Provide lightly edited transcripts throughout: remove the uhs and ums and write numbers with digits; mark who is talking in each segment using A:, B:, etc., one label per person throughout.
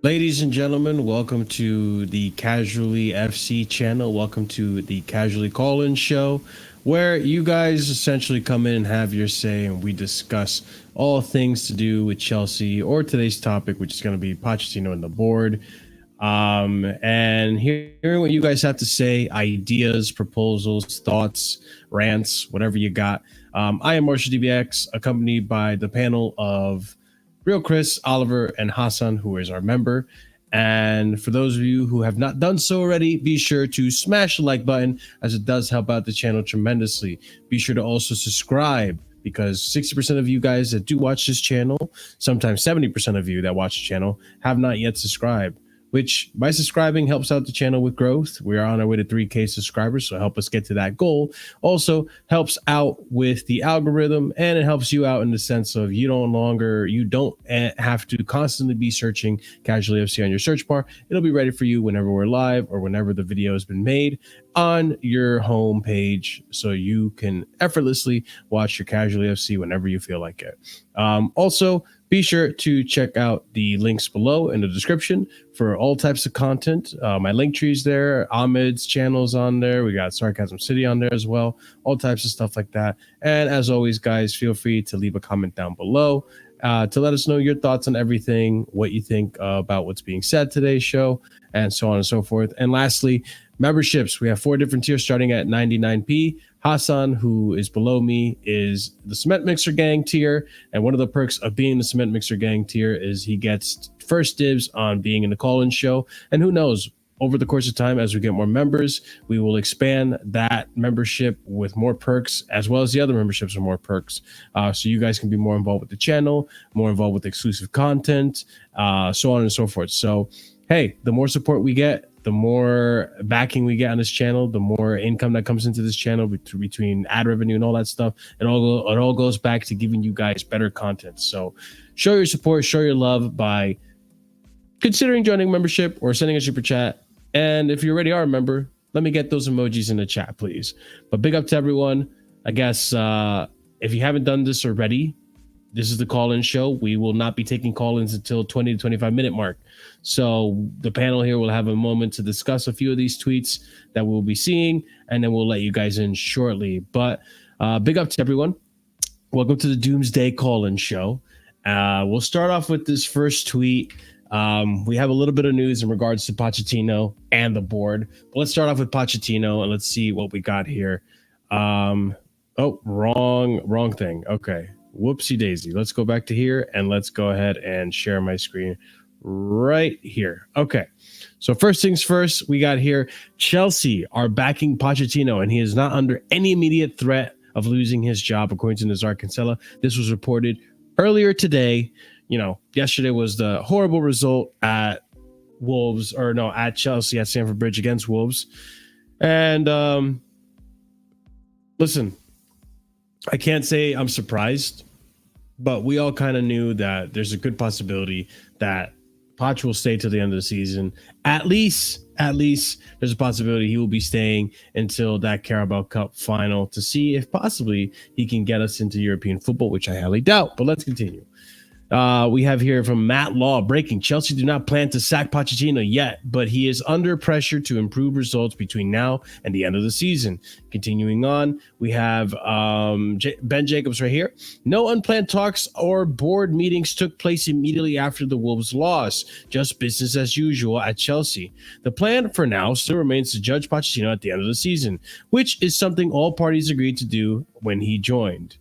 A: Ladies and gentlemen, welcome to the Casually FC channel. Welcome to the Casually Call-In show, where you guys essentially come in and have your say, and we discuss all things to do with Chelsea or today's topic, which is going to be Pochettino and the board. And hearing what you guys have to say, ideas, proposals, thoughts, rants, whatever you got. I am Marshalldbdx, accompanied by the panel of Real Chris, Oliver, and Hassan, who is our member. And for those of you who have not done so already, be sure to smash the like button, as it does help out the channel tremendously. Be sure to also subscribe, because 60% of you guys that do watch this channel, sometimes 70% of you that watch the channel, have not yet subscribed, which by subscribing helps out the channel with growth. We are on our way to 3K subscribers, so help us get to that goal. Also helps out with the algorithm, and it helps you out in the sense of you don't have to constantly be searching Casually FC on your search bar. It'll be ready for you whenever we're live or whenever the video has been made on your home page, so you can effortlessly watch your Casually FC whenever you feel like it. Also, be sure to check out the links below in the description for all types of content. My link tree's there. Ahmeds Channel's on there. We got Sarcasm City on there as well. All types of stuff like that. And as always, guys, feel free to leave a comment down below to let us know your thoughts on everything, what you think about what's being said today's show, and so on and so forth. And lastly, memberships. We have 4 different tiers starting at 99p. Hassan, who is below me, is the Cement Mixer Gang tier. And one of the perks of being the Cement Mixer Gang tier is he gets first dibs on being in the call-in show. And who knows, over the course of time, as we get more members, we will expand that membership with more perks, as well as the other memberships with more perks. So you guys can be more involved with the channel, more involved with exclusive content, so on and so forth. So, hey, the more support we get, the more backing we get on this channel, the more income that comes into this channel between ad revenue and all that stuff. It all goes back to giving you guys better content. So show your support, show your love by considering joining membership or sending a super chat. And if you already are a member, let me get those emojis in the chat, please. But big up to everyone. I guess if you haven't done this already, this is the call-in show. We will not be taking call-ins until 20 to 25-minute mark. So the panel here will have a moment to discuss a few of these tweets that we'll be seeing, and then we'll let you guys in shortly. But big up to everyone. Welcome to the Doomsday Call-in show. We'll start off with this first tweet. We have a little bit of news in regards to Pochettino and the board. But let's start off with Pochettino, and let's see what we got here. Oh, wrong thing. Okay. Whoopsie daisy. Let's go back to here, and let's go ahead and share my screen right here. Okay. So first things first, we got here, Chelsea are backing Pochettino, and he is not under any immediate threat of losing his job, according to Nazar Kinsella. This was reported earlier today. You know, yesterday was the horrible result at at Chelsea at Stamford Bridge against Wolves. And listen, I can't say I'm surprised, but we all kind of knew that there's a good possibility that Poch will stay till the end of the season. At least there's a possibility he will be staying until that Carabao Cup final to see if possibly he can get us into European football, which I highly doubt. But let's continue. We have here from Matt Law breaking. Chelsea do not plan to sack Pochettino yet, but he is under pressure to improve results between now and the end of the season. Continuing on, we have Ben Jacobs right here. No unplanned talks or board meetings took place immediately after the Wolves' loss. Just business as usual at Chelsea. The plan for now still remains to judge Pochettino at the end of the season, which is something all parties agreed to do when he joined.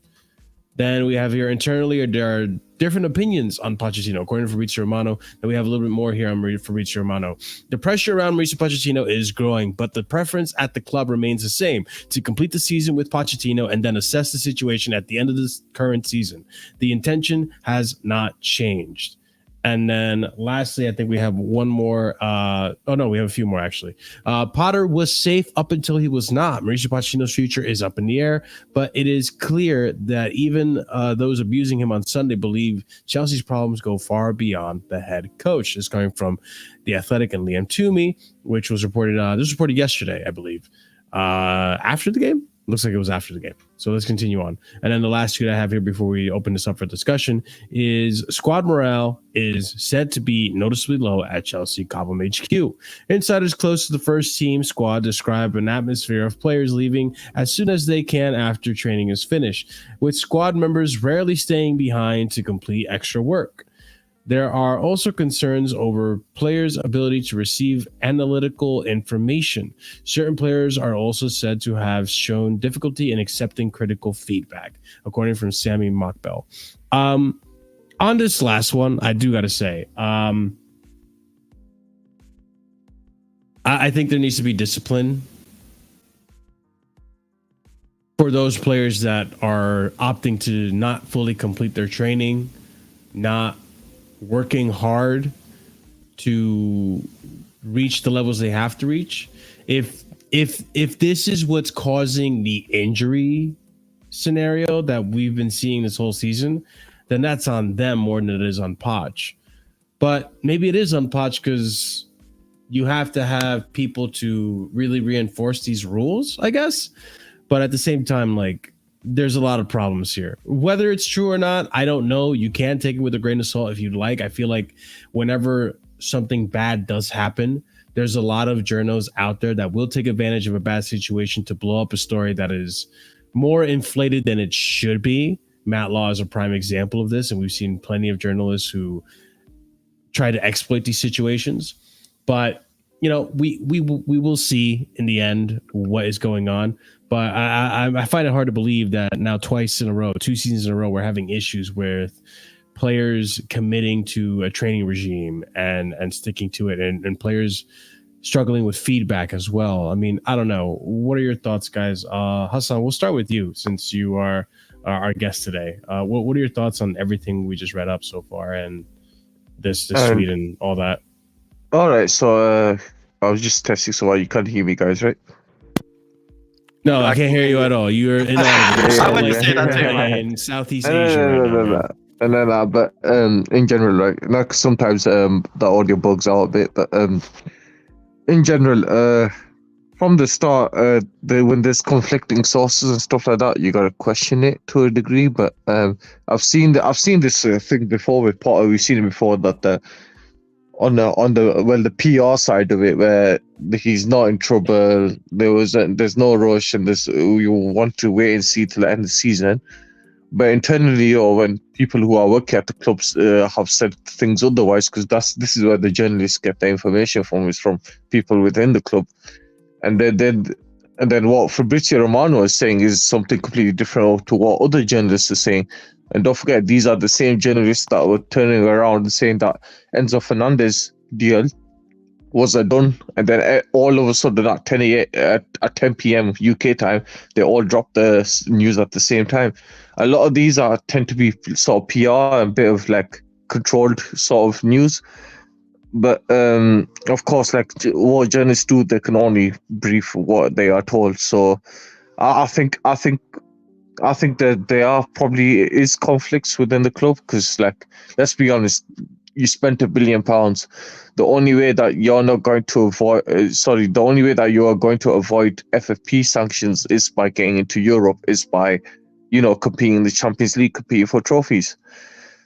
A: Then we have here internally, there are different opinions on Pochettino, according to Fabrizio Romano. And we have a little bit more here on Fabrizio Romano. The pressure around Mauricio Pochettino is growing, but the preference at the club remains the same: to complete the season with Pochettino and then assess the situation at the end of this current season. The intention has not changed. And then lastly, I think we have one more. We have a few more, actually. Potter was safe up until he was not. Mauricio Pochettino's future is up in the air, but it is clear that even those abusing him on Sunday believe Chelsea's problems go far beyond the head coach. This is coming from The Athletic and Liam Toomey, which was reported. This was reported yesterday, I believe, after the game. Looks like it was after the game. So let's continue on. And then the last tweet I have here before we open this up for discussion is squad morale is said to be noticeably low at Chelsea Cobham HQ. Insiders close to the first team squad describe an atmosphere of players leaving as soon as they can after training is finished, with squad members rarely staying behind to complete extra work. There are also concerns over players' ability to receive analytical information. Certain players are also said to have shown difficulty in accepting critical feedback, according from Sammy Mockbell. On this last one, I do got to say, I think there needs to be discipline for those players that are opting to not fully complete their training, not working hard to reach the levels they have to reach. If this is what's causing the injury scenario that we've been seeing this whole season, then that's on them more than it is on Poch. But maybe it is on Poch because you have to have people to really reinforce these rules, I guess. But at the same time, like, there's a lot of problems here. Whether it's true or not, I don't know. You can take it with a grain of salt if you'd like. I feel like whenever something bad does happen, there's a lot of journos out there that will take advantage of a bad situation to blow up a story that is more inflated than it should be. Matt Law is a prime example of this, and we've seen plenty of journalists who try to exploit these situations. But you know, we will see in the end what is going on. But I find it hard to believe that now twice in a row, 2 seasons in a row, we're having issues with players committing to a training regime and sticking to it, and players struggling with feedback as well. I mean, I don't know. What are your thoughts, guys? Hassan, we'll start with you since you are our guest today. What are your thoughts on everything we just read up so far and this tweet and all that?
B: All right, so I was just testing, so you can't hear me, guys, right?
A: No, I can't hear you at all. You're inaudible.
C: I wouldn't say that too.
A: In Southeast Asia right now.
B: No, but in general, like sometimes the audio bugs out a bit, but in general, from the start, when there's conflicting sources and stuff like that, you gotta question it to a degree. But I've seen this thing before with Potter. We've seen it before that on the PR side of it, where he's not in trouble. There's no rush, and you want to wait and see till the end of the season. But internally, or when people who are working at the clubs have said things otherwise, because this is where the journalists get their information from, is from people within the club. And then what Fabrizio Romano is saying is something completely different to what other journalists are saying. And don't forget, these are the same journalists that were turning around and saying that Enzo Fernandez deal was done. And then all of a sudden at 10 p.m. UK time, they all dropped the news at the same time. A lot of these tend to be sort of PR and a bit of like controlled sort of news. But of course, like what journalists do, they can only brief what they are told. So I think that there are probably is conflicts within the club, because, like, let's be honest, you spent £1 billion. The only way that you're not going to avoid, the only way that you are going to avoid FFP sanctions is by getting into Europe, is by, competing in the Champions League, competing for trophies.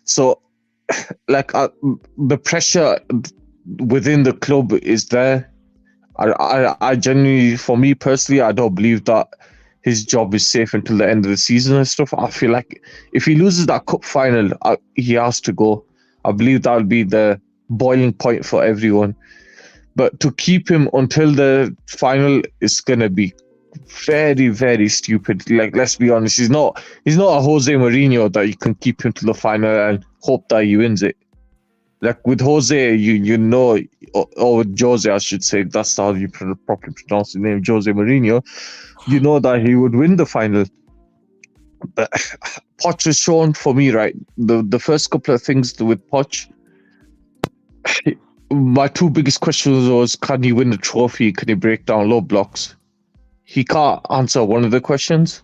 B: So, like, the pressure within the club is there. I genuinely, for me personally, I don't believe that his job is safe until the end of the season and stuff. I feel like if he loses that cup final, he has to go. I believe that will be the boiling point for everyone. But to keep him until the final is going to be very, very stupid. Like, let's be honest, he's not a Jose Mourinho that you can keep him to the final and hope that he wins it. Like with Jose, or with Jose, I should say, that's how you properly pronounce his name, Jose Mourinho. You know that he would win the final. But Poch has shown for me, right, the first couple of things with Poch, my 2 biggest questions was, can he win the trophy? Can he break down low blocks? He can't answer one of the questions.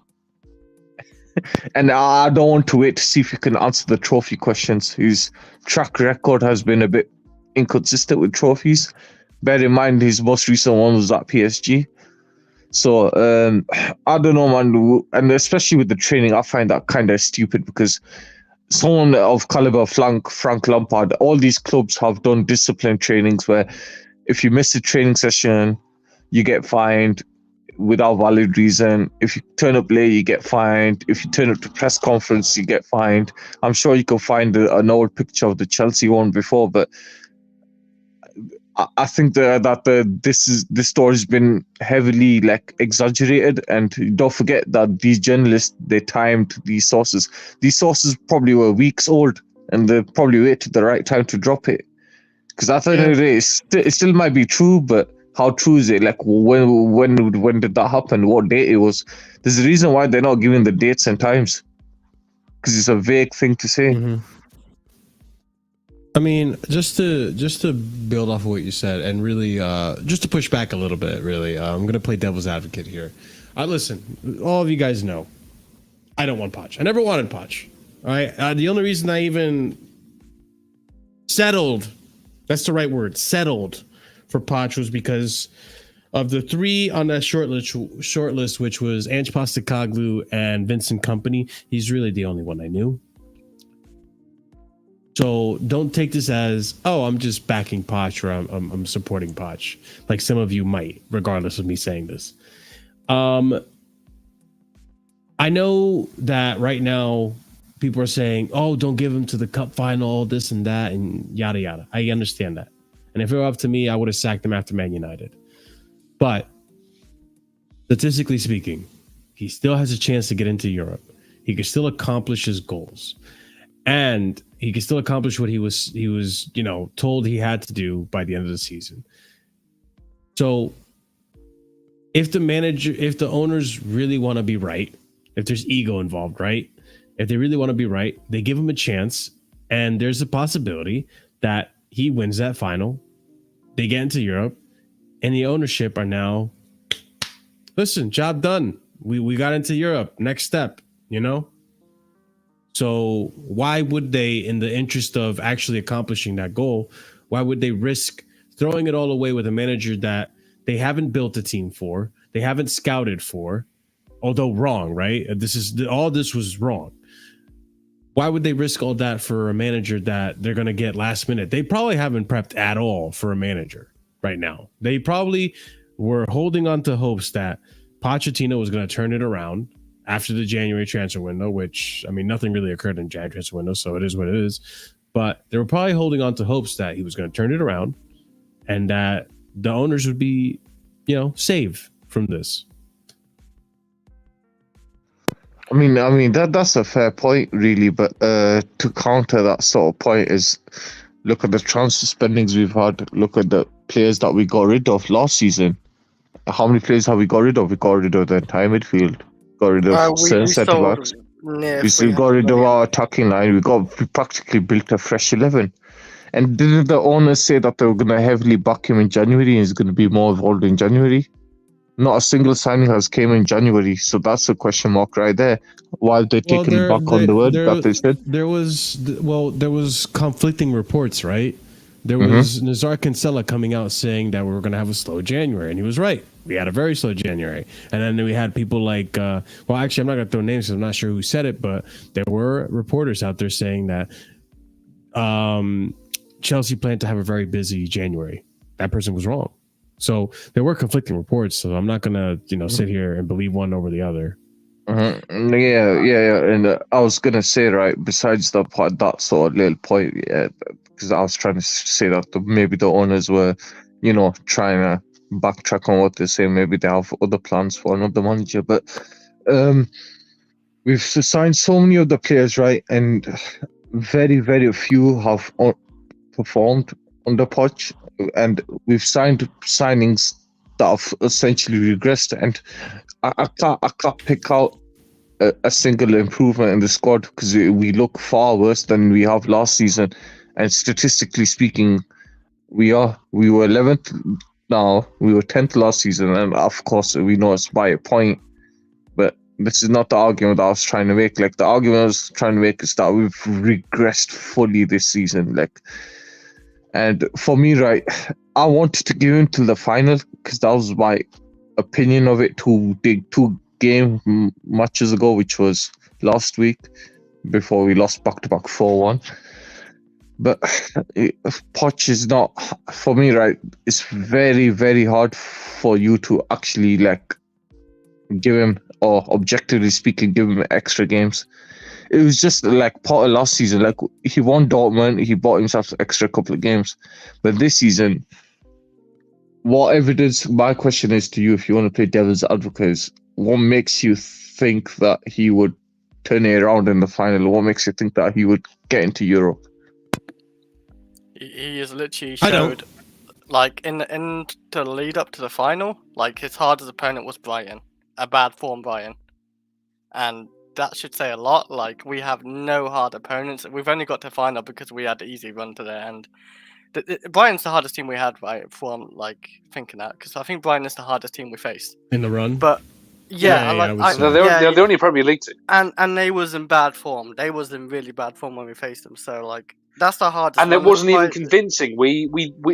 B: And I don't want to wait to see if he can answer the trophy questions. His track record has been a bit inconsistent with trophies. Bear in mind, his most recent one was at PSG. So I don't know, man, and especially with the training, I find that kind of stupid because someone of caliber, Frank Lampard, all these clubs have done discipline trainings where if you miss a training session, you get fined without valid reason. If you turn up late, you get fined. If you turn up to press conference, you get fined. I'm sure you can find an old picture of the Chelsea one before, but I think this story's been heavily like exaggerated, and don't forget that these journalists, they timed these sources. These sources probably were weeks old, and they probably waited the right time to drop it. Because at the end of the day, it still might be true, but how true is it? Like when did that happen? What date it was? There's a reason why they're not giving the dates and times, because it's a vague thing to say.
A: Mm-hmm. I mean, just to build off of what you said, and really, just to push back a little bit, really, I'm gonna play devil's advocate here. Listen, all of you guys know, I don't want Poch. I never wanted Poch. All right, the only reason I even settled, that's the right word, settled for Poch was because of the three on that short list, which was Ange Postecoglou and Vincent Kompany. He's really the only one I knew. So don't take this as, oh, I'm just backing Poch or I'm supporting Poch, like some of you might, regardless of me saying this. I know that right now people are saying, oh, don't give him to the cup final, this and that, and yada, yada. I understand that. And if it were up to me, I would have sacked him after Man United. But statistically speaking, he still has a chance to get into Europe. He can still accomplish his goals. And he can still accomplish what he was, told he had to do by the end of the season. So if the owners really want to be right, if there's ego involved, right? If they really want to be right, they give him a chance. And there's a possibility that he wins that final. They get into Europe and the ownership are now, listen, job done. We got into Europe. Next step, So why would they, in the interest of actually accomplishing that goal, why would they risk throwing it all away with a manager that they haven't built a team for, they haven't scouted for, although wrong, right? All this was wrong. Why would they risk all that for a manager that they're going to get last minute? They probably haven't prepped at all for a manager right now. They probably were holding on to hopes that Pochettino was going to turn it around after the January transfer window, which, I mean, nothing really occurred in January transfer window, so it is what it is. But they were probably holding on to hopes that he was going to turn it around and that the owners would be, saved from this.
B: I mean that's a fair point, really. But to counter that sort of point is look at the transfer spendings we've had. Look at the players that we got rid of last season. How many players have we got rid of? We got rid of the entire midfield. Got rid of centre backs. We got rid of our attacking line. We practically built a fresh 11. And didn't the owners say that they were going to heavily back him in January and he's going to be more involved in January? Not a single signing has came in January, so that's a question mark right there. Why have they taken back on the word that they said?
A: There was conflicting reports, right? There was Nazar Kinsella coming out saying that we were going to have a slow January, and he was right. We had a very slow January. And then we had people like, actually, I'm not going to throw names because I'm not sure who said it, but there were reporters out there saying that Chelsea planned to have a very busy January. That person was wrong. So there were conflicting reports. So I'm not going to, sit here and believe one over the other.
B: Mm-hmm. Yeah. And I was going to say, right, besides that sort of little point, because I was trying to say that maybe the owners were, trying to backtrack on what they're saying. Maybe they have other plans for another manager. But we've signed so many of the players, right? And very, very few have performed under Poch. And we've signed signings that have essentially regressed. And I can't pick out a single improvement in the squad because we look far worse than we have last season. And statistically speaking, we were 11th now. We were 10th last season, and of course we know it's by a point. But this is not the argument that I was trying to make. Like, the argument I was trying to make is that we've regressed fully this season. And for me, right, I wanted to give him till the final because that was my opinion of it two game matches ago, which was last week before we lost back-to-back 4-1. But Poch is not, for me, right? It's very, very hard for you to actually like give him, or objectively speaking, give him extra games. It was just like part of last season. Like he won Dortmund, he bought himself an extra couple of games. But this season, what evidence? My question is to you, if you want to play devil's advocate, is what makes you think that he would turn it around in the final? What makes you think that he would get into Europe?
C: He has literally showed, like in the lead up to the final, like his hardest opponent was Brighton, a bad form Brighton, and that should say a lot. Like we have no hard opponents. We've only got to final because we had the easy run to there, and Brighton's the hardest team we had, right? From like thinking that, because I think Brighton is the hardest team we faced
A: in the run.
C: But
D: they're the only Premier League team,
C: and they was in bad form. They was in really bad form when we faced them. So like that's the hardest.
D: And it wasn't even convincing. We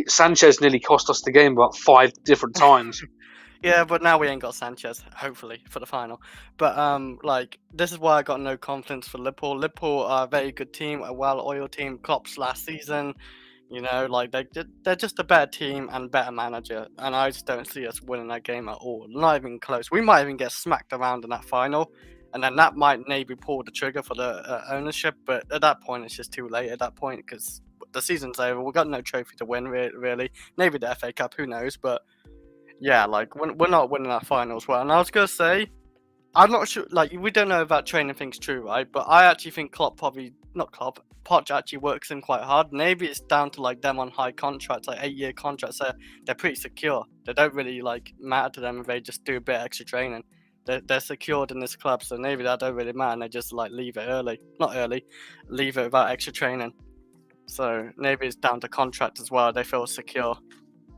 D: Sanchez nearly cost us the game about 5 different times.
C: Yeah, but now we ain't got Sanchez, hopefully, for the final. But like this is why I got no confidence for Liverpool. Liverpool are a very good team, a well-oiled team. Klopp's last season, you know, like they're just a better team and better manager, and I just don't see us winning that game at all. Not even close. We might even get smacked around in that final, and then that might maybe pull the trigger for the ownership. But at that point, it's just too late. At that point, because the season's over, we've got no trophy to win. Really, maybe the FA Cup, who knows? But yeah, like we're not winning our finals well. And I was gonna say, I'm not sure. Like we don't know about training things true, right? But I actually think Poch actually works in quite hard. Maybe it's down to like them on high contracts, like 8-year contracts. So they're pretty secure. They don't really like matter to them if they just do a bit of extra training. They're secured in this club, so maybe that don't really matter. And they just like leave it without extra training. So maybe it's down to contract as well. They feel secure,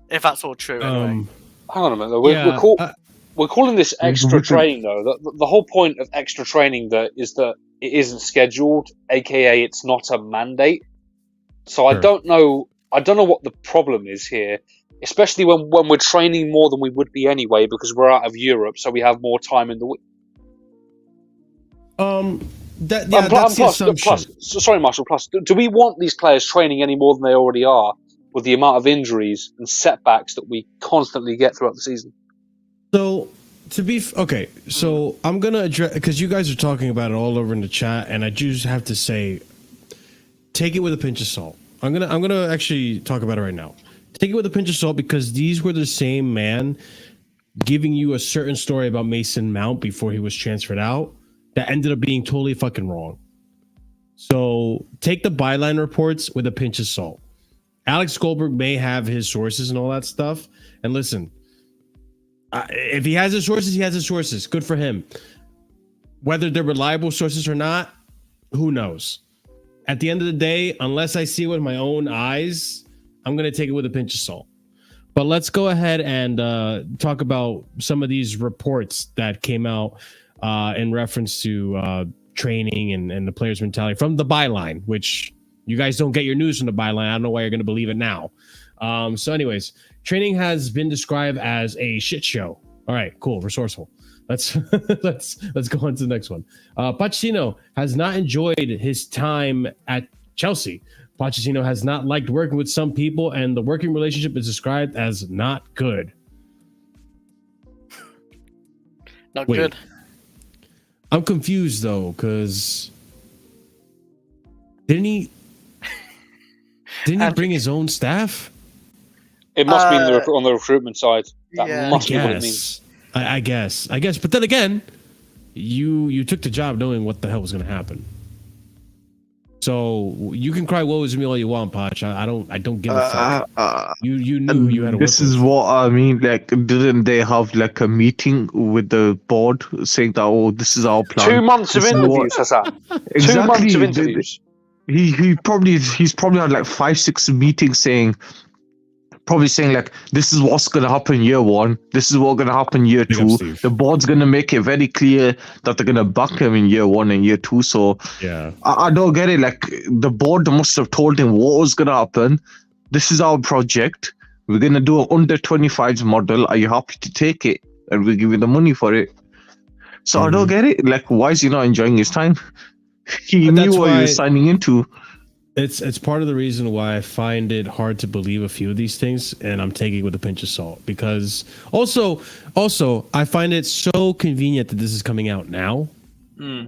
C: if that's all true. Anyway.
D: Hang on a minute, though. We're calling this extra training, though. The whole point of extra training is that it isn't scheduled, aka it's not a mandate. So sure. I don't know what the problem is here, especially when we're training more than we would be anyway because we're out of Europe, so we have more time in the week.
A: That's the assumption.
D: Sorry, Marshall. Plus, do we want these players training any more than they already are with the amount of injuries and setbacks that we constantly get throughout the season?
A: So so I'm gonna address, because you guys are talking about it all over in the chat, and I just have to say, take it with a pinch of salt. I'm gonna actually talk about it right now. Take it with a pinch of salt, because these were the same man giving you a certain story about Mason Mount before he was transferred out that ended up being totally fucking wrong. So take the byline reports with a pinch of salt. Alex Goldberg may have his sources and all that stuff, and listen. If he has his sources, he has his sources. Good for him. Whether they're reliable sources or not, who knows? At the end of the day, unless I see it with my own eyes, I'm going to take it with a pinch of salt. But let's go ahead and talk about some of these reports that came out in reference to training and the players' mentality from the byline, which you guys don't get your news from the byline. I don't know why you're going to believe it now. So anyways, training has been described as a shit show. All right, cool, resourceful. Let's go on to the next one. Pochettino has not enjoyed his time at Chelsea. Pochettino has not liked working with some people, and the working relationship is described as not good.
C: Not good.
A: I'm confused though, because didn't he bring his own staff?
D: It must be on the recruitment side. That must be what it means.
A: I guess. But then again, you took the job knowing what the hell was going to happen. So you can cry woe is me all you want, Poch. I don't give a fuck. You knew you had to work.
B: This is what I mean. Like, didn't they have like a meeting with the board saying that, this is our plan?
D: 2 months of interviews, Hassan.
B: Exactly.
D: 2 months of interviews.
B: He's probably had like 5-6 meetings saying like, this is what's going to happen year 1, this is what's going to happen year 2. The board's going to make it very clear that they're going to back him in year 1 and year 2. So
A: yeah,
B: I don't get it. Like, the board must have told him what was going to happen. This is our project. We're going to do an under 25s model. Are you happy to take it? and we'll give you the money for it. So I don't get it. Like, why is he not enjoying his time? He knew what he was signing into.
A: It's part of the reason why I find it hard to believe a few of these things, and I'm taking it with a pinch of salt, because also I find it so convenient that this is coming out now.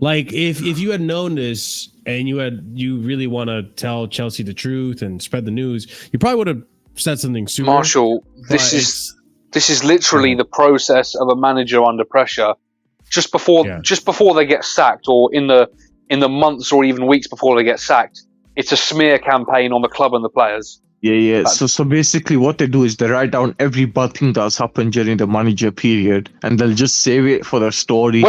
A: Like if you had known this and you really want to tell Chelsea the truth and spread the news, you probably would have said something sooner.
D: Marshall, this is literally the process of a manager under pressure, just before they get sacked, or in the months or even weeks before they get sacked. It's a smear campaign on the club and the players.
B: Yeah. So basically what they do is they write down every bad thing that's happened during the manager period, and they'll just save it for their story.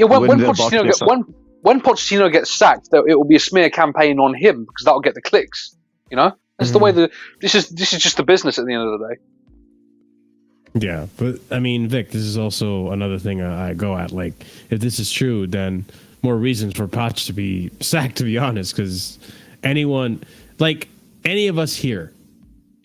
D: When Pochettino gets sacked, it will be a smear campaign on him, because that'll get the clicks. You know, that's the way this is just the business at the end of the day.
A: Yeah, but I mean, Vic, this is also another thing I go at. Like, if this is true, then more reasons for Poch to be sacked, to be honest, because anyone, like any of us here,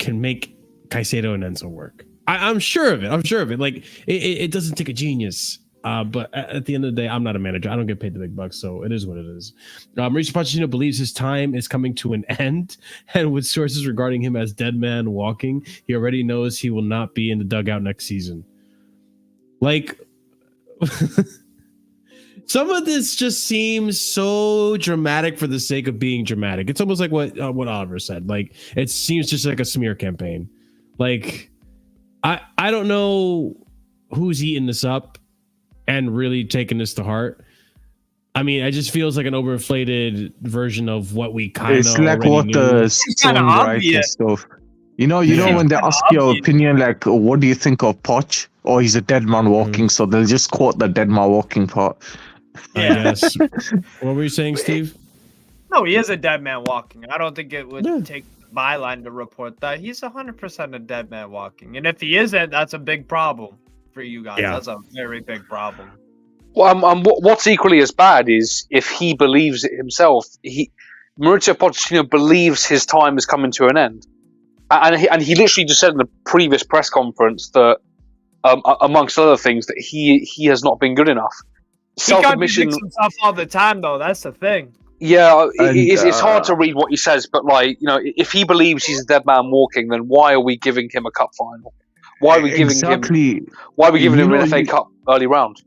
A: can make Caicedo and Enzo work. I'm sure of it. Like, it doesn't take a genius. But at the end of the day, I'm not a manager. I don't get paid the big bucks, so it is what it is. Mauricio Pochettino believes his time is coming to an end, and with sources regarding him as dead man walking, he already knows he will not be in the dugout next season. Like, some of this just seems so dramatic for the sake of being dramatic. It's almost like what Oliver said. Like, it seems just like a smear campaign. Like, I don't know who's eating this up and really taking this to heart. I mean, it just feels like an overinflated version of what we kind of.
B: It's like what the songwriter stuff. You know when they ask your opinion, like, what do you think of Poch? Or he's a dead man walking, so they'll just quote the dead man walking part.
A: I guess. What were you saying, Steve?
E: No, he is a dead man walking. I don't think it would take the byline to report that. He's 100% a dead man walking. And if he isn't, that's a big problem for you guys. That's a very big problem.
D: Well, what's equally as bad is if he believes it himself. Mauricio Pochettino believes his time is coming to an end, and he literally just said in the previous press conference that, amongst other things, that he has not been good enough.
E: Self-admission. He himself all the time, though. That's the thing.
D: Yeah, it's hard to read what he says, but like, you know, if he believes he's a dead man walking, then why are we giving him a cup final? Why are we giving him an FA Cup early round?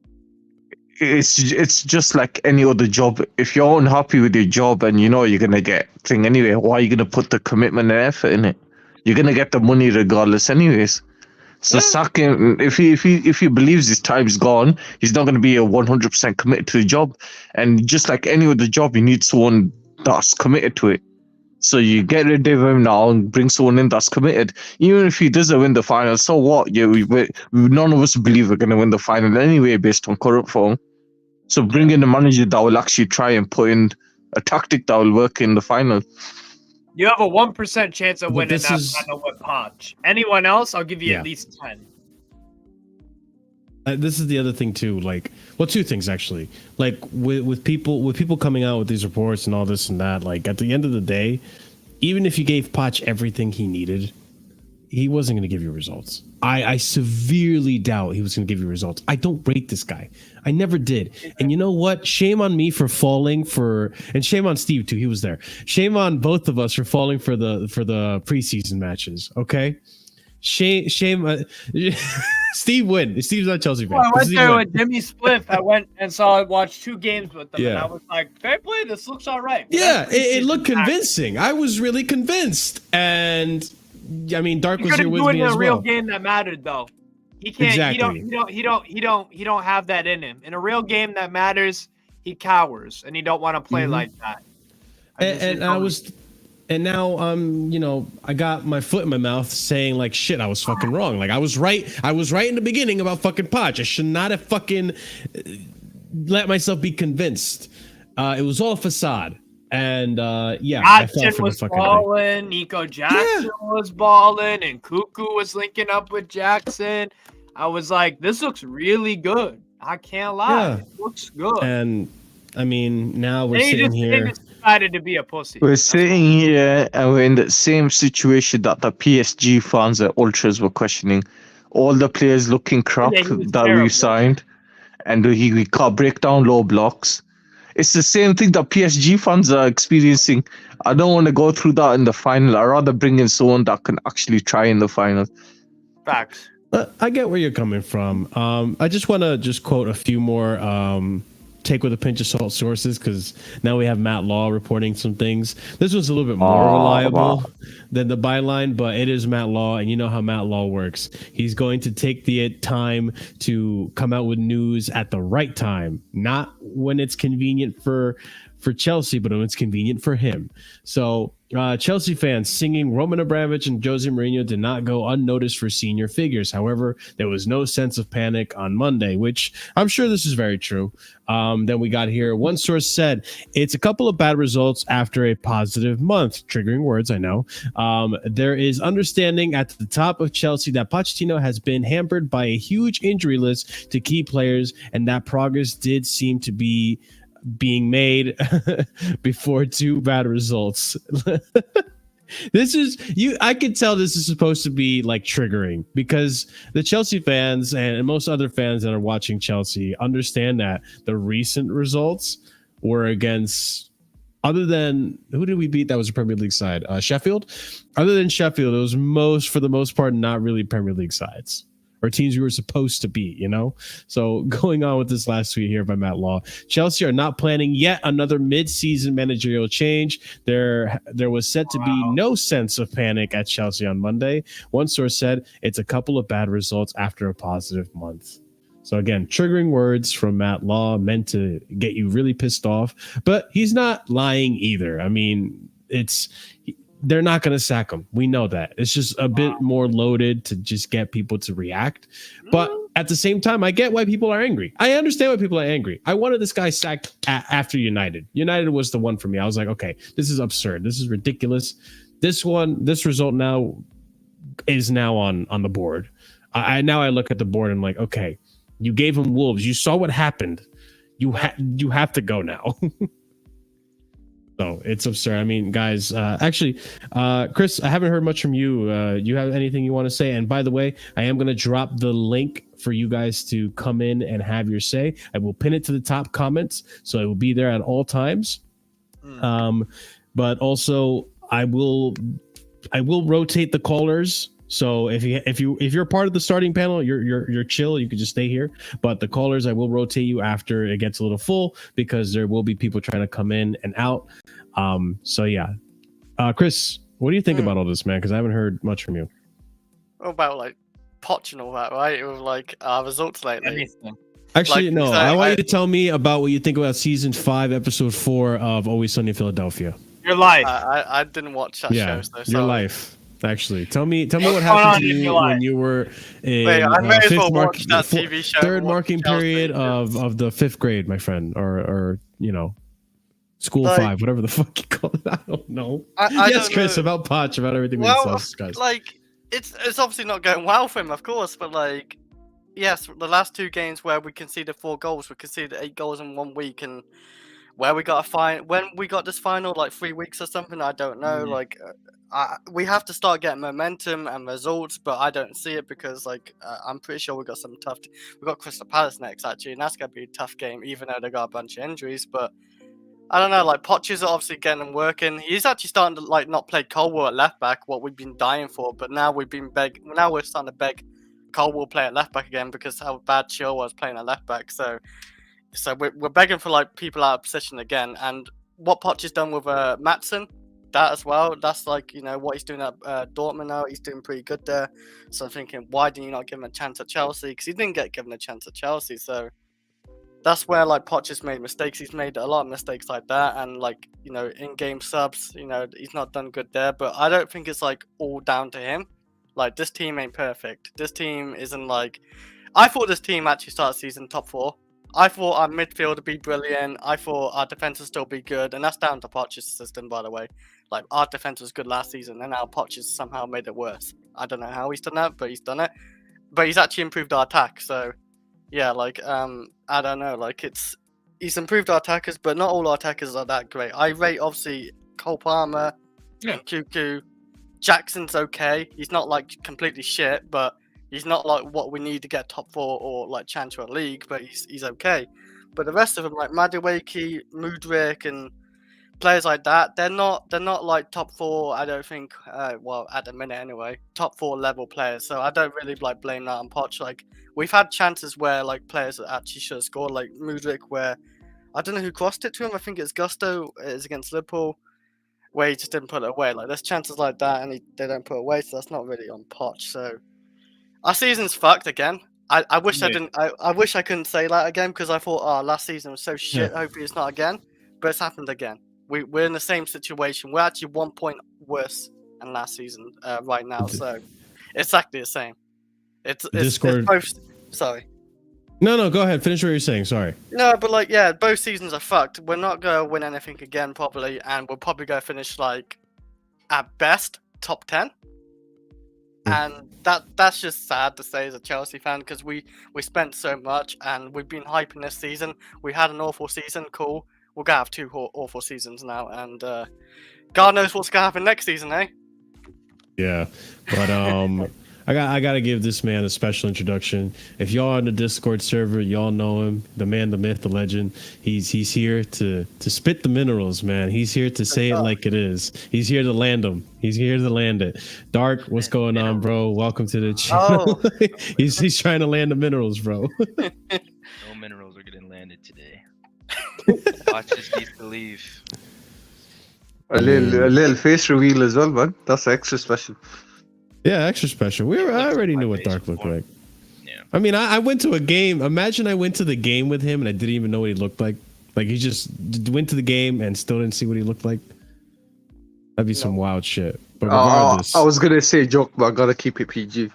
B: It's just like any other job. If you're unhappy with your job and you know you're gonna get thing anyway, why are you gonna put the commitment and effort in it? You're gonna get the money regardless, anyways. So sack him. If he believes his time's gone, he's not gonna be a 100% committed to the job. And just like any other job, you need someone that's committed to it. So you get rid of him now and bring someone in that's committed. Even if he doesn't win the final, so what? Yeah, none of us believe we're going to win the final anyway based on current form. So bring in a manager that will actually try and put in a tactic that will work in the final.
E: You have a 1% chance of winning that final with Poch. Anyone else, I'll give you at least 10.
A: This is the other thing too. Like, well, two things actually. Like with people coming out with these reports and all this and that. Like, at the end of the day, even if you gave Poch everything he needed, he wasn't going to give you results. I severely doubt he was going to give you results. I don't rate this guy. I never did. And you know what? Shame on me for falling for, and shame on Steve too. He was there. Shame on both of us for falling for the preseason matches. Okay. Shame. Steve win. Steve's not Chelsea fan.
E: Well, I went there with Jimmy Spliff. I went and watched 2 games with them, and I was like, fair play, this looks all right.
A: Yeah, it looked convincing. I was really convinced. And I mean, Dark was here with me as well. He couldn't do it in a real
E: game that mattered, though. He can't. Exactly. He don't have that in him. In a real game that matters, he cowers, and he don't want to play like that.
A: And now, you know, I got my foot in my mouth saying like, shit, I was fucking wrong. Like, I was right in the beginning about fucking Poch. I should not have fucking let myself be convinced. It was all facade. And I fell for the fucking
E: balling. Nico Jackson was balling, and Cuckoo was linking up with Jackson. I was like, this looks really good. I can't lie. It looks good.
A: And I mean, now we're sitting here.
E: Decided to be a pussy.
B: We're sitting here and we're in the same situation that the PSG fans and ultras were questioning. all the players looking crap
E: Yeah, he was
B: that we
E: terrible.
B: signed, and he can't break down low blocks. It's the same thing that PSG fans are experiencing. I don't want to go through that in the final. I'd rather bring in someone that can actually try in the final.
E: Facts.
A: I get where you're coming from. I just want to just quote a few more take with a pinch of salt sources, because now we have Matt Law reporting some things. This was a little bit more reliable than the byline, but it is Matt Law, and you know how Matt Law works. He's going to take the time to come out with news at the right time, not when it's convenient for Chelsea, but when it's convenient for him. So Chelsea fans singing Roman Abramovich and Jose Mourinho did not go unnoticed for senior figures. However, there was no sense of panic on Monday, which I'm sure this is very true. Then we got here. One source said it's a couple of bad results after a positive month. Triggering words, I know. There is understanding at the top of Chelsea that Pochettino has been hampered by a huge injury list to key players, and that progress did seem to be being made before two bad results. This is I can tell this is supposed to be like triggering, because the Chelsea fans and most other fans that are watching Chelsea understand that the recent results were against, other than who did we beat that was a Premier League side? Sheffield. Other than Sheffield, it was for the most part not really Premier League sides or teams we were supposed to beat, you know? So going on with this last tweet here by Matt Law, Chelsea are not planning yet another mid-season managerial change. There was said to be no sense of panic at Chelsea on Monday. One source said it's a couple of bad results after a positive month. So again, triggering words from Matt Law, meant to get you really pissed off, but he's not lying either. I mean, they're not going to sack him. We know that. It's just a bit more loaded to just get people to react. But at the same time, I get why people are angry. I understand why people are angry. I wanted this guy sacked after United. United was the one for me. I was like, okay, this is absurd. This is ridiculous. This result now is now on the board. I look at the board and I'm like, okay, you gave him Wolves. You saw what happened. You have to go now. So it's absurd. I mean, guys, actually, Chris, I haven't heard much from you. You have anything you want to say? And by the way, I am going to drop the link for you guys to come in and have your say. I will pin it to the top comments, so it will be there at all times. But also, I will rotate the callers. So if you're part of the starting panel, you're chill. You can just stay here. But the callers, I will rotate you after it gets a little full, because there will be people trying to come in and out. So yeah, Chris, what do you think about all this, man? Because I haven't heard much from you.
C: What about like Poch and all that, right? With like our results lately.
E: Anything.
A: Actually,
C: Like,
A: no.
C: so
A: I want you to tell me about what you think about season 5, episode 4 of Always Sunny in Philadelphia.
E: Your life.
C: I didn't watch that show. So
A: your life. Actually, tell me what
E: going
A: happened
E: on
A: to
E: in
A: you
E: your life?
A: when you were in
C: Wait, I may as well
A: fifth
C: watch that TV show.
A: third
C: and watch
A: marking
C: Chelsea.
A: period of the 5th grade, my friend, or you know, school
C: Like-
A: 5, whatever the fuck you call it. I don't know.
C: I
A: Yes,
C: don't
A: Chris,
C: know.
A: about Poch, about everything we
C: Well,
A: discussed, guys.
C: like it's obviously not going well for him, of course, but like, yes, the last 2 games where we conceded 4 goals, we conceded 8 goals in 1 week, and where we got when we got this final, like 3 weeks or something, I don't know. Like, we have to start getting momentum and results, but I don't see it, because like I'm pretty sure we got some tough. We got Crystal Palace next, actually, and that's gonna be a tough game, even though they got a bunch of injuries. But I don't know. Like, Poch is obviously getting him working. He's actually starting to like not play Colwell at left back, what we've been dying for. But now we're starting to beg Colwell play at left back again, because how bad Chilwell was playing at left back. So we're begging for like people out of position again. And what Poch has done with Maatsen, that as well. That's like, you know, what he's doing at Dortmund now. He's doing pretty good there. So I'm thinking, why didn't you not give him a chance at Chelsea? Because he didn't get given a chance at Chelsea. So that's where like Poch has made mistakes. He's made a lot of mistakes like that, and like, you know, in-game subs, you know, he's not done good there. But I don't think it's like all down to him. Like, this team ain't perfect. This team isn't like. I thought this team actually started season top 4. I thought our midfield would be brilliant. I thought our defense would still be good, and that's down to Poch's system, by the way. Like, our defense was good last season, and now Poch has somehow made it worse. I don't know how he's done that, but he's done it. But he's actually improved our attack, so yeah, like I don't know, like he's improved our attackers, but not all our attackers are that great. I rate obviously Cole Palmer, and Cuckoo. Jackson's okay. He's not like completely shit, but He's not like what we need to get top 4 or like chance for a league, but he's okay. But the rest of them, like Madueke, Mudryk, and players like that, they're not like top 4. I don't think. Well, at the minute anyway, top 4 level players. So I don't really like blame that on Poch. Like we've had chances where like players that actually should have scored, like Mudryk, where I don't know who crossed it to him. I think it's Gusto. It's against Liverpool, where he just didn't put it away. Like there's chances like that, and they don't put it away. So that's not really on Poch. So our season's fucked again. I wish I didn't. I wish I couldn't say that again because I thought, last season was so shit. Hopefully it's not again. But it's happened again. We're in the same situation. We're actually 1 point worse than last season right now. So it's exactly the same. It's
A: Discord.
C: It's both. Sorry.
A: No, go ahead. Finish what you're saying. Sorry.
C: No, but like, yeah, both seasons are fucked. We're not going to win anything again probably, and we're probably going to finish like at best top 10. And that's just sad to say as a Chelsea fan because we spent so much and we've been hyping this season. We had an awful season, cool. We're gonna have 2 awful seasons now, and God knows what's gonna happen next season, eh?
A: Yeah, but I gotta give this man a special introduction. If y'all on the Discord server, y'all know him, the man, the myth, the legend. He's here to spit the minerals, man. He's here to say it like it is. He's here to land them. He's here to land it. Dark, what's going on, bro? Welcome to the channel.
C: Oh.
A: he's trying to land the minerals, bro.
F: No minerals are getting landed today. Watch this disbelief.
B: A little face reveal as well, man. That's extra special.
A: Yeah, extra special. I already knew what Dark looked like.
F: Yeah.
A: I mean, I went to a game. Imagine I went to the game with him and I didn't even know what he looked like. Like he just went to the game and still didn't see what he looked like. That'd be some wild shit. But regardless,
B: I was gonna say a joke, but I gotta keep it PG.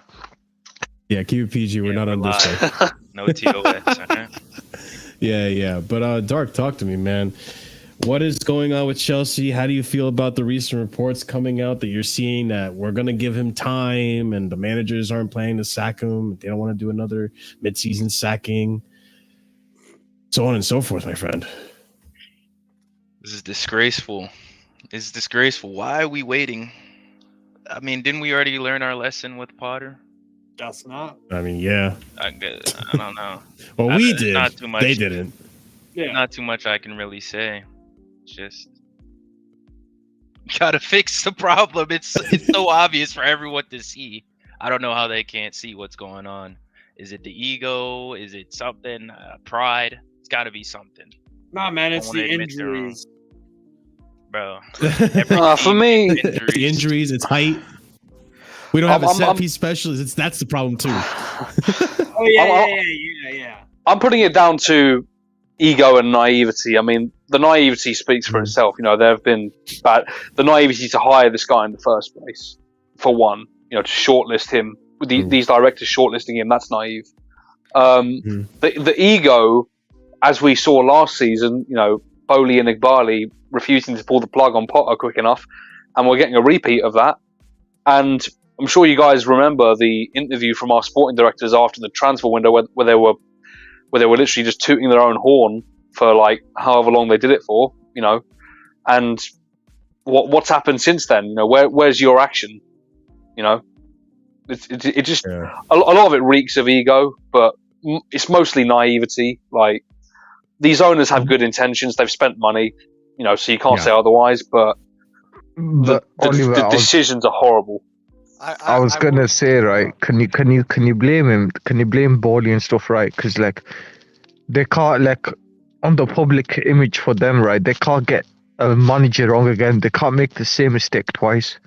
A: Yeah, keep it PG. We're not on Discord.
F: No TOS. Okay?
A: Yeah. But Dark, talk to me, man. What is going on with Chelsea? How do you feel about the recent reports coming out that you're seeing that we're going to give him time and the managers aren't planning to sack him? They don't want to do another mid-season sacking, so on and so forth, my friend.
F: This is disgraceful. It's disgraceful. Why are we waiting? I mean, didn't we already learn our lesson with Potter?
E: That's not.
A: I mean, yeah.
F: I don't know.
A: Well, we did.
F: Not too much.
A: They didn't.
E: Yeah.
F: Not too much I can really say. Just gotta fix the problem. It's so obvious for everyone to see. I don't know how they can't see what's going on. Is it the ego? Is it something? Pride? It's got to be something.
E: Nah, man, it's the injuries,
F: bro.
D: For me,
A: the injuries. It's height. We don't have a set piece specialist. That's the problem too.
E: Oh yeah.
D: I'm putting it down to ego and naivety. I mean, the naivety speaks for itself. You know, there have been bad. The naivety to hire this guy in the first place, for one. You know, to shortlist him. These directors shortlisting him. That's naive. The ego, as we saw last season. You know, Bowley and Igbali refusing to pull the plug on Potter quick enough, and we're getting a repeat of that. And I'm sure you guys remember the interview from our sporting directors after the transfer window, where they were literally just tooting their own horn for like however long they did it for, you know. And what's happened since then? You know, where's your action? You know, it just a lot of it reeks of ego, but it's mostly naivety. Like, these owners have good intentions; they've spent money, you know, so you can't say otherwise. But the decisions are horrible.
B: I was gonna say, right? Can you blame him? Can you blame Bowley and stuff, right? Because like they can't, like, on the public image for them, right? They can't get a manager wrong again. They can't make the same mistake twice.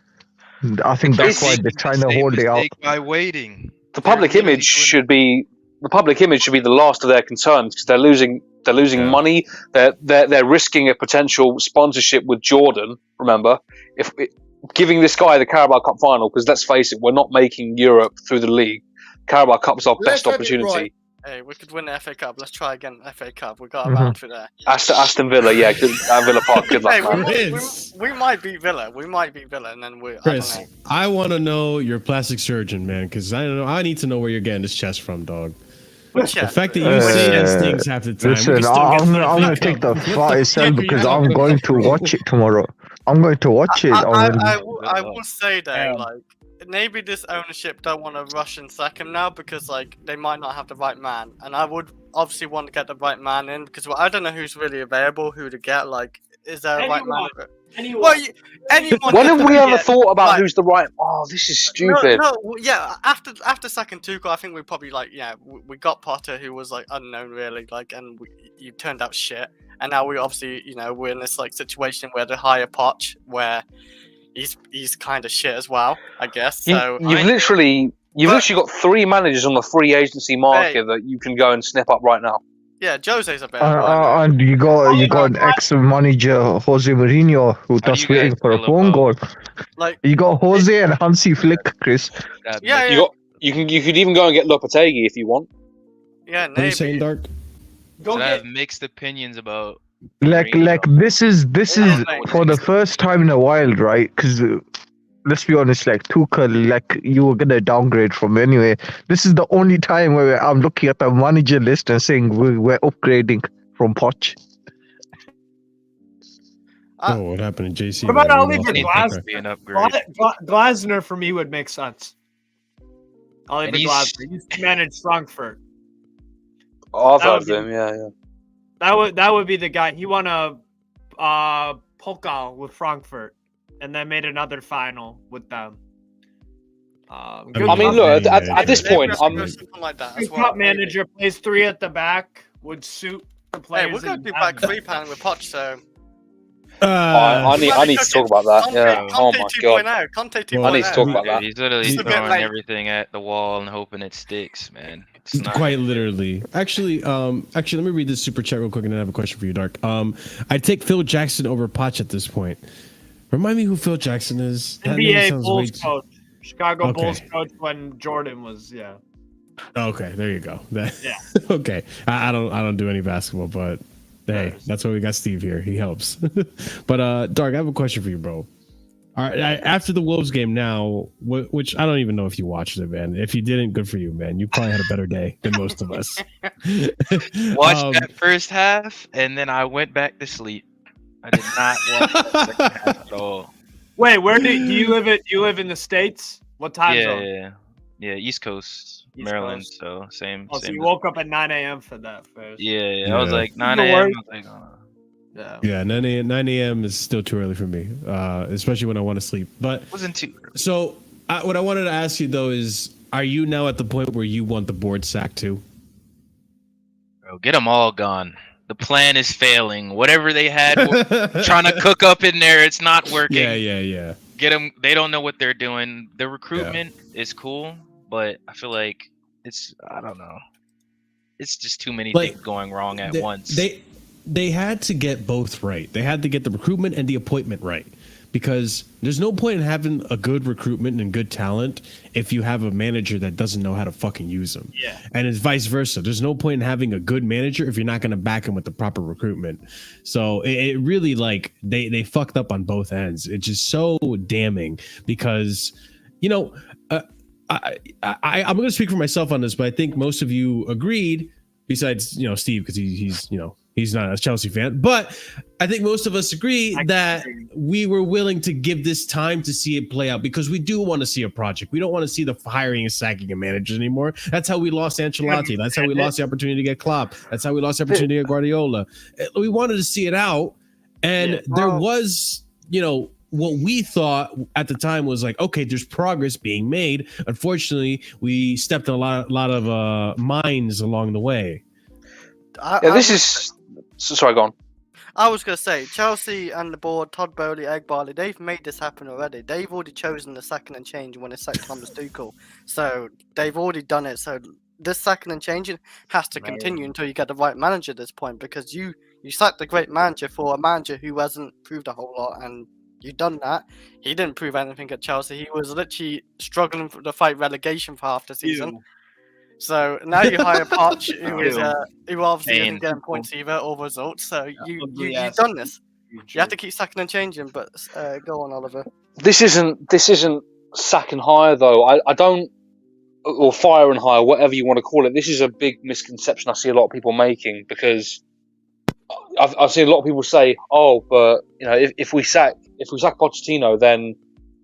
B: I think that's why they're trying to hold it out.
F: By waiting,
D: the public image should be the last of their concerns because they're losing money. They're risking a potential sponsorship with Jordan. Remember, giving this guy the Carabao Cup final, because let's face it, we're not making Europe through the league. Carabao Cup's our best opportunity.
C: Right. Hey, we could win the FA Cup. Let's try again. FA Cup. We got around to there.
D: Aston Villa, yeah, Villa Park. Good luck,
C: Hey,
D: man.
C: we might beat Villa. And then we.
A: Chris, I want to know your plastic surgeon, man, because I need to know where you're getting this chest from, dog. The fact that you say these things half the time.
B: Listen, I'm gonna take the flight because I'm going to watch it tomorrow. I'm going to watch it.
C: I will say though, like, maybe this ownership don't want to rush and sack him now because like they might not have the right man, and I would obviously want to get the right man in because I don't know who's really available, who to get. Like, is there a right man?
E: Anyone.
C: Well, anyone.
D: When have we ever thought about who's the right? Oh, this is stupid.
C: Yeah. After second Tuchel, I think we probably we got Potter, who was like unknown really, like, and you turned out shit. And now we obviously, we're in this like situation where they hire Poch, where he's kind of shit as well, I guess. So
D: You've literally got 3 managers on the free agency market that you can go and snip up right now.
C: Yeah, Jose's a bit.
B: And you got an ex-manager Jose Mourinho who just waiting for a phone call.
C: Like
B: you got Jose and Hansi Flick, Chris.
C: Yeah.
D: You could even go and get Lopetegui if you want.
C: Yeah,
A: What are you saying, Dark?
F: So I have mixed opinions about.
B: Like this is for the first time in a while, right? Because let's be honest, like Tuchel, like you were gonna downgrade from anyway. This is the only time where I'm looking at the manager list and saying we're upgrading from Poch.
A: What happened to JC?
E: What about I'll leave it
F: Glasner
E: for me would make sense. I'll leave it Glasner. He used to manage Frankfurt.
D: Oh, I've heard of him, yeah.
E: That would be the guy. He won a Pokal with Frankfurt, and then made another final with them.
D: I mean, look, at this point, I'm
C: like that.
E: Top manager plays 3 at the back would suit the players.
C: Hey, we're going to be back 3 panning with Poch, so.
D: I need to talk about that. Yeah. Oh my god.
C: Conte 2.0.
D: I need to talk about that.
F: He's literally throwing everything at the wall and hoping it sticks, man. It's not
A: quite literally. Actually, let me read this super chat real quick, and then I have a question for you, Dark. I'd take Phil Jackson over Poch at this point. Remind me who Phil Jackson is.
E: NBA Bulls coach, Chicago Bulls coach when Jordan was
A: Okay, there you go. Okay, I don't do any basketball, but hey, that's why we got Steve here. He helps. But Dark, I have a question for you, bro. All right, after the Wolves game now, which I don't even know if you watched it, man. If you didn't, good for you, man. You probably had a better day than most of us.
F: Watched that first half, and then I went back to sleep. I did not watch the second half at all.
E: Wait, where do you live? You live in the States? What time zone?
F: Yeah, East Coast, Maryland. Coast. So same.
E: So you woke up at 9 a.m. for that first.
F: Yeah. I was like 9 a.m. I was like,
A: Yeah, 9 a.m. is still too early for me, especially when I want to sleep. But
F: it wasn't too early.
A: So what I wanted to ask you though is, are you now at the point where you want the board sacked too?
F: Bro, get them all gone. The plan is failing. Whatever they had trying to cook up in there, it's not working.
A: Yeah.
F: Get them. They don't know what they're doing. The recruitment is cool, but I feel like I don't know. It's just too many things going wrong at once.
A: They had to get both right. They had to get the recruitment and the appointment right, because there's no point in having a good recruitment and good talent if you have a manager that doesn't know how to fucking use them.
E: Yeah.
A: And it's vice versa. There's no point in having a good manager if you're not going to back him with the proper recruitment. So it really they fucked up on both ends. It's just so damning because, I'm going to speak for myself on this, but I think most of you agreed, besides, Steve, because he's not a Chelsea fan, but I think most of us agree that we were willing to give this time to see it play out because we do want to see a project. We don't want to see the hiring and sacking of managers anymore. That's how we lost Ancelotti. That's how we lost the opportunity to get Klopp. That's how we lost the opportunity to get Guardiola. We wanted to see it out, and there was, what we thought at the time was like, okay, there's progress being made. Unfortunately, we stepped on a lot of mines along the way.
D: Sorry, go on.
C: I was going to say, Chelsea and the board, Todd Bowley, Egg Barley, they've made this happen already. They've already chosen the second and change when they sacked Thomas Tuchel. So they've already done it. So this second and changing has to continue until you get the right manager at this point, because you sacked a great manager for a manager who hasn't proved a whole lot, and you've done that. He didn't prove anything at Chelsea. He was literally struggling to fight relegation for half the season. So now you hire Poch, who obviously isn't getting points either or results. So you've done this. You have to keep sacking and changing. But go on, Oliver.
D: This isn't sack and hire though. I don't, or fire and hire, whatever you want to call it. This is a big misconception I see a lot of people making, because I've seen a lot of people say, "Oh, but if we sack Pochettino, then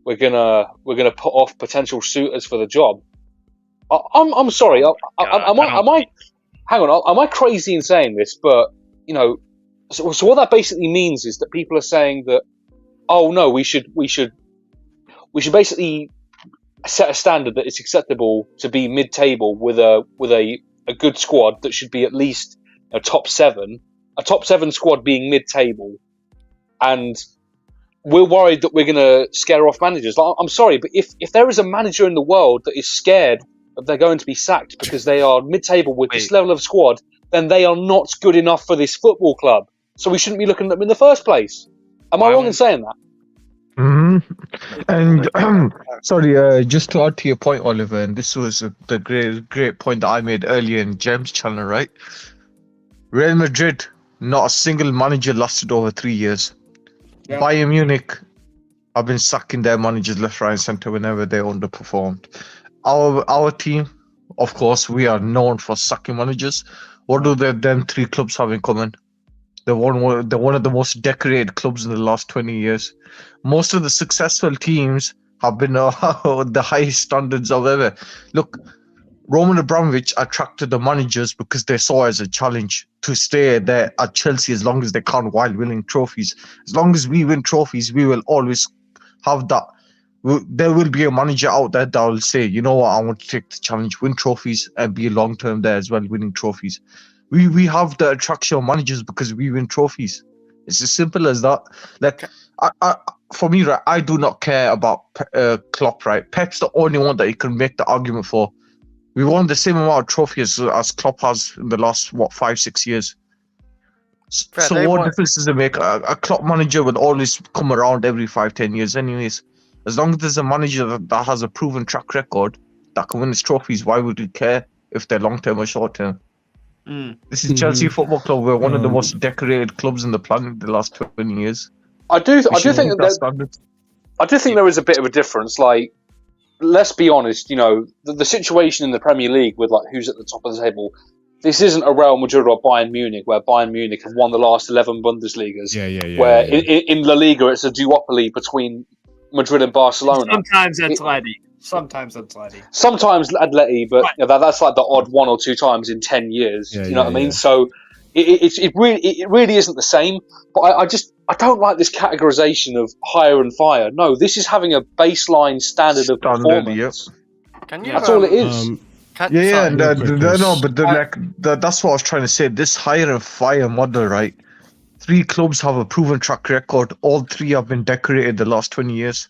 D: we're gonna put off potential suitors for the job. I'm sorry. Am I? Hang on. Am I crazy in saying this? But you know, so what that basically means is that people are saying that, oh no, we should basically set a standard that it's acceptable to be mid-table with a good squad that should be at least a top 7 squad being mid-table, and we're worried that we're going to scare off managers. I'm sorry, but if there is a manager in the world that is scared that they're going to be sacked because they are mid-table with this level of squad, then they are not good enough for this football club. So we shouldn't be looking at them in the first place. Am I wrong in saying that?
B: And sorry, just to add to your point, Oliver, and this was the great point that I made earlier in James' channel, right? Real Madrid, not a single manager lasted over 3 years. Yeah. Bayern Munich have been sacking their managers left, right, and centre whenever they underperformed. Our team, of course, we are known for sacking managers. What do them 3 clubs have in common? They're one of the most decorated clubs in the last 20 years. Most of the successful teams have been the highest standards of ever. Look, Roman Abramovich attracted the managers because they saw it as a challenge to stay there at Chelsea as long as they can while winning trophies. As long as we win trophies, we will always have that. There will be a manager out there that will say, you know what, I want to take the challenge, win trophies, and be long-term there as well, winning trophies. We have the attraction of managers because we win trophies. It's as simple as that. Like, for me, right, I do not care about Klopp, right? Pep's the only one that you can make the argument for. We won the same amount of trophies as Klopp has in the last, 5-6 years. So what difference does it make? A Klopp manager will always come around every 5-10 years anyways. As long as there's a manager that has a proven track record that can win his trophies, why would we care if they're long-term or short-term? This is Chelsea Football Club. We're one of the most decorated clubs in the planet the last 20 years.
D: I do think there is a bit of a difference. Like, let's be honest, you know, the situation in the Premier League with like who's at the top of the table, this isn't a Real Madrid or Bayern Munich where Bayern Munich have won the last 11 Bundesligas. Where in La Liga it's a duopoly between Madrid and Barcelona.
E: Sometimes Atleti. Sometimes
D: Atleti, but you know, that's like the odd 1 or 2 times in 10 years. You know what I mean? So it really isn't the same. But I don't like this categorization of hire and fire. No, this is having a baseline standard of performance. That's all it is.
B: That's what I was trying to say. This hire and fire model, right? 3 clubs have a proven track record. All 3 have been decorated the last 20 years.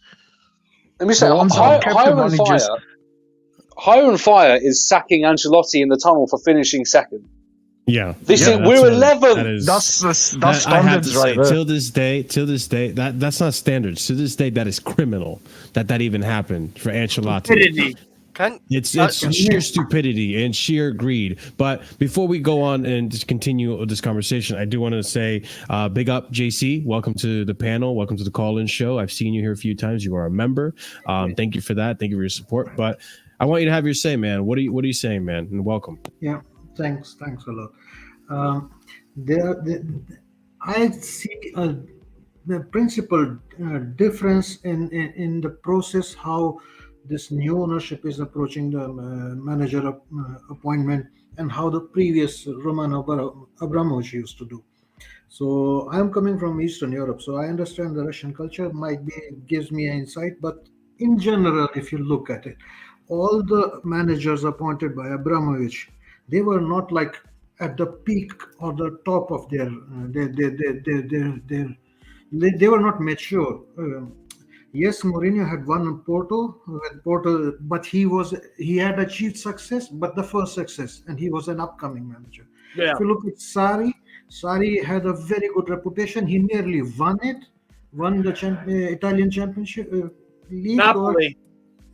D: Let me say, hire and fire is sacking Ancelotti in the tunnel for finishing second.
A: Yeah,
D: we're 11.
B: That's standards, right?
A: Till this day, that's not standards. To this day, that is criminal. That even happened for Ancelotti. It's sheer stupidity and sheer greed. But before we go on and just continue this conversation, I do want to say big up JC. Welcome to the panel. Welcome to the call-in show. I've seen you here a few times. You are a member. Thank you for that. Thank you for your support. But I want you to have your say, man. What are you saying, man? And welcome.
G: Yeah, thanks a lot. I see the principal difference in the process how this new ownership is approaching the manager appointment and how the previous Roman Abramovich used to do. So I'm coming from Eastern Europe, so I understand the Russian culture gives me an insight. But in general, if you look at it, all the managers appointed by Abramovich, they were not like at the peak or the top of they were not mature. Yes, Mourinho had won Porto, but he had achieved success, but the first success, and he was an upcoming manager. Yeah. If you look at Sarri had a very good reputation. He nearly won the Italian Championship League.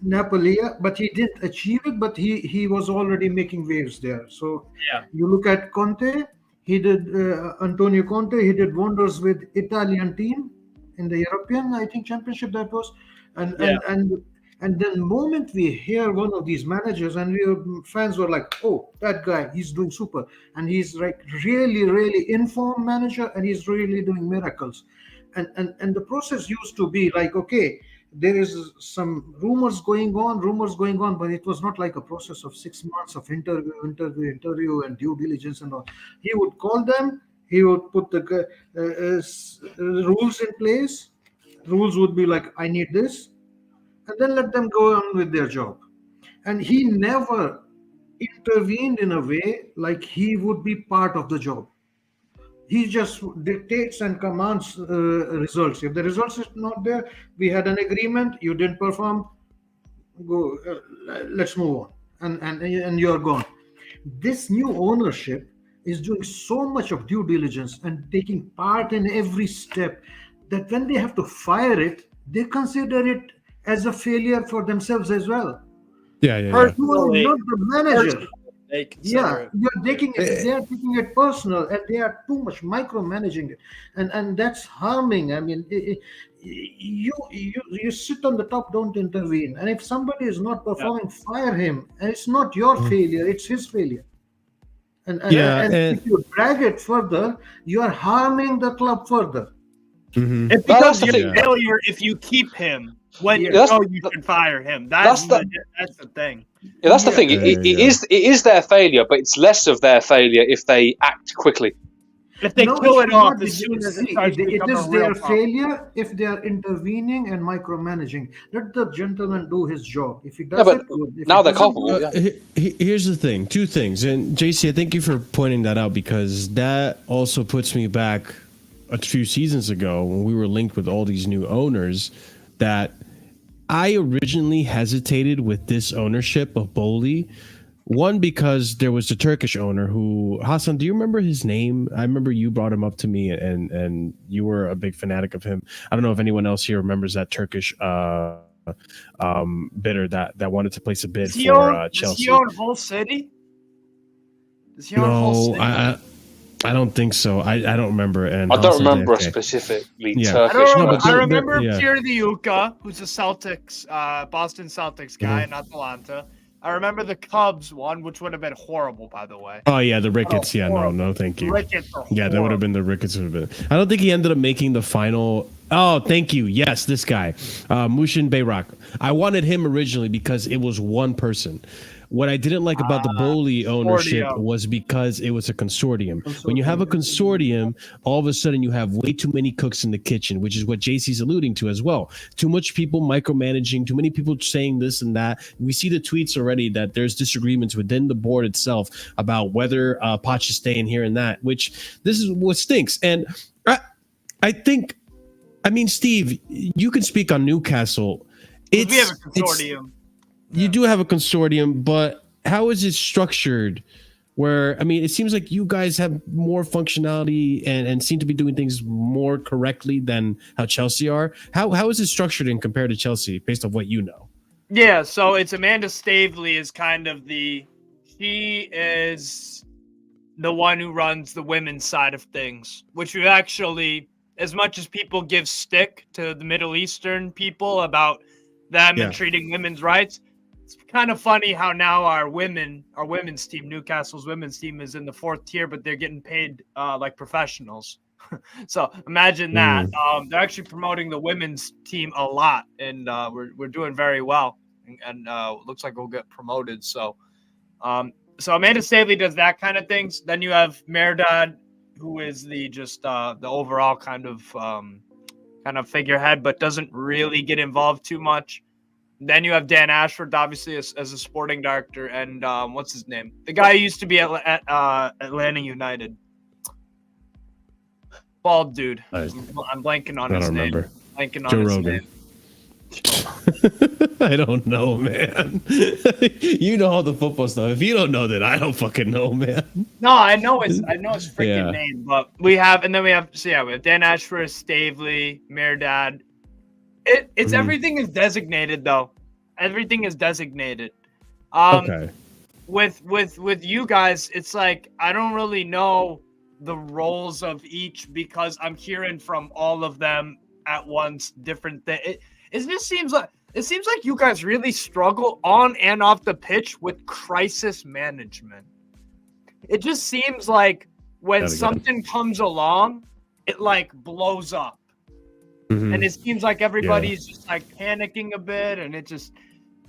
G: Napoli, but he didn't achieve it. But he was already making waves there. So you look at Conte. He did Antonio Conte. He did wonders with Italian team in the European, I think, championship that was, and then the moment we hear one of these managers, and fans were like, oh, that guy, he's doing super, and he's like really informed manager, and he's really doing miracles, and the process used to be like, okay, there is some rumors going on, but it was not like a process of 6 months of interview and due diligence and all. He would call them, he would put the rules in place. Rules would be like, I need this, and then let them go on with their job. And he never intervened in a way like he would be part of the job. He just dictates and commands results. If the results is not there, we had an agreement, you didn't perform, go, let's move on, and you're gone. This new ownership is doing so much of due diligence and taking part in every step that when they have to fire it, they consider it as a failure for themselves as well. You are not the manager. Yeah, you're taking it. They are taking it personal, and they are too much micromanaging it, and that's harming. I mean, you sit on the top, don't intervene, and if somebody is not performing, fire him. And it's not your failure; it's his failure. And if you drag it further, you are harming the club further.
E: It becomes your failure if you keep him. When you know you can fire him. That's the thing.
D: Yeah, that's the thing. It is their failure, but it's less of their failure if they act quickly.
E: If they kill it off, as soon as
G: it is their failure if they are intervening and micromanaging. Let the gentleman do his job. If he does it good.
D: Now they're culpable.
A: Here's the thing. Two things. And JC, I thank you for pointing that out, because that also puts me back a few seasons ago when we were linked with all these new owners, that I originally hesitated with this ownership of Boli. One, because there was the Turkish owner who, Hassan, do you remember his name? I remember you brought him up to me, and you were a big fanatic of him. I don't know if anyone else here remembers that Turkish bidder that wanted to place a bid for Chelsea.
E: Does he own Hull City? Does he own Hull City?
A: I don't think so. I don't remember. And
D: I don't remember a specifically Turkish.
E: I remember Pierre Diuca, who's a Celtics, Boston Celtics guy in Atalanta. I remember the Cubs one, which would have been horrible, by the way.
A: Oh yeah, the Ricketts. Yeah, no, thank you.
E: Ricketts are
A: yeah, that would have been the Ricketts. Would have been. I don't think he ended up making the final. Oh, thank you. Yes, this guy, Mushin Bayrak. I wanted him originally because it was one person. What I didn't like about the Boli ownership was because it was a consortium. When you have a consortium, all of a sudden you have way too many cooks in the kitchen, which is what JC's alluding to as well. Too much people micromanaging, too many people saying this and that. We see the tweets already that there's disagreements within the board itself about whether Poch is staying here and that, which this is what stinks. And I think, I mean, Steve, you can speak on Newcastle.
E: We have a consortium.
A: You do have a consortium, but how is it structured? Where, I mean, it seems like you guys have more functionality and seem to be doing things more correctly than how Chelsea are. How is it structured in compared to Chelsea, based on what you know?
E: Yeah, so it's Amanda Stavely is kind of she is the one who runs the women's side of things, which we actually, as much as people give stick to the Middle Eastern people about them and treating women's rights, it's kind of funny how now our women's team, Newcastle's women's team, is in the 4th tier, but they're getting paid like professionals. So imagine that. They're actually promoting the women's team a lot, and we're doing very well, and looks like we'll get promoted. So Amanda Stavely does that kind of things. Then you have Merdad, who is the overall kind of figurehead, but doesn't really get involved too much. Then you have Dan Ashford, obviously, as a sporting director, and what's his name? The guy who used to be at Atlanta United. Bald dude. I'm blanking on his name. Blanking on
A: Joe
E: his
A: Rogan.
E: name.
A: I don't know, man. You know all the football stuff. If you don't know that, I don't fucking know, man.
E: No, I know his freaking name, but we have Dan Ashford, Stavely, Merdad. It's everything is designated though. Everything is designated.
A: Okay.
E: With you guys, it's like I don't really know the roles of each because I'm hearing from all of them at once different things. It just seems like you guys really struggle on and off the pitch with crisis management. It just seems like when something comes along, it like blows up. And it seems like everybody's just like panicking a bit, and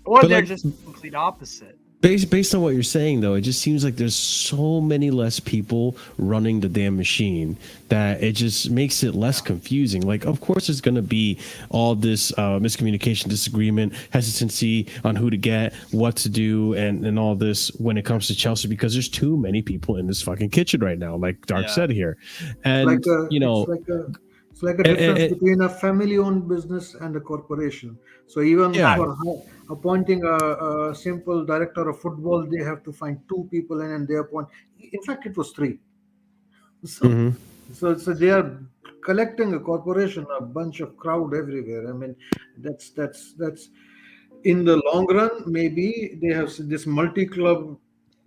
E: or they're just the complete opposite.
A: Based on what you're saying, though, it just seems like there's so many less people running the damn machine that it just makes it less confusing. Like, of course, there's going to be all this miscommunication, disagreement, hesitancy on who to get, what to do, and all this when it comes to Chelsea, because there's too many people in this fucking kitchen right now, like Dark said here. And,
G: it's like a difference between a family-owned business and a corporation. So even for appointing a simple director of football, they have to find 2 people and they appoint. In fact, it was 3. So, so they are collecting a corporation, a bunch of crowd everywhere. I mean, that's in the long run. Maybe they have this multi-club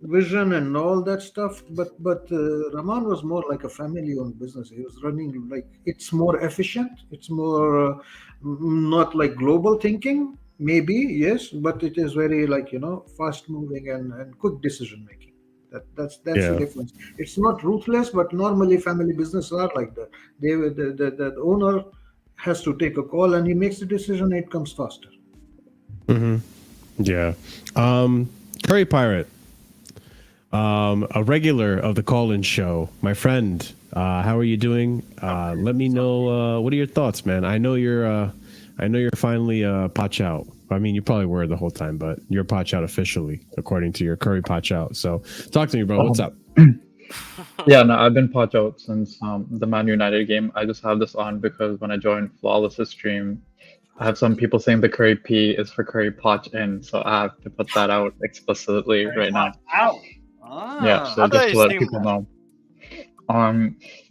G: vision and all that stuff, but Rahman was more like a family-owned business. He was running like it's more efficient. It's more not like global thinking. Maybe yes, but it is very like fast-moving and quick decision-making. That's the difference. It's not ruthless, but normally family businesses are like that. The owner has to take a call and he makes the decision. It comes faster.
A: Yeah. Curry Pirate. A regular of the call-in show, my friend. How are you doing? Let me know. What are your thoughts, man? I know you're finally Poch out. I mean, you probably were the whole time, but you're Poch out officially, according to your Curry Poch out. So, talk to me, bro. What's up?
H: Yeah, no, I've been Poch out since the Man United game. I just have this on because when I joined Flawless's stream, I have some people saying the Curry P is for Curry Poch in, so I have to put that out explicitly right now. Yeah, so just to let people know.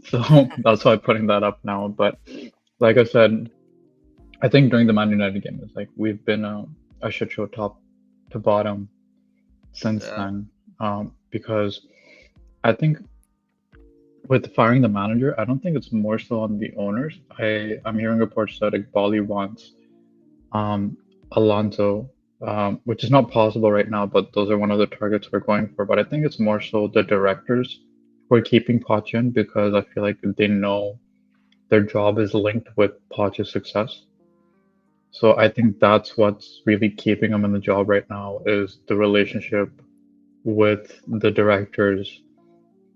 H: So that's why I'm putting that up now. But like I said, I think during the Man United game, it's like we've been a shit show top to bottom since then. Because I think with firing the manager, I don't think it's more so on the owners. I'm hearing reports that Iqbali wants Alonso, which is not possible right now, but those are one of the targets we're going for. But I think it's more so the directors who are keeping Poch in because I feel like they know their job is linked with Poch's success. So I think that's what's really keeping them in the job right now is the relationship with the directors.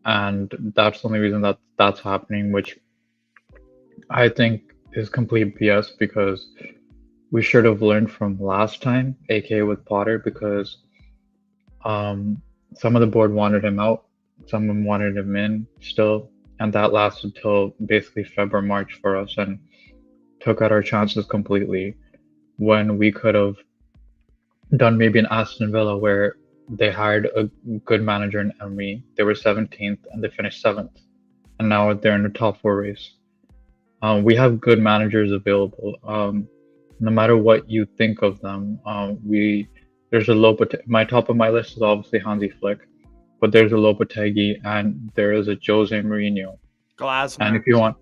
H: And that's the only reason that that's happening, which I think is complete BS because we should have learned from last time, aka with Potter, because some of the board wanted him out, some of them wanted him in still, and that lasted till basically February, March for us and took out our chances completely when we could have done maybe an Aston Villa where they hired a good manager in Emery. They were 17th and they finished 7th, and now they're in the top 4 race. We have good managers available. No matter what you think of them, there's a Lopetegui. My top of my list is obviously Hansi Flick, but there's a Lopetegui and there is a Jose Mourinho.
E: Glasner.
H: And if you want,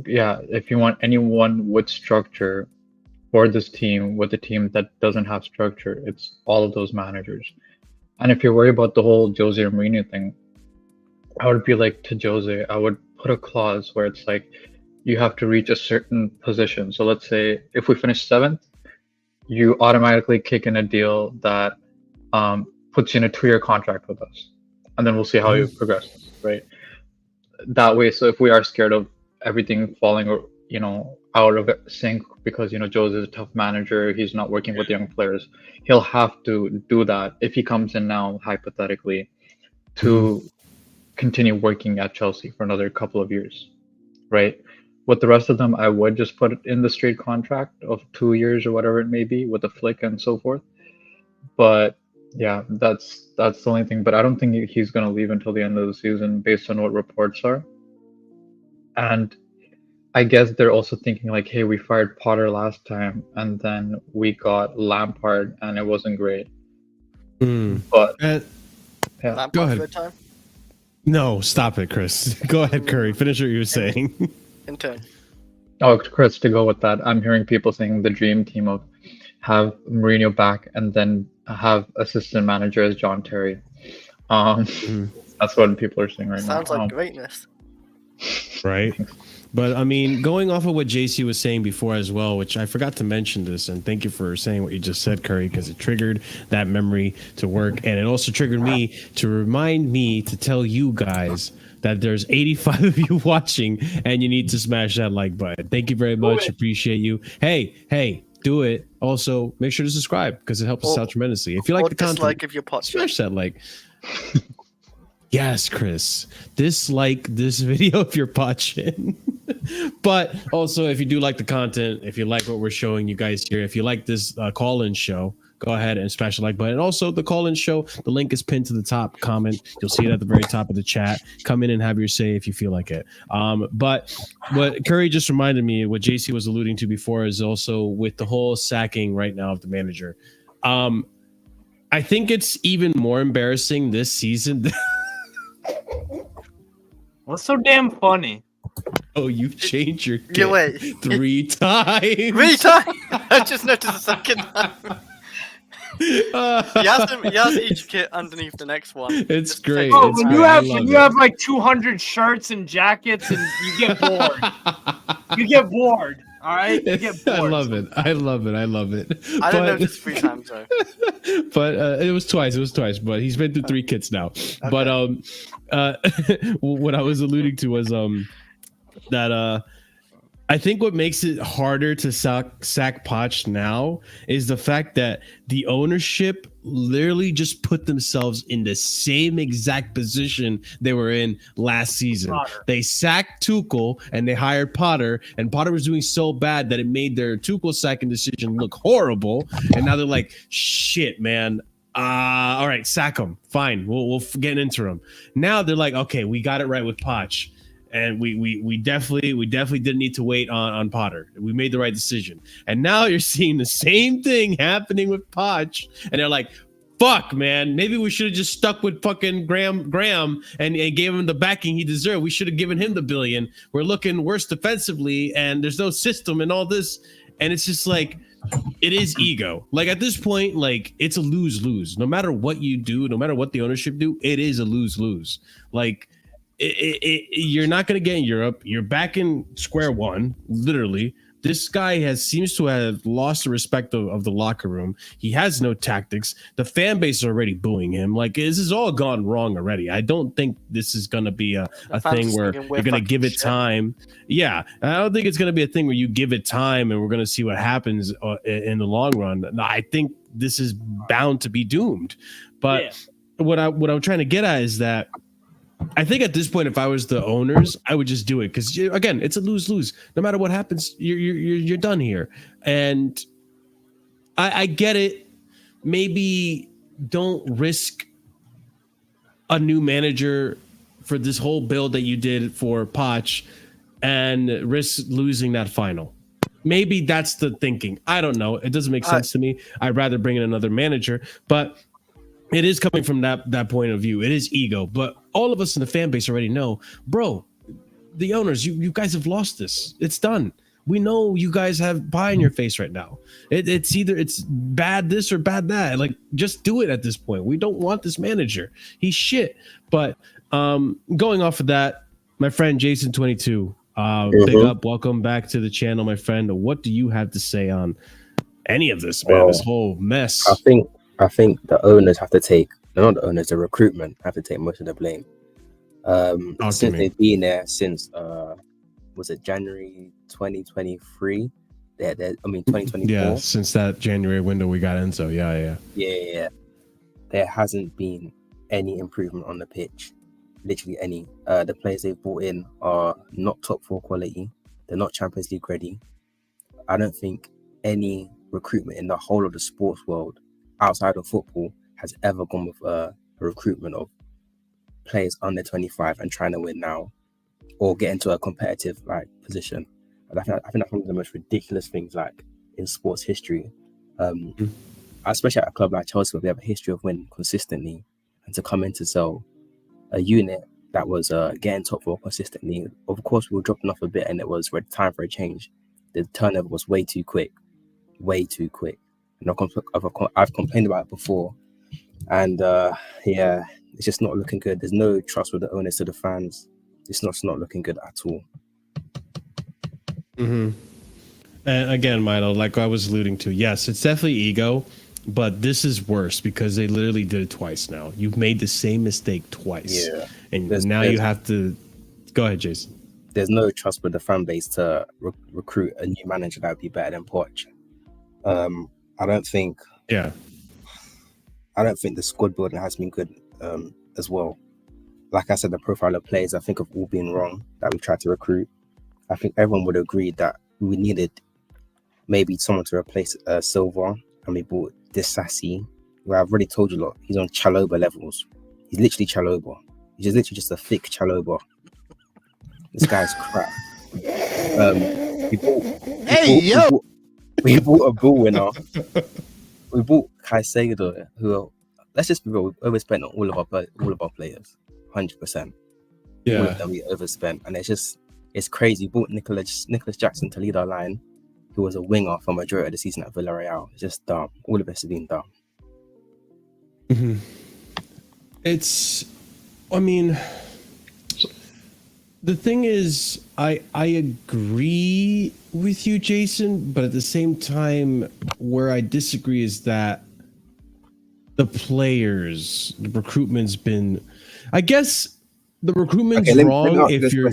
H: if you want anyone with structure for this team, with a team that doesn't have structure, it's all of those managers. And if you're worried about the whole Jose Mourinho thing, I would be like to Jose, I would put a clause where it's like you have to reach a certain position. So let's say if we finish 7th, you automatically kick in a deal that puts you in a 2-year contract with us, and then we'll see how you progress, right? That way, so if we are scared of everything falling or out of sync because Jose is a tough manager, he's not working with young players, he'll have to do that if he comes in now hypothetically to continue working at Chelsea for another couple of years, right? With the rest of them, I would just put it in the straight contract of 2 years or whatever it may be with a flick and so forth. But yeah, that's the only thing. But I don't think he's going to leave until the end of the season based on what reports are. And I guess they're also thinking like, hey, we fired Potter last time and then we got Lampard and it wasn't great. But
C: Lampard
A: go ahead.
C: Good time?
A: No, stop it, Chris. Go ahead, Curry. Finish what you were saying.
C: In turn.
H: Oh, Chris, to go with that, I'm hearing people saying the dream team of have Mourinho back and then have assistant manager as John Terry. That's what people are saying right now.
C: Sounds like greatness.
A: Right. But I mean, going off of what JC was saying before as well, which I forgot to mention this, and thank you for saying what you just said, Curry, because it triggered that memory to work, and it also triggered me to remind me to tell you guys that there's 85 of you watching, and you need to smash that like button. Thank you very much. Appreciate you. Hey, do it. Also, make sure to subscribe because it helps us out tremendously. If you like the content,
C: if you're Poch,
A: smash that like. Yes, Chris. Dislike this video if you're watching. But also, if you do like the content, if you like what we're showing you guys here, if you like this call-in show, go ahead and smash the like button. And also, the call-in show, the link is pinned to the top comment. You'll see it at the very top of the chat. Come in and have your say if you feel like it. But what Curry just reminded me, what JC was alluding to before, is also with the whole sacking right now of the manager. I think it's even more embarrassing this season.
E: What's so damn funny?
A: Oh, you've changed your kit
C: Yeah, wait.
A: 3 times.
C: 3 times? I just noticed the second time. He has each kit underneath the next one.
A: It's
C: Just
A: great.
C: take-
E: Oh,
A: It's
E: when
A: great.
E: you
A: I
E: have
A: love
E: when you
A: it.
E: have like 200 shirts and jackets, and you get bored. You get bored. All right, you get bored.
A: I love it. I love it. I love it.
C: I didn't notice 3 times though.
A: But it was twice. It was twice. But he's been through 3 kits now.
C: Okay.
A: But what I was alluding to was that I think what makes it harder to sack Poch now is the fact that the ownership literally just put themselves in the same exact position they were in last season.
E: Potter.
A: They sacked Tuchel and they hired Potter, and Potter was doing so bad that it made their Tuchel sacking decision look horrible. And now they're like, shit, man. All right, sack him. Fine, we'll get an interim. Now they're like, okay, we got it right with Poch. And we definitely didn't need to wait on Potter. We made the right decision. And now you're seeing the same thing happening with Poch. And they're like, fuck, man, maybe we should have just stuck with fucking Graham and gave him the backing he deserved. We should have given him the $1 billion. We're looking worse defensively, and there's no system and all this. And it's just like, it is ego. Like at this point, like it's a lose-lose. No matter what you do, no matter what the ownership do, it is a lose-lose. Like, you're not going to get in Europe. You're back in square one, literally. This guy seems to have lost the respect of the locker room. He has no tactics. The fan base is already booing him. Like, this has all gone wrong already. I don't think this is going to be a thing where you're going to give it time. Yeah, I don't think it's going to be a thing where you give it time and we're going to see what happens in the long run. No, I think this is bound to be doomed. But what I'm trying to get at is that I think at this point, if I was the owners, I would just do it because again, it's a lose-lose. No matter what happens, you're done here. And I get it. Maybe don't risk a new manager for this whole build that you did for Poch and risk losing that final. Maybe that's the thinking. I don't know. It doesn't make sense to me. I'd rather bring in another manager, but it is coming from that point of view. It is ego, but all of us in the fan base already know, bro, the owners, you guys have lost this. It's done. We know you guys have pie in your face right now. It's either it's bad this or bad that. Like, just do it at this point. We don't want this manager. He's shit. But going off of that, my friend Jason22, big up. Welcome back to the channel, my friend. What do you have to say on any of this, man? This whole mess.
I: I think the owners have to take, not the owners, the recruitment have to take most of the blame. Since they've been there since, was it January 2023? 2024.
A: Yeah, since that January window we got in. So yeah.
I: There hasn't been any improvement on the pitch, literally any. The players they've brought in are not top 4 quality. They're not Champions League ready. I don't think any recruitment in the whole of the sports world outside of football has ever gone with a recruitment of players under 25 and trying to win now or get into a competitive position. And I think that's one of the most ridiculous things in sports history, especially at a club like Chelsea where we have a history of winning consistently, and to come in to sell a unit that was getting top 4 consistently. Of course, we were dropping off a bit and it was time for a change. The turnover was way too quick. And I've complained about it before, and it's just not looking good. There's no trust with the owners to the fans. It's not looking good at all.
A: Mm-hmm. And again, Milo, like I was alluding to, yes, it's definitely ego, but this is worse because they literally did it twice now. You've made the same mistake twice.
I: Yeah.
A: And
I: There's-
A: now
I: there's-
A: you have to go ahead, Jason.
I: There's no trust with the fan base to recruit a new manager that would be better than Poch. I don't think the squad building has been good as well. Like I said, the profile of players I think have all been wrong that we tried to recruit. I think everyone would agree that we needed maybe someone to replace Silva, and we bought Disassi, where I've already told you a lot. He's on Chaloba levels. He's literally Chaloba. He's literally just a thick Chaloba. This guy's crap. We bought a ball winner. We bought Caicedo, who, let's just be real, we overspent on all of our players, 100%.
A: Yeah.
I: All of them we overspent, and it's crazy. We bought Nicholas Jackson to lead our line, who was a winger for majority of the season at Villarreal. It's just dumb. All of us have been dumb.
A: Mm-hmm. I mean, the thing is, I agree with you, Jason, but at the same time, where I disagree is that the recruitment's been, I guess the recruitment's wrong if you're.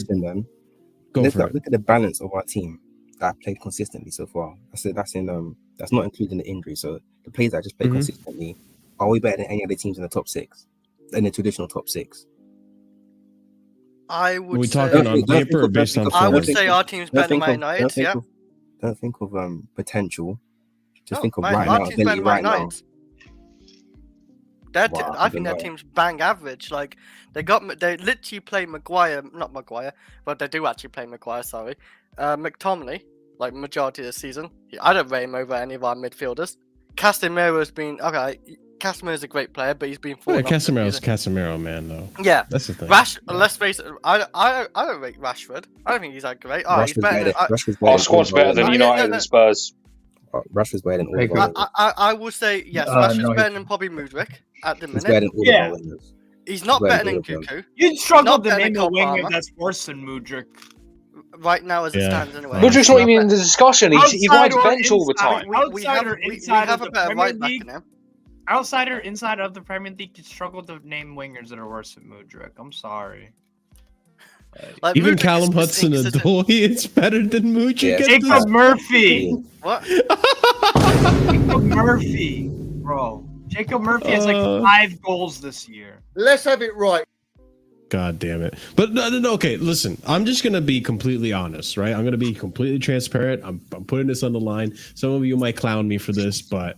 A: Look
I: at the balance of our team that played consistently so far. That's not including the injury. So the players that just play consistently, are we better than any other teams in the top six? In the traditional top six?
C: I would.
A: Are we talking on paper or based on?
C: I would say our team's better than Man United. Yeah.
I: Don't think of potential. Just think of
C: our team's better than Man United. I think their team's bang average. Like they literally play not Maguire, but they do actually play Maguire. Sorry, McTominay. Like majority of the season, I don't rate him over any of our midfielders. Casemiro's been okay. Casemiro's a great player, but he's been.
A: Casemiro's Casemiro, man. Though.
C: Yeah,
A: that's the thing.
C: Let's face it. I don't rate Rashford. I don't think he's that great. Oh, he's better.
D: Our squad's better than United and Spurs.
I: Rashford's better than all of our winners.
C: I will say yes. Rashford's better than probably Mudryk at the minute.
I: He's better than all of our winners.
C: He's not better than Cuckoo.
E: You'd struggle to name a winger that's worse than Mudryk.
C: Right now, as it stands, anyway.
D: Mudryk's not even in the discussion. He rides bench all the time.
C: We have a better right back in him.
E: Inside of the Premier League, you struggle to name wingers that are worse than Mudryk. I'm sorry.
A: Like, even Mudryk Callum Hudson-Odoi is better than Mudryk.
E: Yeah. Jacob Murphy.
C: What?
E: Jacob Murphy, bro. Jacob Murphy has like 5 goals this year.
J: Let's have it right.
A: God damn it. But no, okay, listen. I'm just going to be completely honest, right? I'm going to be completely transparent. I'm putting this on the line. Some of you might clown me for this, but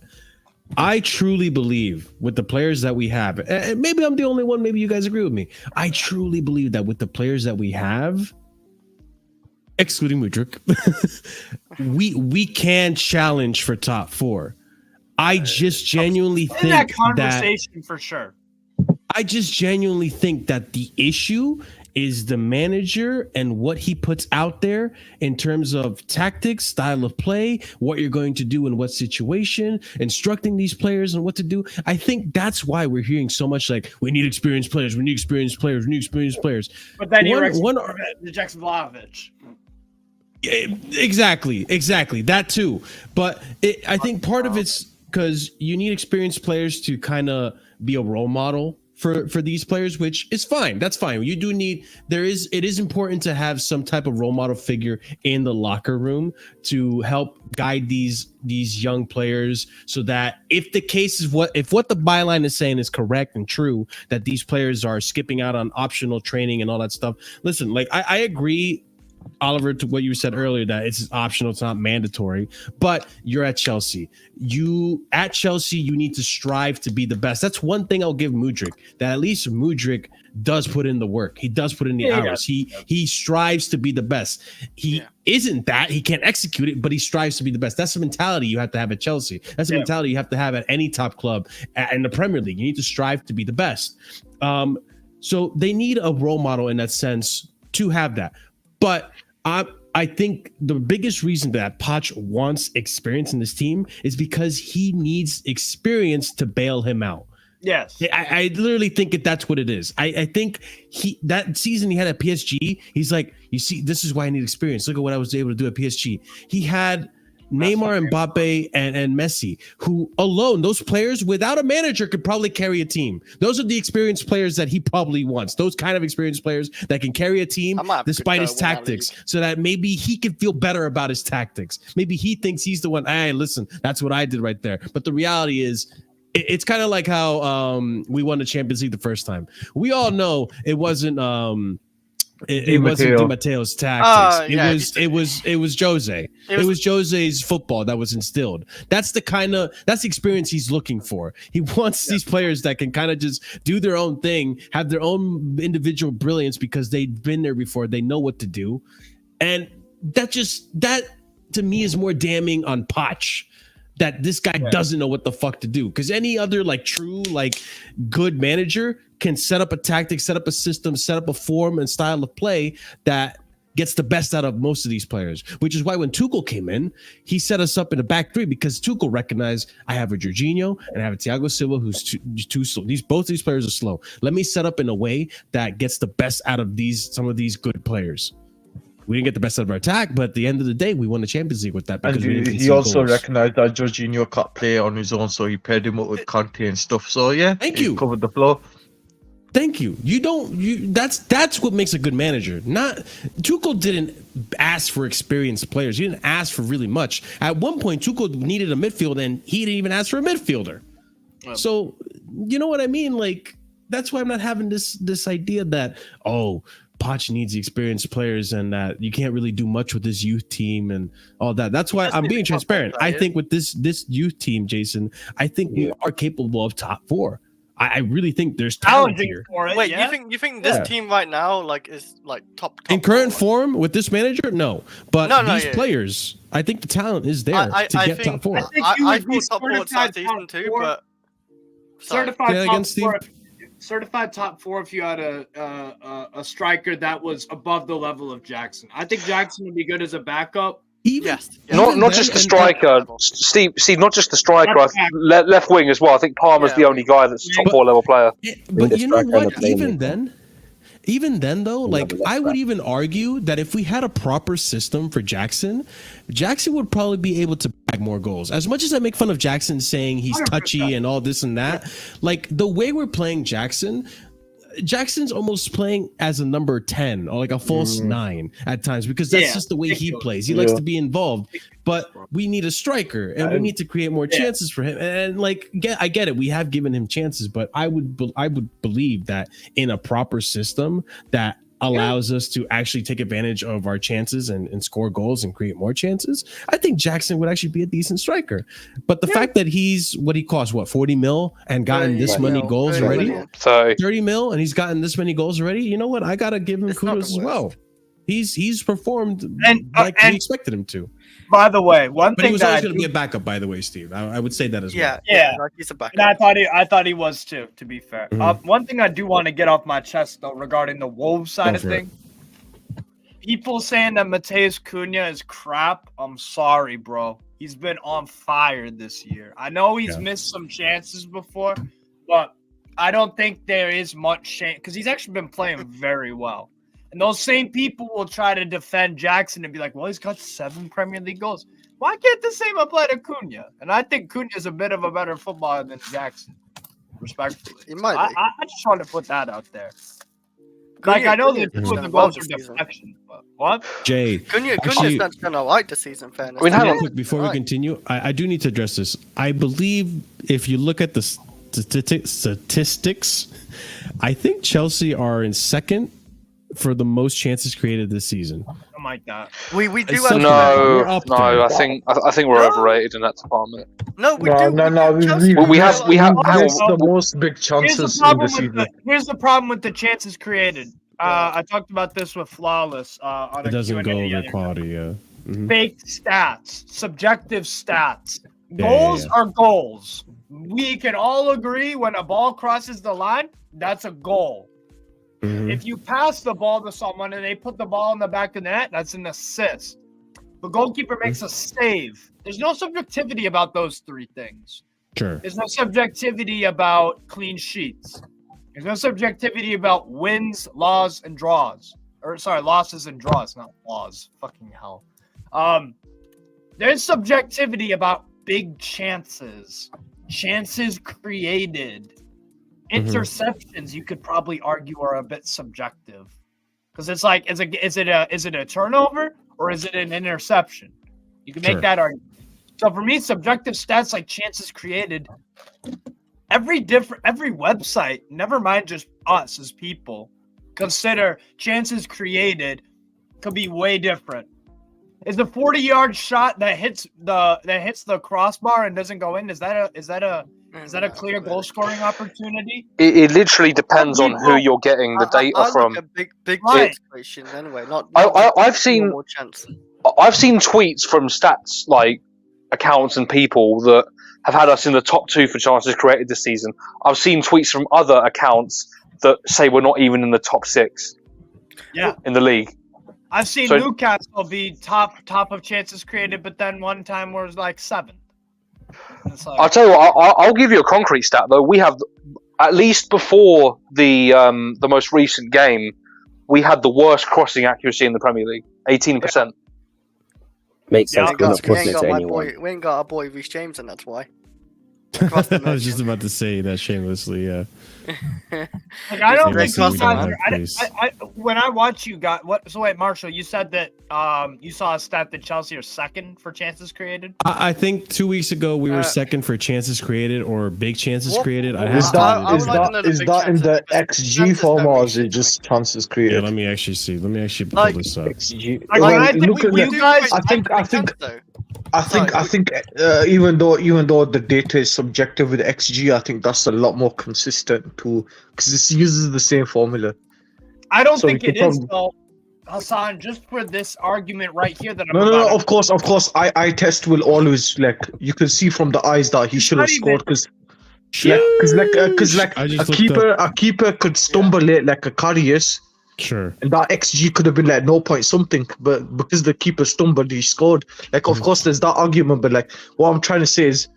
A: I truly believe with the players that we have, and maybe I'm the only one, maybe you guys agree with me. I truly believe that with the players that we have, excluding Mudryk, we can challenge for top 4. I just genuinely think
E: that conversation for sure.
A: I just genuinely think that the issue is the manager and what he puts out there in terms of tactics, style of play, what you're going to do in what situation, instructing these players and what to do. I think that's why we're hearing so much like, we need experienced players, we need experienced players, we need experienced players.
E: But then he rejects Vlahovic.
A: Exactly. That too. But I think part of it's because you need experienced players to kind of be a role model for these players, which is fine. That's fine. You do need, it is important to have some type of role model figure in the locker room to help guide these young players, so that if the case is what the byline is saying is correct and true, that these players are skipping out on optional training and all that stuff. Listen, like I agree, Oliver, to what you said earlier, that it's optional, it's not mandatory, but you're at Chelsea. You need to strive to be the best. That's one thing I'll give Mudryk, that at least Mudryk does put in the work. He does put in the hours. He strives to be the best. He can't execute it, but he strives to be the best. That's the mentality you have to have at Chelsea. That's the mentality you have to have at any top club in the Premier League. You need to strive to be the best. So they need a role model in that sense to have that. But I think the biggest reason that Poch wants experience in this team is because he needs experience to bail him out.
E: Yes.
A: I literally think that's what it is. I think that season he had at PSG, he's like, you see, this is why I need experience. Look at what I was able to do at PSG. He had Neymar, Mbappe, and Messi, who alone, those players without a manager could probably carry a team. Those are the experienced players that he probably wants. Those kind of experienced players that can carry a team despite his tactics, so that maybe he can feel better about his tactics. Maybe he thinks he's the one. Hey, listen, that's what I did right there. But the reality is, it's kind of like how we won the Champions League the first time. We all know it wasn't it wasn't Di Matteo's tactics. It was Jose. It was Jose's football that was instilled. That's the experience he's looking for. He wants these players that can kind of just do their own thing, have their own individual brilliance because they've been there before. They know what to do, and that to me is more damning on Poch. That this guy doesn't know what the fuck to do, because any other true good manager can set up a tactic, set up a system, set up a form and style of play that gets the best out of most of these players. Which is why when Tuchel came in, he set us up in a back three, because Tuchel recognized I have a Jorginho and I have a Thiago Silva who's too slow. Both these players are slow. Let me set up in a way that gets the best out of some of these good players. We didn't get the best out of our attack, but at the end of the day, we won the Champions League with that.
B: And he also recognized that Jorginho can't play on his own, so he paired him up with Conte and stuff. So yeah, he covered the floor.
A: Thank you. That's what makes a good manager. Not Tuchel didn't ask for experienced players. He didn't ask for really much. At one point, Tuchel needed a midfield, and he didn't even ask for a midfielder. So you know what I mean? That's why I'm not having this idea that Poch needs the experienced players and that you can't really do much with this youth team and all that. That's why I'm being transparent. I think with this youth team, Jason, I think we are capable of top four. I really think there's talent here.
C: Wait, you think this team right now is top
A: in current form with this manager? No, but these players, I think the talent is there to get top four.
C: I thought top four at start season too, but
E: certified top four. Certified top four if you had a striker that was above the level of Jackson. I think Jackson would be good as a backup.
D: Not just the striker, Steve. Not just the striker. Left wing as well. I think Palmer's the only guy that's top four level player.
A: But you know what? Even then, though, I would even argue that if we had a proper system for Jackson would probably be able to bag more goals. As much as I make fun of Jackson saying he's 100%. Touchy and all this and that, the way we're playing Jackson's almost playing as a number 10 or a false 9 at times, because that's just the way he plays. He likes to be involved, but we need a striker and we need to create more chances for him. And I get it. We have given him chances, but I would believe that in a proper system that allows us to actually take advantage of our chances and score goals and create more chances, I think Jackson would actually be a decent striker. But the fact that he's what he costs, 40 mil and gotten this many goals already, 30 mil, and he's gotten this many goals already. You know what? I gotta give him kudos as well. He's performed we expected him to.
E: By the way,
A: but he was always going to be a backup. By the way, Steve, I would say that as well.
E: Yeah,
C: he's a backup.
E: And I thought he was too. To be fair, one thing I do want to get off my chest though regarding the Wolves side of things, people saying that Mateus Cunha is crap. I'm sorry, bro. He's been on fire this year. I know he's missed some chances before, but I don't think there is much chance because he's actually been playing very well. And those same people will try to defend Jackson and be like, well, he's got 7 Premier League goals. Why can't the same apply to Cunha? And I think Cunha is a bit of a better footballer than Jackson, respectfully.
C: He might be.
E: I just want to put that out there. I know that the goals are deflection, but what?
A: Jay.
C: Cunha's done all right this season, fairness.
A: Before we continue, I do need to address this. I believe if you look at the statistics, I think Chelsea are in second for the most chances created this season.
E: Something like that.
C: We do
D: have no. I think we're overrated in that department.
C: No, we do.
B: No. We have the most big chances in the season.
E: Here's the problem with the chances created. I talked about this with Flawless. On
A: it doesn't go over quality.
E: Fake stats, subjective stats. Goals are goals. We can all agree when a ball crosses the line, that's a goal. If you pass the ball to someone and they put the ball in the back of the net, that's an assist. The goalkeeper makes a save. There's no subjectivity about those 3 things.
A: Sure.
E: There's no subjectivity about clean sheets. There's no subjectivity about wins, losses, and draws. Or sorry, losses and draws, not laws. Fucking hell. There's subjectivity about big chances created. Interceptions, you could probably argue, are a bit subjective, because it's like, is it a turnover or is it an interception? You can make that argument. So for me, subjective stats like chances created, every website, never mind just us as people, consider chances created could be way different. Is the 40-yard shot that hits the crossbar and doesn't go in? Is that a clear goal scoring opportunity?
D: It literally depends on who you're getting the data from.
C: Big situation anyway.
D: I've seen tweets from stats like accounts and people that have had us in the top 2 for chances created this season. I've seen tweets from other accounts that say we're not even in the top 6.
E: Yeah,
D: in the league.
E: I've seen Newcastle be top of chances created, but then one time was like 7th. Like,
D: I'll tell you what. I'll give you a concrete stat though. We have, at least before the most recent game, we had the worst crossing accuracy in the Premier League, 18%.
I: Makes sense.
C: We ain't got our boy Reece James, and that's why.
A: I was just about to say that shamelessly. Yeah.
E: Like, I don't think when I watch you got what? So wait, Marshall, you said that you saw a stat that Chelsea are 2nd for chances created.
A: I think 2 weeks ago we were 2nd for chances created or big chances created.
B: Is that in the XG form or is it just chances created?
A: Yeah, let me actually see. Let me actually pull this up.
B: I think even though the data is subjective with XG, I think that's a lot more consistent too, because this uses the same formula.
E: I don't think it is though, Hassan. Just for this argument right here that I'm
B: no, of course. I test will always, like, you can see from the eyes that he should have scored, because a keeper could stumble late like a Karius.
A: Sure.
B: And that XG could have been like 0 point something, but because the keeper stumbled, he scored. Like, of course, there's that argument, but like, what I'm trying to say is,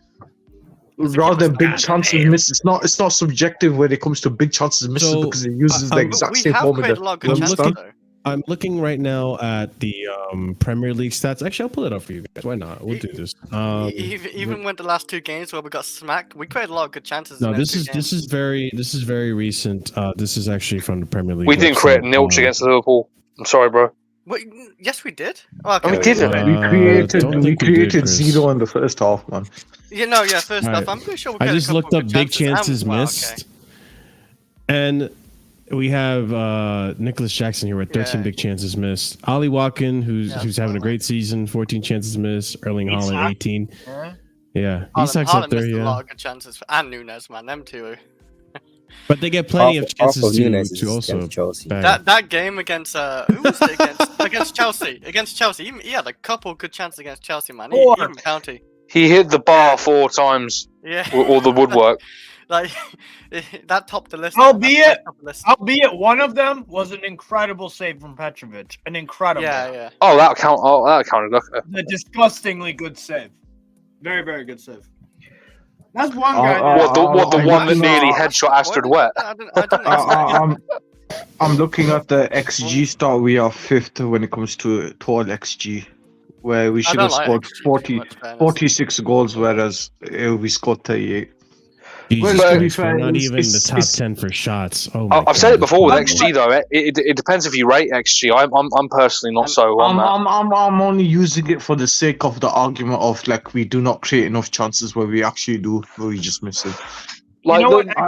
B: rather than big chances missed, it's not subjective when it comes to big chances missed, because it uses the exact same formula.
A: I'm looking right now at the Premier League stats. Actually, I'll pull it up for you guys. Why not? We'll do this.
C: Even when the last 2 games where we got smacked, we created a lot of good chances.
A: No, this is very recent. This is actually from the Premier League.
D: We didn't create nilch against Liverpool. I'm sorry, bro.
C: Wait, yes, we did. Oh, okay.
D: We didn't.
B: We created 0 in the first half, man.
C: First half. I'm pretty sure.
A: I just looked up big chances missed, and we have Nicholas Jackson here with 13 big chances missed. Ollie Watkins, who's having a great season, 14 chances missed. Erling Haaland, 18. Yeah, Isak's up there.
C: A lot of good chances, and Nunes, man, them two.
A: But they get plenty of chances to also.
C: That game against who was it against? Against Chelsea. He had a couple good chances against Chelsea, man. Even County.
D: He hit the bar 4 times. Yeah. All the woodwork.
C: Like that topped the list.
E: Albeit one of them was an incredible save from Petrovic. An incredible.
C: Yeah.
D: Oh, that counted.
E: A disgustingly good save. Very, very good save. That's one guy.
D: The one that nearly headshot Astrid Wet.
B: I'm looking at the XG star. We are 5th when it comes to total XG, where we should have scored 46 goals, whereas we scored 38.
A: We're not even in the top 10 for shots. Oh my
D: I've said it before with XG though. It depends if you rate XG. I'm personally not so on that.
B: I'm only using it for the sake of the argument of, like, we do not create enough chances where we actually do, where we just miss it.
D: Like,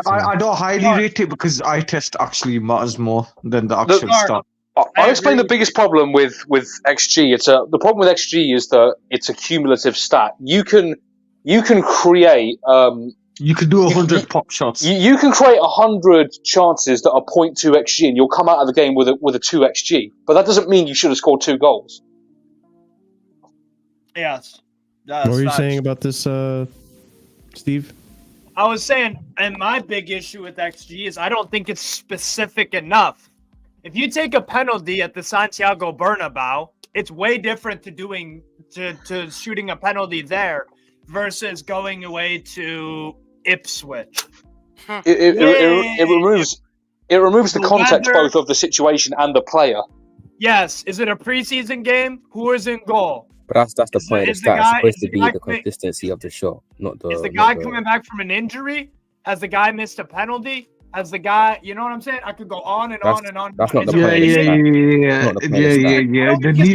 B: I don't highly rate it because eye test actually matters more than the actual stat.
D: I'll explain the biggest problem with XG. The problem with XG is that it's a cumulative stat. You can create.
B: You could do 100 pop shots.
D: You can create 100 chances that are 0.2 XG, and you'll come out of the game with a 2 XG. But that doesn't mean you should have scored 2 goals.
E: Yes.
A: What were you saying about this, Steve?
E: I was saying, and my big issue with XG is I don't think it's specific enough. If you take a penalty at the Santiago Bernabeu, it's way different to shooting a penalty there versus going away to Ipswich.
D: It removes the context
E: weather-
D: both of the situation and the player.
E: Yes. Is it a preseason game? Who is in goal?
I: But that's the point.
E: Is
I: The stat is supposed
E: is
I: to
E: the
I: be
E: guy
I: the
E: coming-
I: consistency of the shot, not the.
E: Is the
I: not
E: guy
I: the-
E: coming back from an injury? Has the guy missed a penalty? Has the guy, you know what I'm saying? I could go on and
I: That's-
E: on and on.
I: that's not the
E: Is it
I: point.
B: Yeah.
I: Not the point of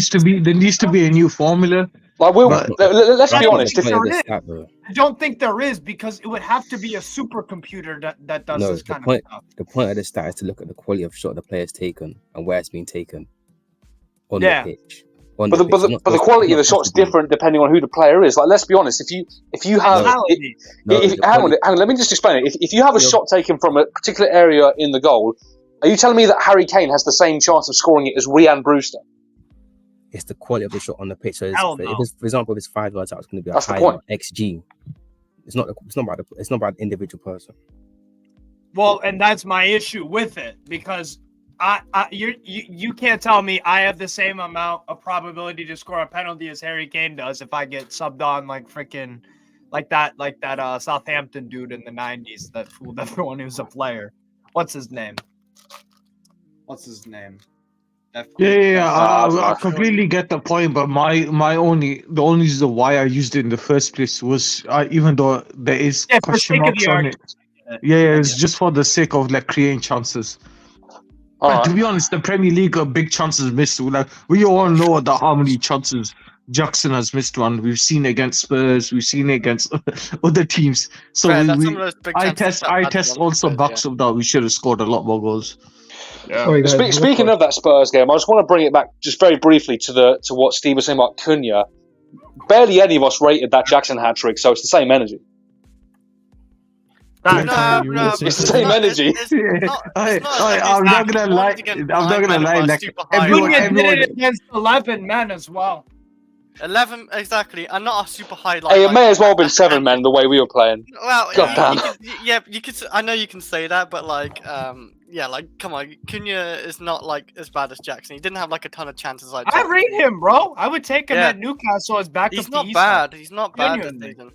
I: stat.
B: There needs to be a new formula.
D: Like, let's
I: That's
D: be
I: not
D: honest.
I: the
D: If,
I: point of the stat, though.
E: I don't think there is, because it would have to be a supercomputer that does
I: No,
E: this
I: the
E: kind
I: point.
E: of stuff.
I: The point of the stat is to look at the quality of shot the player's taken and where it's been taken on
E: Yeah.
I: the pitch. On
D: but
I: the pitch. It's
D: the
I: not
D: but the
I: supposed-
D: quality of the
I: it's not
D: shot's
I: supposed to be-
D: different depending on who the player is. Like, let's be honest. If you have,
E: Mentality.
I: No, the
D: hang
I: quality-
D: on. Let me just explain it. If you have a
I: Yeah.
D: shot taken from a particular area in the goal, are you telling me that Harry Kane has the same chance of scoring it as Rhian Brewster?
I: It's the quality of the shot on the pitch. So
E: Hell
I: if
E: no.
I: it's, for example, if it's 5 yards out, it's going to be a
D: That's the
I: higher
D: point.
I: XG. It's not about the individual person.
E: Well, and that's my issue with it, because you can't tell me I have the same amount of probability to score a penalty as Harry Kane does if I get subbed on like freaking like that Southampton dude in the 90s that fooled everyone who's a player. What's his name?
B: I completely get the point, but the only reason why I used it in the first place was even though there is
E: Yeah, for
B: question
E: sake of
B: marks
E: the
B: on it. It's just for the sake of like creating chances.
D: All
B: But
D: right.
B: to be honest, the Premier League are big chances missed. Like we all know that how many chances Jackson has missed one. We've seen it against Spurs. We've seen it against other teams. So
C: Fair, that's some of those big
B: I
C: chances
B: test
C: that
B: I
C: bad
B: test
C: ones,
B: also
C: but,
B: backs up that we should have scored a lot more goals.
H: Sorry, guys,
D: Speaking of that Spurs game, I just want to bring it back just very briefly to what Steve was saying about Cunha. Barely any of us rated that Jackson hat trick, so it's the same energy.
C: No,
A: You were gonna say
D: It's the
A: something?
D: same energy.
B: I'm not gonna lie. I'm not gonna lie. Like everyone,
E: Cunha did
B: everyone.
E: it against 11 men as well.
C: 11 exactly, and not a super high.
D: Hey, it may as well have been 7 men the way we were playing.
C: Well,
D: God damn.
C: you could. I know you can say that, but like, yeah, like, come on, Cunha is not like as bad as Jackson. He didn't have like a ton of chances.
E: I rate him, bro. I would take him
C: Yeah.
E: at Newcastle as backup.
C: He's
E: to
C: not
E: Isak.
C: bad. He's not bad this
E: Genuinely.
C: season.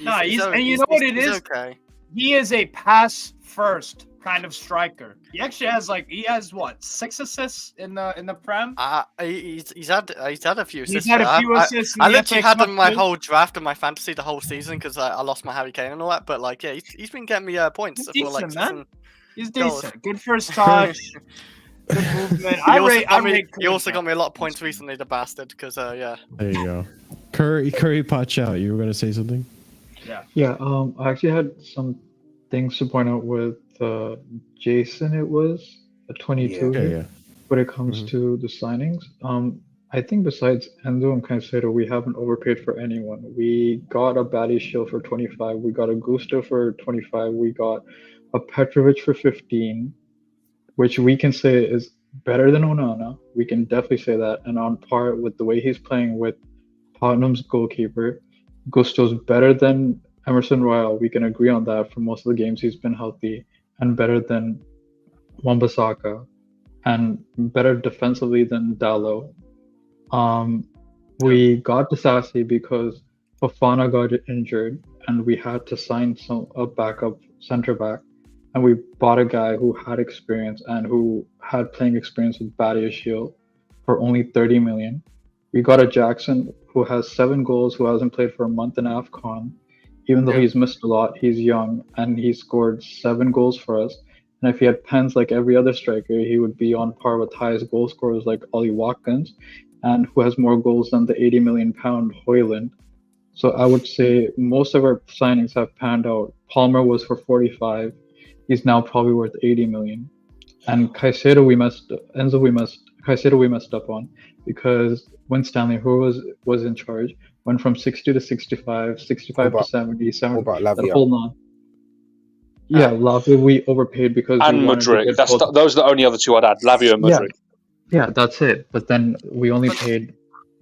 E: Nah, and you know what it
C: he's
E: is?
C: Okay.
E: He is a pass first kind of striker. He actually has what, 6 assists in the Prem?
C: He's had a few assists.
E: He's had a few
C: I-
E: assists. in
C: I
E: the
C: literally
E: FA
C: had
E: Cup
C: him in my
E: too.
C: whole draft of my fantasy the whole season because I lost my Harry Kane and all that. But like, yeah, he's been getting me points.
E: He's
C: for, like,
E: decent, man.
C: season
E: He's
C: goals.
E: decent. Good first touch. Good movement.
C: He
E: I
C: also
E: rate.
C: got me
E: Cunha.
C: a lot of points recently, the bastard. Because yeah.
A: There you go. Curry Poch out. You were gonna say something?
H: Yeah, I actually had some things to point out with Jason. It was a 22
A: Yeah.
H: when it comes to the signings. I think besides Enzo and Caicedo, we haven't overpaid for anyone. We got a Badiashile for 25. We got a Gusto for 25. We got a Petrovic for 15, which we can say is better than Onana. We can definitely say that, and on par with the way he's playing with Tottenham's goalkeeper. Gusto's better than Emerson Royal. We can agree on that. For most of the games, he's been healthy and better than Wan-Bissaka, and better defensively than Dalot. We got Disasi because Fofana got injured, and we had to sign a backup centre back, and we bought a guy who had experience and who had playing experience with Badiashile for only 30 million. We got a Jackson who has 7 goals, who hasn't played for a month in AFCON. Even though he's missed a lot, he's young, and he scored 7 goals for us. And if he had pens like every other striker, he would be on par with highest goal scorers like Ollie Watkins, and who has more goals than the £80 million Hoyland. So I would say most of our signings have panned out. Palmer was for 45. He's now probably worth 80 million. And Caicedo we messed up on, because when Stanley Hoare was in charge, went from 60 to 65, 65 to 70, 70.
I: What about Lavia?
H: Hold on. Yeah, Lavia we overpaid because
D: And
H: we wanted to
D: Mudryk.
H: get
D: Those are the only other two I'd add. Lavia and Mudryk.
H: Yeah, that's it. But then we only paid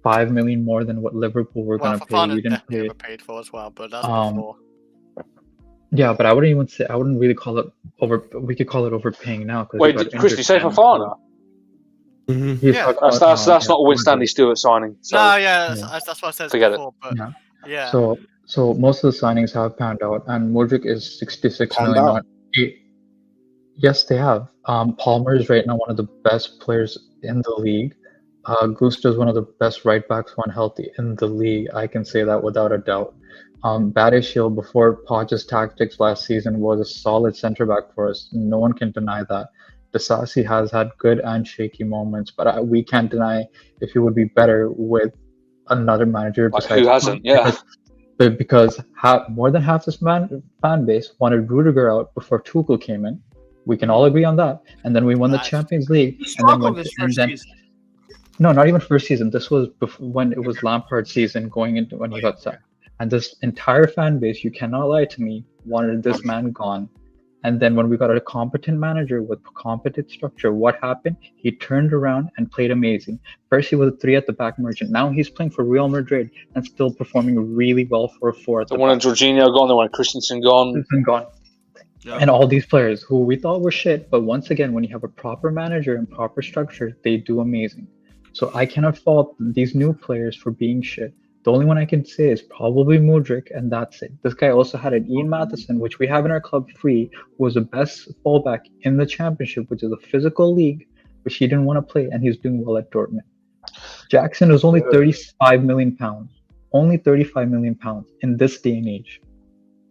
H: 5 million more than what Liverpool were
C: Well,
H: going to pay.
C: Fofana
H: We didn't
C: definitely
H: pay.
C: overpaid for as well, but that's before.
H: Yeah, but I wouldn't really call it over. We could call it overpaying now.
D: Wait, Chris, did you say Fofana?
H: He's
C: Yeah.
D: That's not a Win Stanley Stewart signing. So
C: No, yeah, that's what I said
D: Forget it.
C: before. But yeah.
H: So So most of the signings have panned out, and Modric is 66
J: Panned
H: million,
J: out?
H: not 8. Yes, they have. Palmer is right now one of the best players in the league. Gusto is one of the best right backs when healthy in the league. I can say that without a doubt. Badiashile, before Poch's tactics last season, was a solid center back for us. No one can deny that. Disasi has had good and shaky moments, but we can't deny if he would be better with another manager
D: Like,
H: besides
D: who hasn't? Yeah.
H: because more than half this fan base wanted Rudiger out before Tuchel came in. We can all agree on that. And then we won the Champions League. No, not even first season. This was when it was Lampard's season going into when he got sacked. And this entire fan base, you cannot lie to me, wanted this man gone. And then when we got a competent manager with competent structure, what happened? He turned around and played amazing. First, he was a 3 at the back merchant. Now he's playing for Real Madrid and still performing really well for a 4 at the back.
D: The one Jorginho gone, the one Christensen gone.
H: Yeah. And all these players who we thought were shit, but once again, when you have a proper manager and proper structure, they do amazing. So I cannot fault these new players for being shit. The only one I can say is probably Modric, and that's it. This guy also had an Ian Matheson, which we have in our club free, who was the best fullback in the championship, which is a physical league, which he didn't want to play, and he's doing well at Dortmund. Jackson is only £35 million. Only £35 million in this day and age.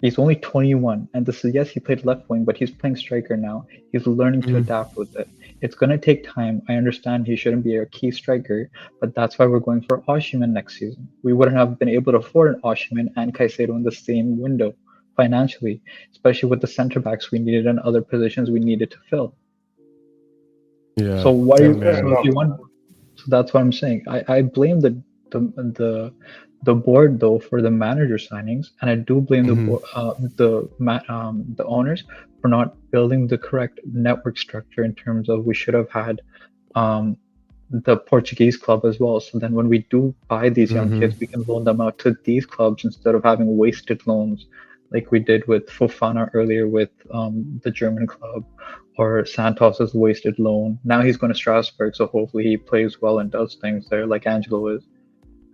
H: He's only 21, and this is, yes, he played left wing, but he's playing striker now. He's learning to adapt with it. It's going to take time. I understand he shouldn't be a key striker, but that's why we're going for Osimhen next season. We wouldn't have been able to afford an Osimhen and Caicedo in the same window financially, especially with the center backs we needed and other positions we needed to fill.
A: Yeah.
H: So what do you want? So that's what I'm saying. I blame the board though for the manager signings, and I do blame the owners for not building the correct network structure in terms of we should have had the Portuguese club as well. So then when we do buy these young kids, we can loan them out to these clubs instead of having wasted loans like we did with Fofana earlier with the German club, or Santos' wasted loan. Now he's going to Strasbourg, so hopefully he plays well and does things there like Angelo is.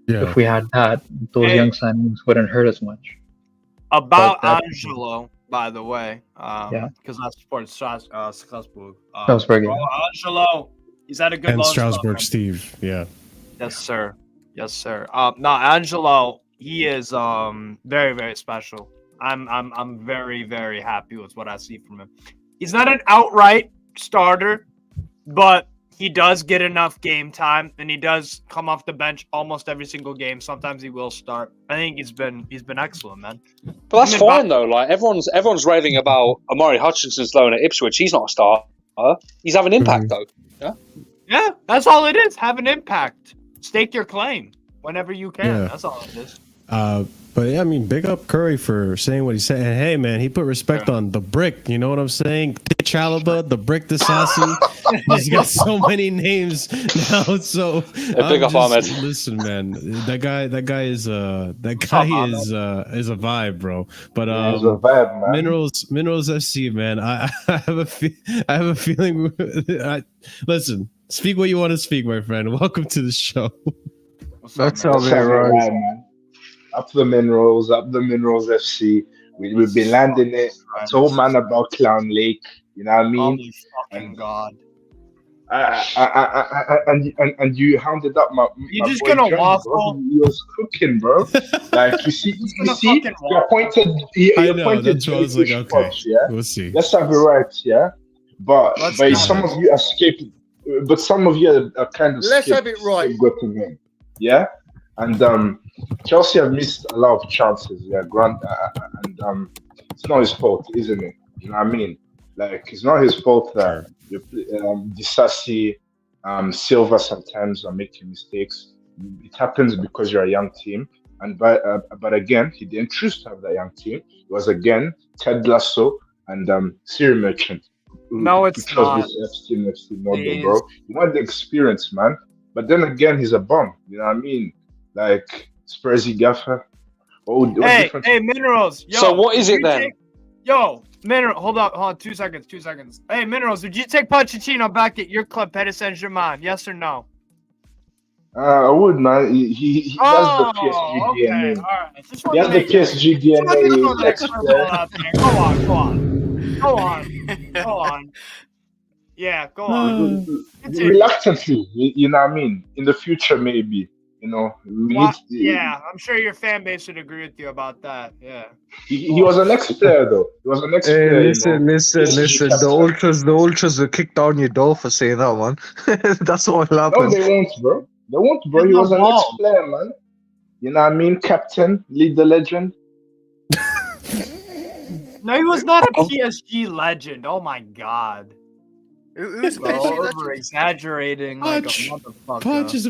H: Yeah. If we had that, those young signings wouldn't hurt as much.
E: About Angelo, by the way, because I support Strasbourg. Angelo, he's had a good
A: and
E: loan
A: Strasbourg, Steve. Yeah.
E: Yes, sir. Yes, sir. No, Angelo, he is very, very special. I'm very, very happy with what I see from him. He's not an outright starter, but he does get enough game time, and he does come off the bench almost every single game. Sometimes he will start. I think he's been excellent, man.
D: But that's fine though. Like everyone's raving about Amari Hutchinson's loan at Ipswich. He's not a starter. He's having impact though. Yeah.
E: Yeah, that's all it is. Have an impact. Stake your claim whenever you can. Yeah. That's all it is.
A: But yeah, I mean, big up Curry for saying what he said. And hey, man, he put respect on the brick. You know what I'm saying? Chalaba, the brick, the sassy. He's got so many names now. So
D: big up Ahmed.
A: Listen, man, that guy is a vibe, bro. But
J: he's a vibe, man.
A: Minerals FC, man. I have a feeling. Listen, speak what you want to speak, my friend. Welcome to the show.
J: That's all right, man. Up the Minerals FC. We've been landing it. I told man about Clown Lake. You know what I mean?
E: Holy fucking God.
J: And you hounded up my.
E: You're just gonna waffle.
J: He was cooking, bro. Like you see, you appointed.
A: I know. That's what I was like. Okay,
J: yeah?
A: We'll see.
J: Let's have it right, yeah. But some of you escaped. But some of you are kind of.
K: Let's have it right.
J: Yeah. And Chelsea have missed a lot of chances, yeah, and it's not his fault, isn't it? You know what I mean? Like, it's not his fault that Disasi, Silva sometimes are making mistakes. It happens because you're a young team, but again, he didn't choose to have that young team. It was again Ted Lasso and Siri Merchant.
E: No, it's not.
J: FC model, bro. You want the experience, man. But then again, he's a bum. You know what I mean? Like Spursy Gaffer.
E: Hey, Minerals. Yo,
D: so what is it then?
E: Mineral. Hold on. 2 seconds. Hey, Minerals. Did you take Pochettino back at your club, Paris Saint-Germain? Yes or no?
J: I would, man. He has the PSG
E: Oh, okay.
J: DNA.
E: All right. Just
J: He has the PSG DNA. Next player.
E: out there. Go on. Yeah, go on. Continue.
J: Reluctantly, you know what I mean. In the future, maybe. You know, we need.
E: Yeah, I'm sure your fan base would agree with you about that. Yeah.
J: He was an ex-player, though. He was an ex-player.
B: Listen. The ultras will kick down your door for saying that, man. That's what will happen.
J: No, they won't, bro. They won't, bro. He was an ex-player, man. You know what I mean? Captain, lead the legend.
E: No, he was not a PSG legend. Oh my god.
C: Who's
E: Over exaggerating like a motherfucker.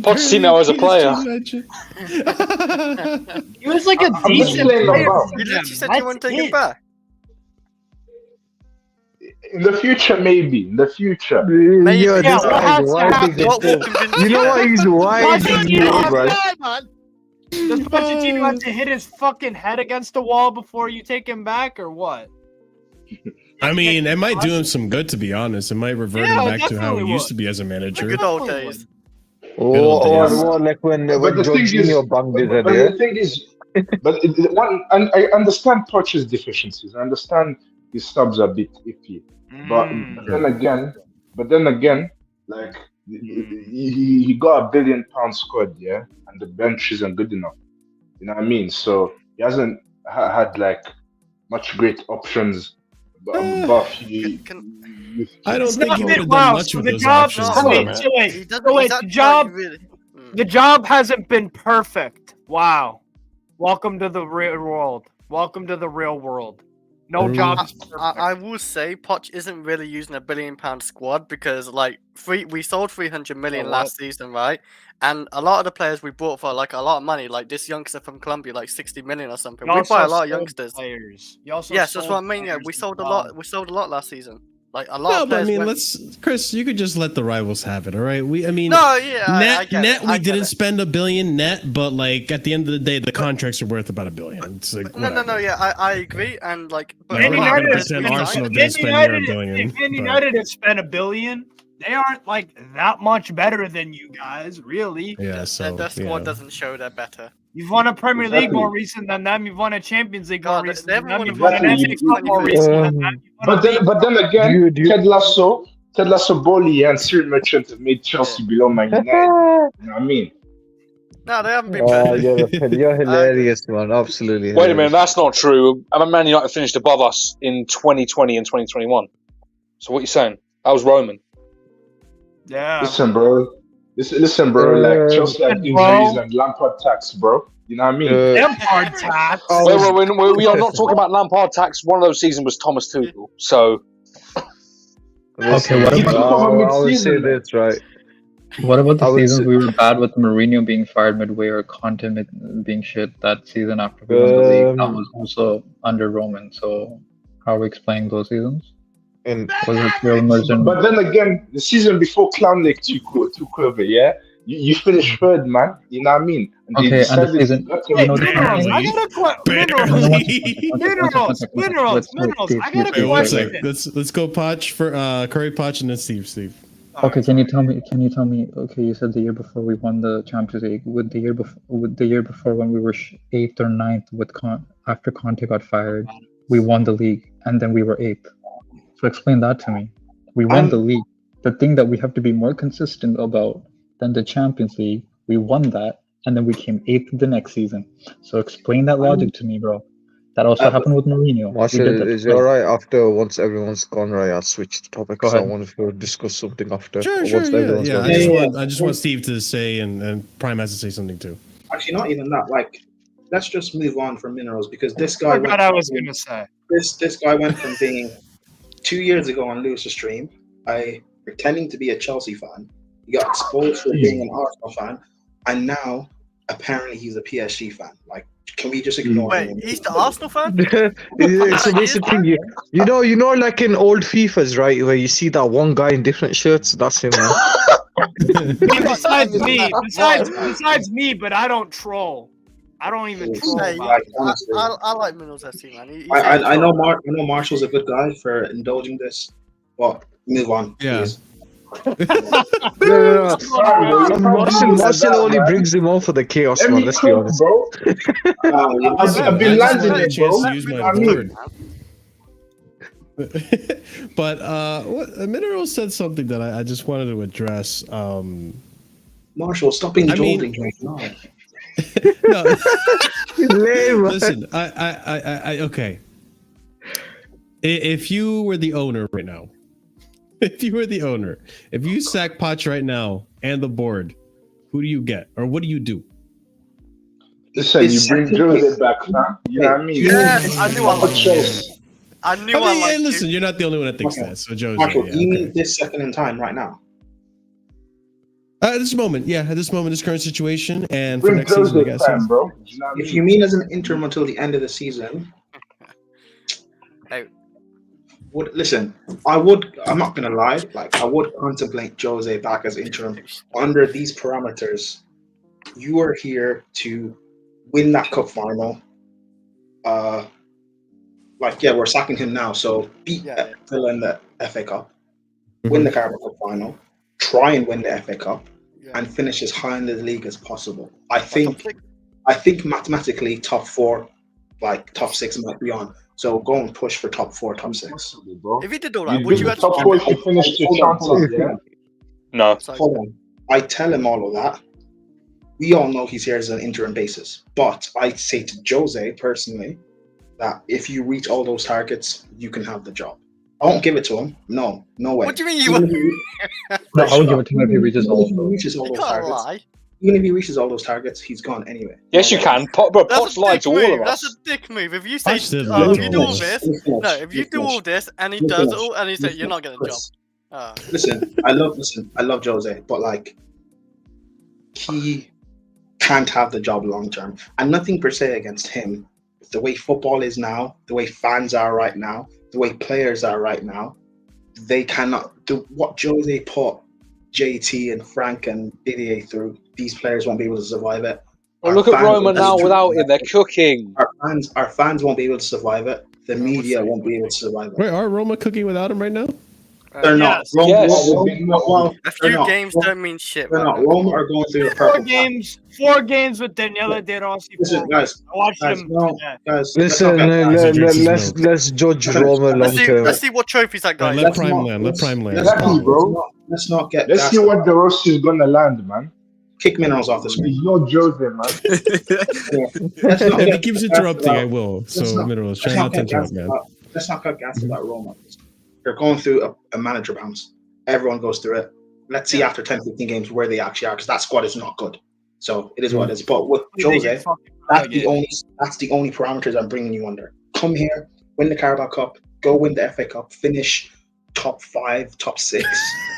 D: Pochettino as a player.
E: He was like a decent player.
C: You literally said you want to take him back.
J: In the future, maybe. In the future.
C: Maybe.
B: Yeah,
E: Yeah, what has to happen?
B: You know what? He's winding you, bro.
E: Does Pochettino have to hit his fucking head against the wall before you take him back, or what?
A: I mean, it might do him some good, to be honest. It might revert him back to how he used to be as a manager.
C: Good old days.
B: Or like when Jorginho banged his head.
J: The thing is, and I understand Poch's deficiencies. I understand his subs are a bit iffy. But then again, like he got £1 billion squad, yeah, and the bench isn't good enough. You know what I mean? So he hasn't had like much great options.
A: I don't think he would have done much with those options.
E: The job hasn't been perfect. Wow. Welcome to the real world. No job.
C: I will say Poch isn't really using £1 billion squad because like we sold 300 million last season, right? And a lot of the players we bought for like a lot of money, like this youngster from Colombia, like 60 million or something. We buy a lot of youngsters.
E: Yes,
C: that's what I mean. Yeah, we sold a lot. We sold a lot last season. Like a lot of players.
A: I mean, Chris, you could just let the rivals have it, all right? We didn't spend $1 billion net, but like at the end of the day, the contracts are worth about $1 billion. It's like
C: no, yeah, I agree, and like,
A: but Arsenal didn't spend near $1 billion.
E: If Man United have spent $1 billion, they aren't like that much better than you guys, really.
A: Yeah, so
C: their squad doesn't show they're better.
E: You've won a Premier League more recent than them. You've won a Champions League more recent than them. You've won an FA Cup more recent than them.
J: But then again, Ted Lasso, Bowley, and Cyril Merchant have made Chelsea below Man United. You know what I mean?
C: No, they haven't been better.
B: You're hilarious, man. Absolutely.
D: Wait a minute, that's not true. Man United finished above us in 2020 and 2021. So what are you saying? That was Roman.
E: Yeah.
J: Listen, bro. Like Chelsea had injuries and Lampard tax, bro. You know what I mean?
E: Lampard tax.
D: We are not talking about Lampard tax. One of those seasons was Thomas Tuchel. So.
H: Okay, what about?
B: I would say that's right.
H: What about the seasons we were bad with Mourinho being fired midway or Conte being shit that season after we won the league? That was also under Roman. So how are we explaining those seasons? Was it real immersion?
J: But then again, the season before Clown Lake took over, yeah? You finished third, man. You know what I mean?
H: And the season...
E: Minerals. I got a question.
A: Let's go Poch for Curry Poch and then Steve.
H: Okay, can you tell me? Okay, you said the year before we won the Champions League. With the year before when we were 8th or 9th after Conte got fired, we won the league and then we were 8th. So explain that to me. We won the league. The thing that we have to be more consistent about than the Champions League, we won that, and then we came 8th the next season. So explain that logic to me, bro. That also happened with Mourinho.
B: Marshall, is it alright after once everyone's gone, right? I'll switch the topic because I want to discuss something after.
A: Sure. I just want Steve to say, and Prime has to say something too.
K: Actually, not even that. Like, let's just move on from Minerals because this guy.
E: What I was gonna say.
K: This guy went from being 2 years ago on Lewis's stream, pretending to be a Chelsea fan. He got exposed for being an Arsenal fan, and now apparently he's a PSG fan. Like, can we just ignore him?
C: Wait, he's the Arsenal fan?
B: So basically, you know, like in old FIFAs, right, where you see that one guy in different shirts. That's him, man.
E: Besides me, but I don't troll. I don't even troll.
C: I like Minerals FC, man.
K: I know Marshall's a good guy for indulging this, but move on.
A: Yeah.
K: Please.
B: No. Marshall only brings him on for the chaos,
J: Let
B: man.
J: me
B: Let's be
J: cook,
B: honest.
J: bro. I've been landing
A: a
J: it,
A: chance
J: bro.
A: to use my
J: I mean,
A: board. But Mineral said something that I just wanted to address.
K: Marshall, stop being
A: I mean-
K: jolting right now.
A: No,
B: Lame, man.
A: listen. I okay. If you were the owner right now, if you sack Poch right now and the board, who do you get, or what do you do?
J: listen, you bring Jose back, fam. You know what I mean?
C: Yes, I knew I
J: Proper
C: liked
J: Chelsea.
C: I knew
A: I
C: I
A: mean,
C: liked
A: and listen,
C: you.
A: you're not the only one that thinks
K: Okay.
A: that. So Jose,
K: Marshall,
A: yeah,
K: you
A: okay.
K: need this second in time right now.
A: At this moment, this current situation, and for
J: Bring
A: next season, I
J: Jose,
A: guess.
J: fam, bro. You know what I
K: If
J: mean?
K: you mean as an interim until the end of the season,
C: Hey.
K: listen, I'm not gonna lie, like I would contemplate Jose back as interim under these parameters. You are here to win that cup final. We're sacking him now, so beat
C: Yeah.
K: Villa in the FA Cup,
A: Mm-hmm.
K: win the Carabao Cup final, try and win the FA Cup,
C: Yeah.
K: and finish as high in the league as possible.
C: Top six.
K: I think mathematically top 4, like top 6 might be on. So go and push for top 4, top 6.
J: Impossible, bro.
C: If you did all that,
J: You'd
C: would
J: be
C: you
J: the
C: actually
J: top
C: keep
J: 4
C: it?
J: if you finished your chances, yeah?
D: No.
C: Sorry.
K: Hold on. I tell him all of that. We all know he's here as an interim basis. But I say to Jose personally that if you reach all those targets, you can have the job. I won't give it to him. No way.
C: What do you mean you
K: Even
C: would?
K: if he-
H: No, I would give it to him if he reaches all
K: Even if he
H: of those.
K: reaches all
C: You
K: those
C: can't
K: targets.
C: lie.
K: Even if he reaches all those targets, he's gone anyway.
D: Yes, you can. Bro,
C: That's
D: Poch
C: a
D: lied
C: dick
D: to all
C: move.
D: of
C: That's a
D: us.
C: dick move. If you say,
A: Poch did lie
C: if
A: to
C: you
A: all
C: do
A: of
C: all
A: us.
C: this,
K: Let me finish.
C: no, if you
K: Let me
C: do all
K: finish.
C: this and he
K: Let me
C: does
K: finish.
C: all, and he
K: Let me
C: said you're not
K: finish.
C: getting a job.
K: Listen, I love Jose, but like he can't have the job long term. And nothing per se against him. The way football is now, the way fans are right now, the way players are right now, they cannot do what Jose put JT and Frank and Didier through. These players won't be able to survive it.
D: Well,
K: Our
D: look at
K: fans
D: Roma
K: won't be
D: now
K: able to
D: without
K: survive
D: him. They're
K: it.
D: cooking.
K: Our fans won't be able to survive it. The
C: we'll
K: media
C: see.
K: won't be able to survive it.
A: Wait, are Roma cooking without him right now?
K: They're not.
E: Yes.
K: Roma,
D: Yes.
K: well,
C: A
K: they're
C: few
K: not.
C: games don't mean shit.
K: They're
C: man.
K: not.
C: Come
K: Roma
C: on.
K: are going through a
E: Four
K: purple patch.
E: games with Daniela De Rossi.
K: Listen, guys,
E: I watched
K: guys,
E: him.
K: no,
E: today.
K: guys.
B: Listen, let's judge Roma long
C: Let's see,
B: term.
C: let's see what trophies that guy.
A: Right,
K: Let's
A: Prime
K: not-
A: land. Let Prime land.
J: Exactly, bro.
K: Let's not get.
J: Let's see what the Rossi is gonna land, man.
K: Kick Minerals off the screen.
J: He's not Jose, man.
K: Let's not
A: If he
K: get
A: keeps
K: gassed
A: interrupting,
K: about-
A: I will.
K: let's
A: So,
K: not-
A: Minerals,
K: let's
A: try not to
K: get
A: interrupt,
K: gassed
A: man.
K: about- Let's not get gassed about Roma. They're going through a manager bounce. Everyone goes through it. Let's see after 10, 15 games where they actually are, because that squad is not good. So it is what it is. But with
E: They
K: Jose,
E: get fucking
K: that's the
E: relegated.
K: only parameters I'm bringing you under. Come here, win the Carabao Cup, go win the FA Cup, finish top 5, top 6,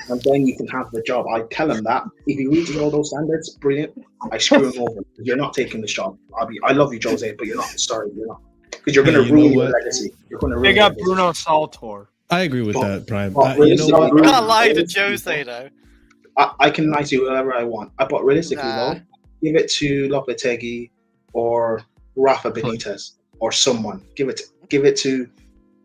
K: and then you can have the job. I tell him that if he reaches all those standards, brilliant. I screw him over. You're not taking this job. I love you, Jose, but you're not. Sorry, you're not. Because you're going to
A: Hey, you know
K: ruin your
A: what?
K: legacy. You're going to ruin
E: Big
K: your
E: up
K: legacy.
E: Bruno Saltor.
A: I agree with that, Prime.
K: But
A: You know what?
C: You can't lie to Jose though.
K: I can lie to whoever I want. But realistically,
C: Nah.
K: though, give it to Lopetegui or Rafa Benitez or someone. Give it to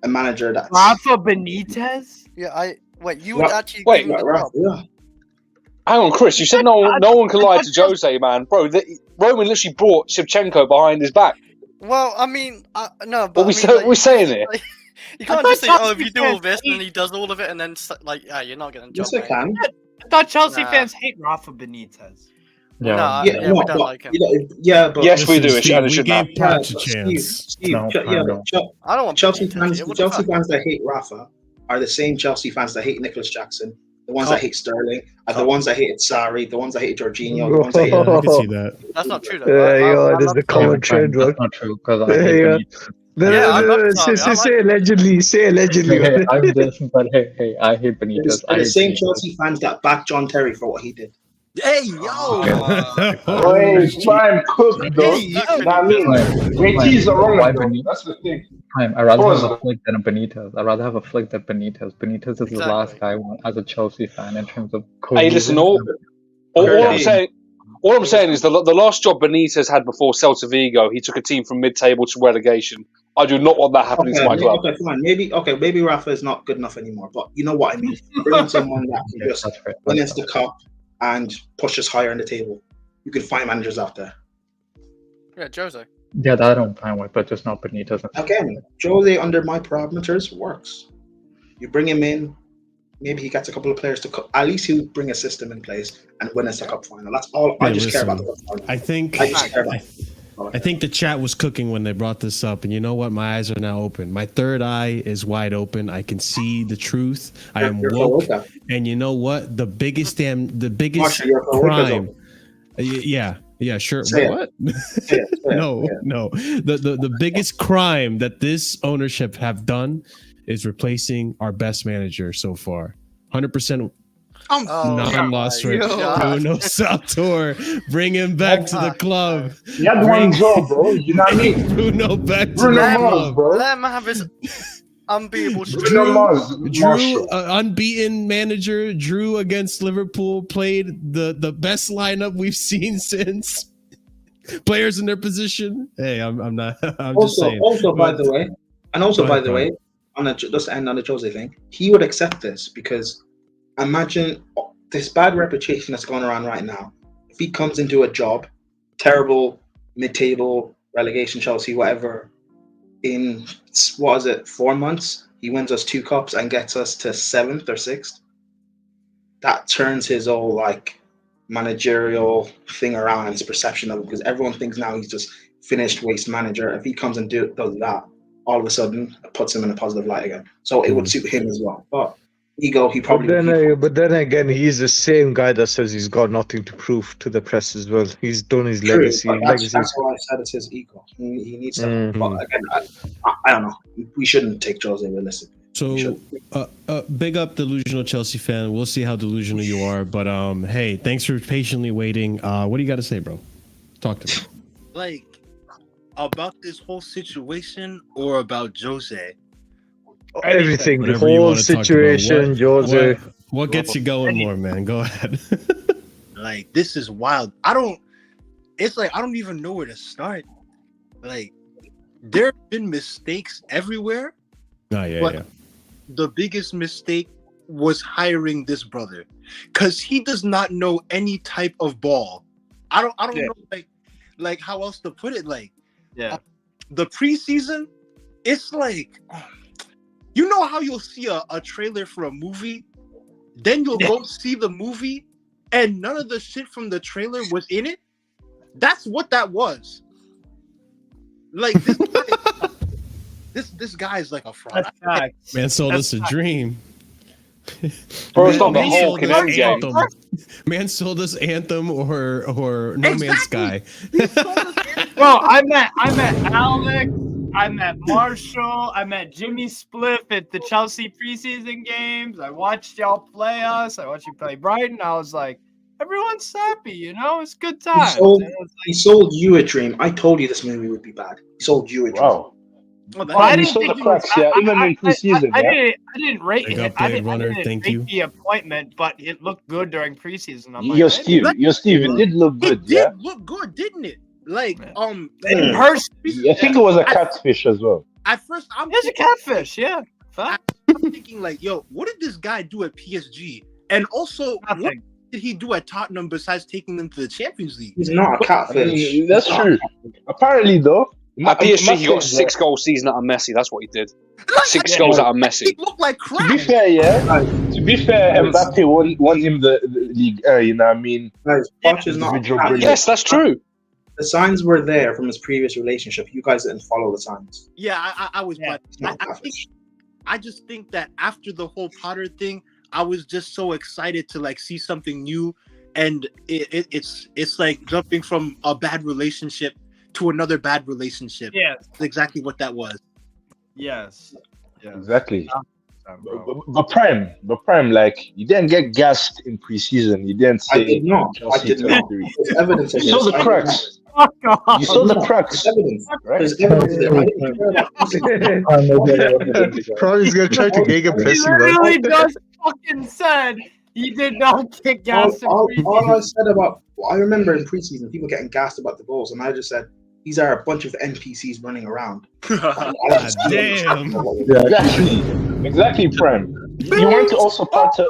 K: a manager that's
E: Rafa Benitez?
C: Yeah, you would
K: Ra-
C: actually
D: wait,
C: give him the
K: Rafa,
C: job.
K: yeah.
D: Hang on, Chris. You said no one can lie to Jose, man. Bro, Roman literally brought Shevchenko behind his back.
C: Well, I mean, no, but
D: What
C: I
D: we
C: mean,
D: say,
C: like,
D: we're saying here.
C: like, you can't just say, "Oh, if you do all this," and then he does all of it, and then you're not getting a job.
K: Yes, I
C: mate.
K: can.
E: I thought Chelsea
C: Nah.
E: fans hate Rafa Benitez.
H: Yeah.
C: Nah,
K: Yeah,
C: yeah,
K: no,
C: we don't
K: but,
C: like him.
K: but
D: Yes, we do.
A: Listen,
D: It
A: Steve,
D: and it
A: we
D: should
A: gave
D: not.
A: Poch a
K: Steve,
A: chance.
H: No, I don't.
C: I don't want
K: Chelsea
C: Benitez
K: fans.
C: here.
K: The
C: What the
K: Chelsea
C: fuck?
K: fans that hate Rafa are the same Chelsea fans that hate Nicholas Jackson. The ones
A: Oh.
K: that hate Sterling, are the
A: Oh.
K: ones that hated Sarri, the ones that hate Jorginho, the ones that hate.
A: Yeah, I can see that.
C: That's not true though.
B: There's
C: love
B: the
C: Sarri.
B: common trend, bro.
H: That's not true because I hate
B: Yeah.
H: Benitez.
C: Yeah, I love Sarri. I
B: Say
C: like
B: allegedly. Say allegedly.
H: Hey, I'm this, but hey, I hate
K: They're
H: Benitez.
K: the
H: I hate
K: same
H: Benitez.
K: Chelsea fans that back John Terry for what he did.
L: Hey, yo!
J: Hey, Prime cook, though.
L: Hey, yo!
J: I mean, JT's are wrong,
H: Why
J: though.
H: Benitez?
J: That's the thing.
H: I'd rather have a
J: Pause.
H: flick than a Benitez. I'd rather have a flick than Benitez. Benitez is the last guy I want as a Chelsea fan in terms of
D: Hey, listen, all I'm saying is the last job Benitez had before Celta Vigo, he took a team from mid-table to relegation. I do not want that happening to my club.
K: Okay, fine. Maybe Rafa is not good enough anymore, but you know what I mean. Bring someone that can just win us the cup and push us higher in the table. You can find managers out there.
C: Yeah, Jose.
H: Yeah, that I don't find with, but just not Benitez.
K: Again, Jose under my parameters works. You bring him in, maybe he gets a couple of players to at least he'll bring a system in place and win us a cup final. That's all. I just care about the cup final.
A: I think the chat was cooking when they brought this up, and you know what? My eyes are now open. My third eye is wide open. I can see the truth. I am woke, and you know what? The biggest crime. Yeah, sure. What? No. The biggest crime that this ownership have done is replacing our best manager so far. 100%. Non-loss rate. Bruno Saltor, bring him back to the club.
J: He had one job, bro. You know what I mean?
A: Bruno back to
J: Bruno
A: the
J: Mars,
A: club.
J: bro.
C: Let him have his unbeatable streak.
A: Drew, unbeaten manager. Drew against Liverpool played the best lineup we've seen since. Players in their position. Hey, I'm not. I'm just saying.
K: By the way, on just to end on the Jose thing, he would accept this because imagine this bad reputation that's going around right now. If he comes into a job, terrible, mid-table, relegation, Chelsea, whatever, in 4 months, he wins us 2 cups and gets us to 7th or 6th. That turns his whole managerial thing around and his perception of it, because everyone thinks now he's just finished waste manager. If he comes and does that, all of a sudden it puts him in a positive light again. So it would suit him as well. But ego, he probably.
B: But then again, he's the same guy that says he's got nothing to prove to the press as well. He's done his legacy.
K: That's why I said it's his ego. He needs to. But again, I don't know. We shouldn't take Jose realistically.
A: So, big up delusional Chelsea fan. We'll see how delusional you are. But hey, thanks for patiently waiting. What do you got to say, bro? Talk to me.
L: About this whole situation or about Jose?
B: Everything, the whole situation, Jose.
A: What gets you going more, man? Go ahead.
L: This is wild. I don't even know where to start. There have been mistakes everywhere.
A: Yeah.
L: The biggest mistake was hiring this brother, because he does not know any type of ball. I don't know how else to put it. The preseason, it's you know how you'll see a trailer for a movie, then you'll go see the movie, and none of the shit from the trailer was in it? That's what that was. This guy is like a fraud.
A: Man sold us a dream.
D: First on the whole Anthem.
A: Man sold us Anthem or No Man's Sky.
E: Bro, I met Alex, I met Marshall, I met Jimmy Spliff at the Chelsea preseason games. I watched y'all play us. I watched you play Brighton. I was like, everyone's happy, it's good times.
K: He sold you a dream. I told you this movie would be bad. He sold you a dream.
J: Wow.
E: I didn't think
J: even in preseason.
E: I didn't rate it. I didn't
A: make
E: the appointment, but it looked good during preseason.
J: Your Steve, it did look good.
L: It did look good, didn't it?
E: In person.
J: I think it was a catfish as well.
L: At first,
E: it's a catfish. Yeah.
L: I'm thinking yo, what did this guy do at PSG? And also, what did he do at Tottenham besides taking them to the Champions League?
K: He's not a catfish.
J: That's true. Apparently, though.
D: At PSG, he got a 6-goal season out of Messi. That's what he did. 6 goals out of Messi.
L: He looked like crap.
J: To be fair, Mbappe won him the league. You know what I mean?
K: Poch is not.
D: Yes, that's true.
K: The signs were there from his previous relationship. You guys didn't follow the signs.
L: Yeah, I was. Yeah, I just think that after the whole Potter thing, I was just so excited to see something new, and it's like jumping from a bad relationship to another bad relationship.
E: Yeah,
L: that's exactly what that was.
E: Yes.
J: Exactly. But Prime, you didn't get gassed in preseason. You didn't say.
K: I did not. There's evidence.
J: You saw the cracks. You saw the cracks.
K: There's evidence there.
B: Probably gonna try to get a pressing.
E: You really just fucking said he did not get gassed.
K: All I said about. I remember in preseason people getting gassed about the goals, and I just said These are a bunch of NPCs running around.
A: God damn.
J: Exactly, Prem. You weren't also part of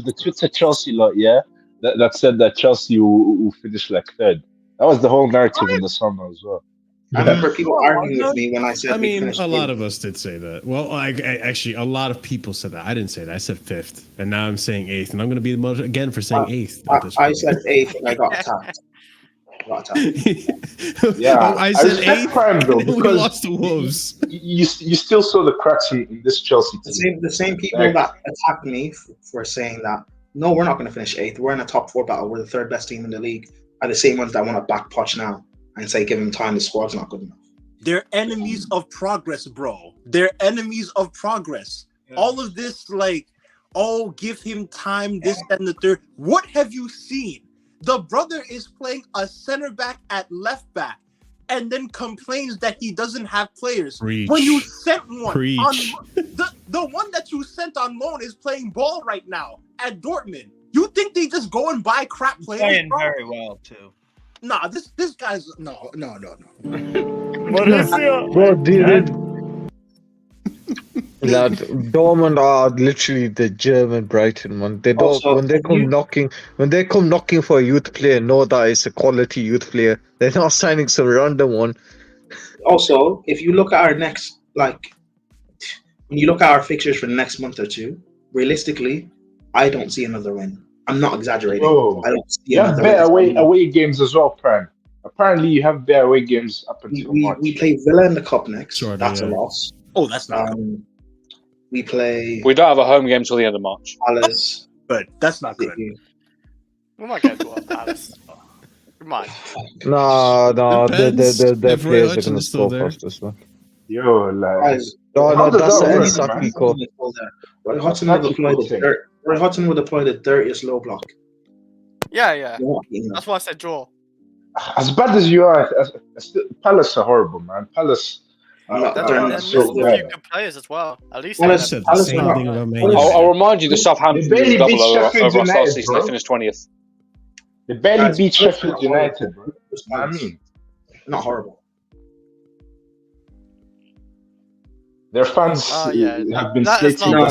J: the Twitter Chelsea lot, yeah? That said that Chelsea will finish like third. That was the whole narrative in the summer as well.
K: I remember people arguing with me when I said
A: I mean,
K: finished
A: a lot
K: eighth.
A: of us did say that. Well, actually, a lot of people said that. I didn't say that. I said fifth, and now I'm saying eighth, and I'm going to be the most again for saying eighth.
K: I said eighth, and I got attacked.
J: Yeah,
A: I said
J: respect
A: eighth,
J: Prem though,
A: and then we
J: because
A: lost to Wolves.
J: you still saw the cracks in this Chelsea team.
K: The same people that attacked me for saying that, no, we're not going to finish eighth. We're in a top 4 battle. We're the 3rd best team in the league. Are the same ones that want to back Poch now and say, give him time, the squad's not good enough.
L: They're enemies of progress, bro. They're enemies of progress. Yeah. All of this, like, oh, give him time, this and the third. What have you seen? The brother is playing a center back at left back and then complains that he doesn't have players.
A: Preach.
L: When you sent one,
A: Preach.
L: the one that you sent on loan is playing ball right now at Dortmund. You think they just go and buy crap players?
E: Playing
L: bro?
E: very well too.
L: Nah, this guy's no.
B: Bro, dude. Lad, Dortmund are literally the German Brighton one. They don't
K: Also,
B: when they come knocking for a youth player, know that it's a quality youth player. They're not signing some random one.
K: Also, if you look at our next, like, when you look at our fixtures for the next month or two, realistically, I don't see another win. I'm not exaggerating.
J: Oh,
K: I don't see
J: you have better away games as well, Prem. Apparently, you have better away games up until March.
K: We play Villa in the cup next.
A: Sure,
K: that's a loss.
L: Oh, that's not.
K: We play.
D: We don't have a home game till the end of March.
K: Palace.
L: But that's not good.
C: We might get to Palace. We might.
B: No,
A: Depends
B: the
A: if Roy
B: players are
A: Hodgson's
B: gonna
A: still
B: score
A: there.
B: first this one.
J: Yo, like,
B: No, that's
J: that
B: an
J: work,
B: Saki
J: man?
B: call.
K: Roy Hodgson would deploy the dirtiest low block.
C: Yeah. That's why I said draw.
J: As bad as you are, Palace are horrible, man. Palace.
C: They're missing a few good players as well. At least
A: I said the same thing about Man United.
D: I'll remind you, the Southampton
J: They barely
D: double
J: beat
D: over
J: Sheffield
D: us last
J: United,
D: season.
J: bro.
D: They finished 20th.
J: They barely beat Sheffield United, bro. I mean,
K: not horrible.
J: Their fans have been slating their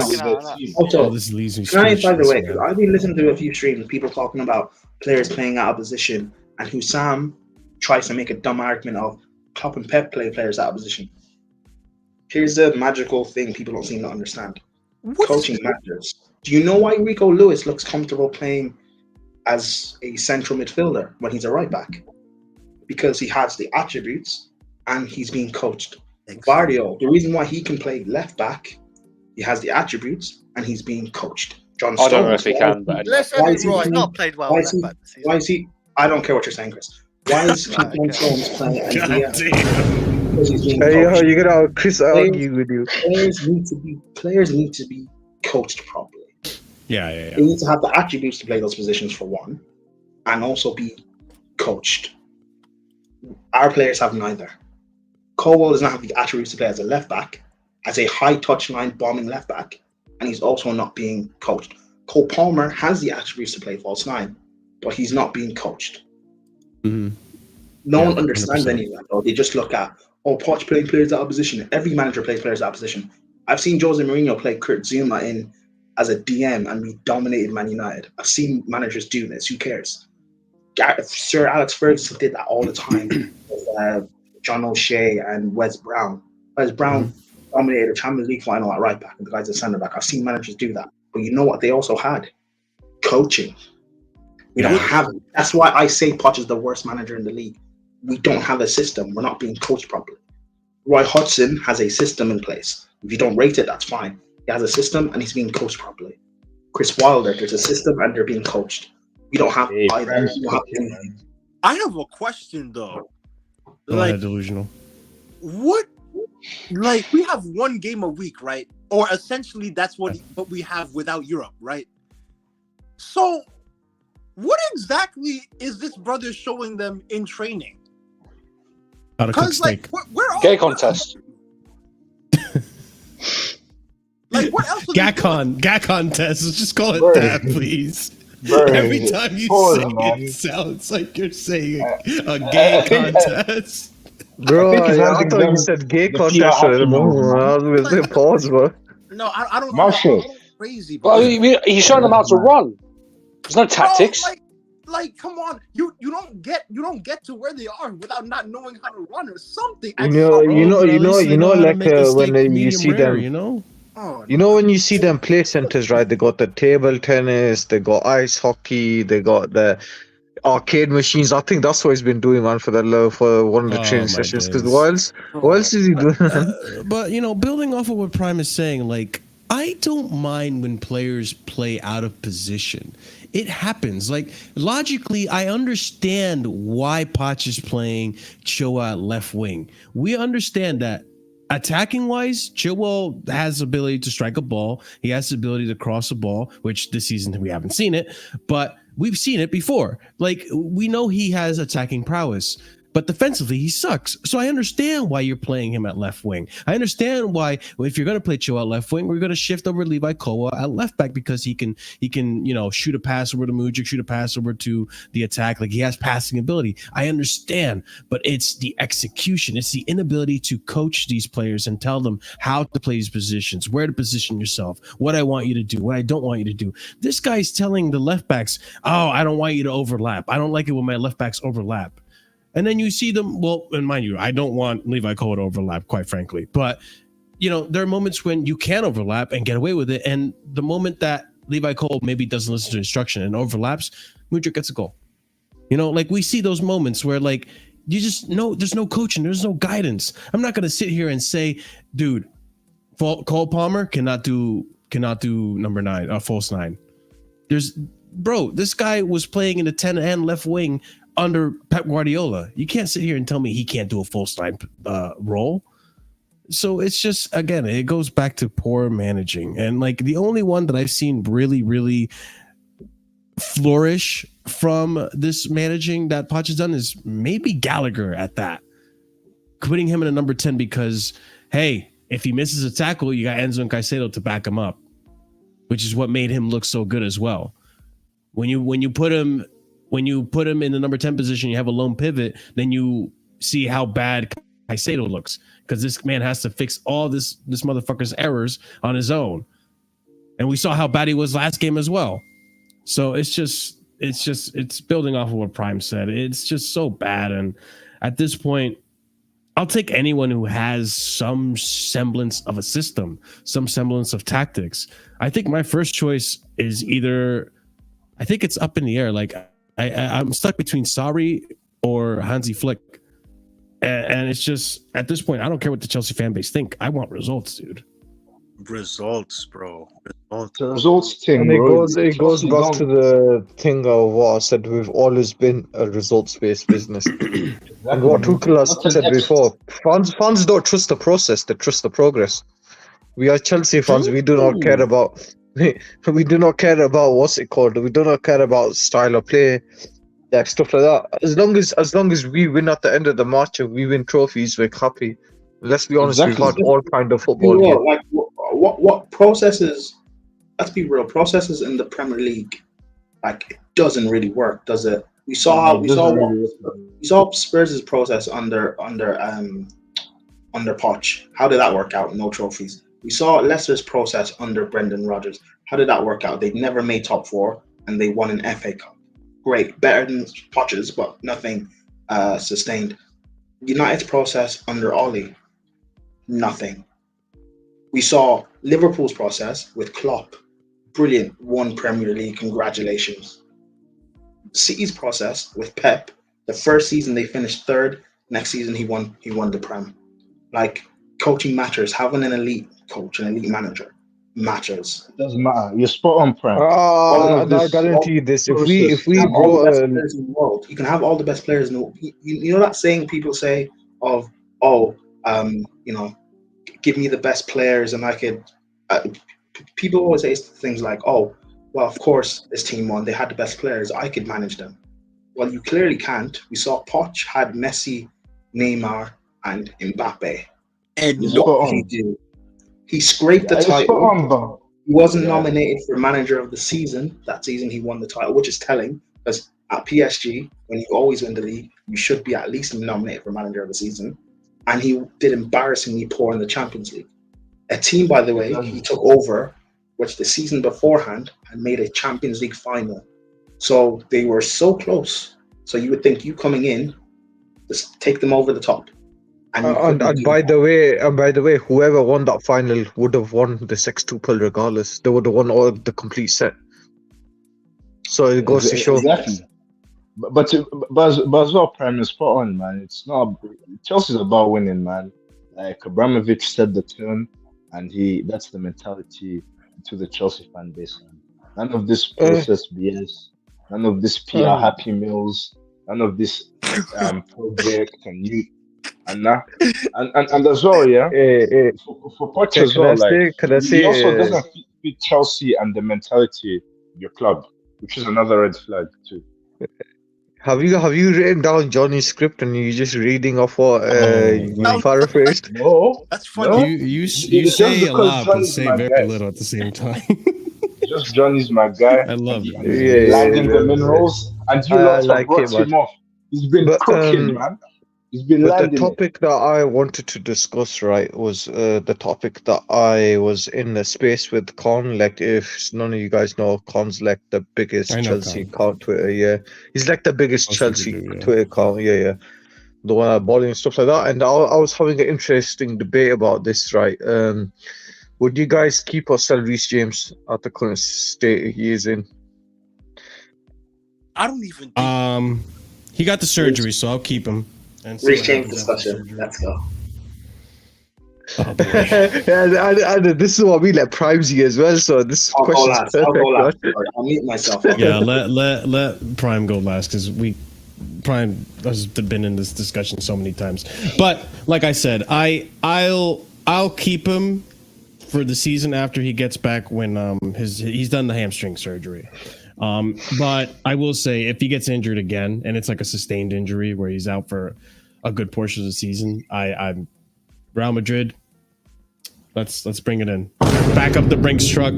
J: team.
K: Also,
A: this leaves me
K: can I, by the way,
A: speechless,
K: I've been listening to a few streams, people talking about players playing out of position, and Hussam tries to make a dumb argument of Klopp and Pep play players out of position. Here's the magical thing people don't seem to understand. Coaching matters. Do you know why Rico Lewis looks comfortable playing as a central midfielder when he's a right back? Because he has the attributes and he's being coached. Vardio, the reason why he can play left back, he has the attributes and he's being coached. John Stones,
D: I don't know if he can, but
C: He's not played well left back this season.
K: why is he? I don't care what you're saying, Chris. Why is John Stones playing at Because he's being coached.
B: You're gonna Chris argue with you.
K: Players need to be coached properly.
A: Yeah.
K: They need to have the attributes to play those positions for one, and also be coached. Our players have neither. Colwell does not have the attributes to play as a left back, as a high touch line bombing left back, and he's also not being coached. Cole Palmer has the attributes to play false nine, but he's not being coached.
A: Mm-hmm.
K: No one understands any of that, though. They just look at, Poch playing players out of position. Every manager plays players out of position. I've seen Jose Mourinho play Kurt Zouma in as a DM and we dominated Man United. I've seen managers do this. Who cares? Sir Alex Ferguson did that all the time with John O'Shea and Wes Brown. Wes Brown dominated a Champions League final at right back, and the guy's a centre back. I've seen managers do that. But you know what they also had? Coaching. We don't have it. That's why I say Poch is the worst manager in the league. We don't have a system. We're not being coached properly. Roy Hodgson has a system in place. If you don't rate it, that's fine. He has a system and he's being coached properly. Chris Wilder, there's a system and they're being coached. We don't have either.
L: I have a question though.
A: Go ahead, delusional.
L: What? Like, we have one game a week, right? Or essentially that's what we have without Europe, right? So what exactly is this brother showing them in training?
A: How to cook steak.
L: We're all
D: gay contest.
L: Like, what else?
A: Gak contest. Let's just call it that, please.
J: Bro,
A: Every time you
J: pause,
A: say
J: man.
A: it sounds like you're saying a
J: I
A: gay
J: think
A: contest.
B: Bro,
J: he's
B: I
J: handing
B: thought you
J: them
B: said gay
J: the PR
B: contest. I
J: hacking move, man.
B: was gonna say pause, bro.
L: No, I don't think
J: Marshall.
L: that's crazy.
D: Well,
L: Because,
D: he's showing them how to run. There's no tactics.
L: bro, like, come on, you don't get to where they are without not knowing how to run or something.
B: You know,
A: how to
B: like
A: make a steak
B: when you
A: medium
B: see
A: rare,
B: them.
A: you know?
L: Oh,
B: You know when you see them play centers, right? They got the table tennis, they got ice hockey, they got the arcade machines. I think that's what he's been doing, man, for one of the
A: Oh
B: training
A: my
B: sessions. Because
A: days.
B: what else is he doing?
A: But you know, building off of what Prime is saying, like I don't mind when players play out of position. It happens. Like logically, I understand why Poch is playing Choa at left wing. We understand that. Attacking wise, Chilwell has the ability to strike a ball. He has the ability to cross a ball, which this season we haven't seen it, but we've seen it before. Like we know he has attacking prowess, but defensively he sucks. So I understand why you're playing him at left wing. I understand why if you're going to play Chilwell at left wing, we're going to shift over Levi Kowa at left back because he can shoot a pass over to Mudryk, shoot a pass over to the attack. Like he has passing ability. I understand, but it's the execution. It's the inability to coach these players and tell them how to play these positions, where to position yourself, what I want you to do, what I don't want you to do. This guy's telling the left backs, oh, I don't want you to overlap. I don't like it when my left backs overlap. And then you see them, well, and mind you, I don't want Levi Kowa to overlap, quite frankly. But, you know, there are moments when you can overlap and get away with it. And the moment that Levi Kowa maybe doesn't listen to instruction and overlaps, Mudryk gets a goal. You know, like we see those moments where like you just know there's no coaching, there's no guidance. I'm not going to sit here and say, dude, Cole Palmer cannot do number 9, false 9. This guy was playing in the 10 and left wing under Pep Guardiola. You can't sit here and tell me he can't do a false 9 role. So it's just, again, it goes back to poor managing. And like the only one that I've seen really, really flourish from this managing that Poch has done is maybe Gallagher at that. Putting him in a number 10 because, hey, if he misses a tackle, you got Enzo and Caicedo to back him up, which is what made him look so good as well. When you put him in the number 10 position, you have a lone pivot, then you see how bad Caicedo looks because this man has to fix all this motherfucker's errors on his own. And we saw how bad he was last game as well. So it's building off of what Prime said. It's just so bad. And at this point, I'll take anyone who has some semblance of a system, some semblance of tactics. I think my first choice is I think it's up in the air. Like I'm stuck between Sarri or Hansi Flick. And it's just, at this point, I don't care what the Chelsea fan base think. I want results, dude.
L: Results, bro.
J: The results thing,
B: And
J: bro.
B: it goes back to the thing of what I said. We've always been a results-based business. And what Tuchel has said before, fans don't trust the process; they trust the progress. We are Chelsea fans. We do not care about. We do not care about what's it called. We do not care about style of play, like stuff like that. As long as we win at the end of the match and we win trophies, we're happy. Let's be honest, we've had all kind of football games.
K: Like what processes? Let's be real. Processes in the Premier League, like it doesn't really work, does it? We saw Spurs' process under Poch. How did that work out? No trophies. We saw Leicester's process under Brendan Rodgers. How did that work out? They never made top 4 and they won an FA Cup. Great, better than Poch's, but nothing sustained. United's process under Ollie, nothing. We saw Liverpool's process with Klopp, brilliant, won Premier League, congratulations. City's process with Pep, the first season they finished 3rd, next season he won the Prem. Like, coaching matters. Having an elite coach, an elite manager matters.
J: It doesn't matter. You're spot on, Prem.
B: I guarantee you this. If we
K: brought players in the world, you can have all the best players in the world. You know that saying people say of, give me the best players and I could. People always say things like, "Oh, well, of course this team won. They had the best players. I could manage them." Well, you clearly can't. We saw Poch had Messi, Neymar, and Mbappe. And what did he do? He scraped the title. He wasn't nominated for manager of the season. That season he won the title, which is telling, because at PSG, when you always win the league, you should be at least nominated for manager of the season. And he did embarrassingly poor in the Champions League. A team, by the way, he took over, which the season beforehand had made a Champions League final. So they were so close. So you would think you coming in, just take them over the top.
B: And by the way, whoever won that final would have won the 6-2 regardless. They would have won all the complete set. So it goes to show.
J: Exactly. But as well, Prime is spot on, man. It's not Chelsea's about winning, man. Like Abramovich set the tone, and that's the mentality to the Chelsea fan base. Man. None of this process BS. None of this PR Happy Meals. None of this project and you. And as well, for Poch as well, he also doesn't fit Chelsea and the mentality of your club, which is another red flag too.
B: Have you written down Johnny's script and you're just reading off what you paraphrased?
J: No,
L: that's funny.
A: You say a lot but say very little at the same time.
J: Just Johnny's my guy.
A: I love it.
J: Landing the minerals, and you lot have brought him off. He's been cooking, man.
B: But the topic that I wanted to discuss, right, was the topic that I was in the space with Con. Like, if none of you guys know, Con's like the biggest Chelsea account Twitter. Yeah, he's like the biggest Chelsea Twitter account. Yeah. The one at bowling and stuff like that. And I was having an interesting debate about this, right? Would you guys keep or sell Reece James at the current state he is in?
L: I don't even think...
A: He got the surgery, so I'll keep him.
K: Reece James discussion. Let's go.
B: And this is what we let Primesy as well. So this question is perfect.
K: I'll go last. I'll mute myself.
A: Yeah, let Prime go last because Prime has been in this discussion so many times. But like I said, I'll keep him for the season after he gets back when he's done the hamstring surgery. But I will say if he gets injured again and it's like a sustained injury where he's out for a good portion of the season, I'm Real Madrid. Let's bring it in. Back up the Brinks truck.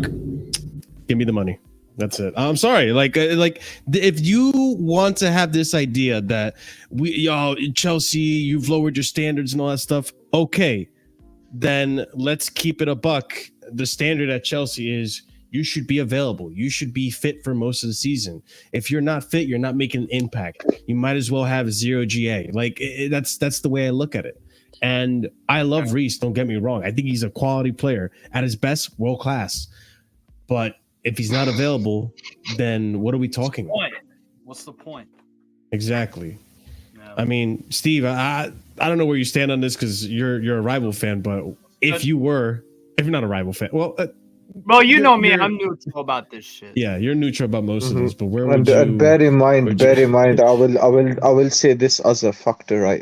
A: Give me the money. That's it. I'm sorry. Like if you want to have this idea that Chelsea, you've lowered your standards and all that stuff. Okay, then let's keep it a buck. The standard at Chelsea is you should be available. You should be fit for most of the season. If you're not fit, you're not making an impact. You might as well have 0 GA. Like that's the way I look at it. And I love Reece. Don't get me wrong. I think he's a quality player at his best, world class. But if he's not available, then what are we talking about?
E: What's the point?
A: Exactly. Yeah. I mean, Steve, I don't know where you stand on this because you're a rival fan. But if you're not a rival fan,
E: well, you know me, I'm neutral about this shit.
A: Yeah, you're neutral about most of this, but where would you?
B: And bear in mind, I will say this as a factor, right?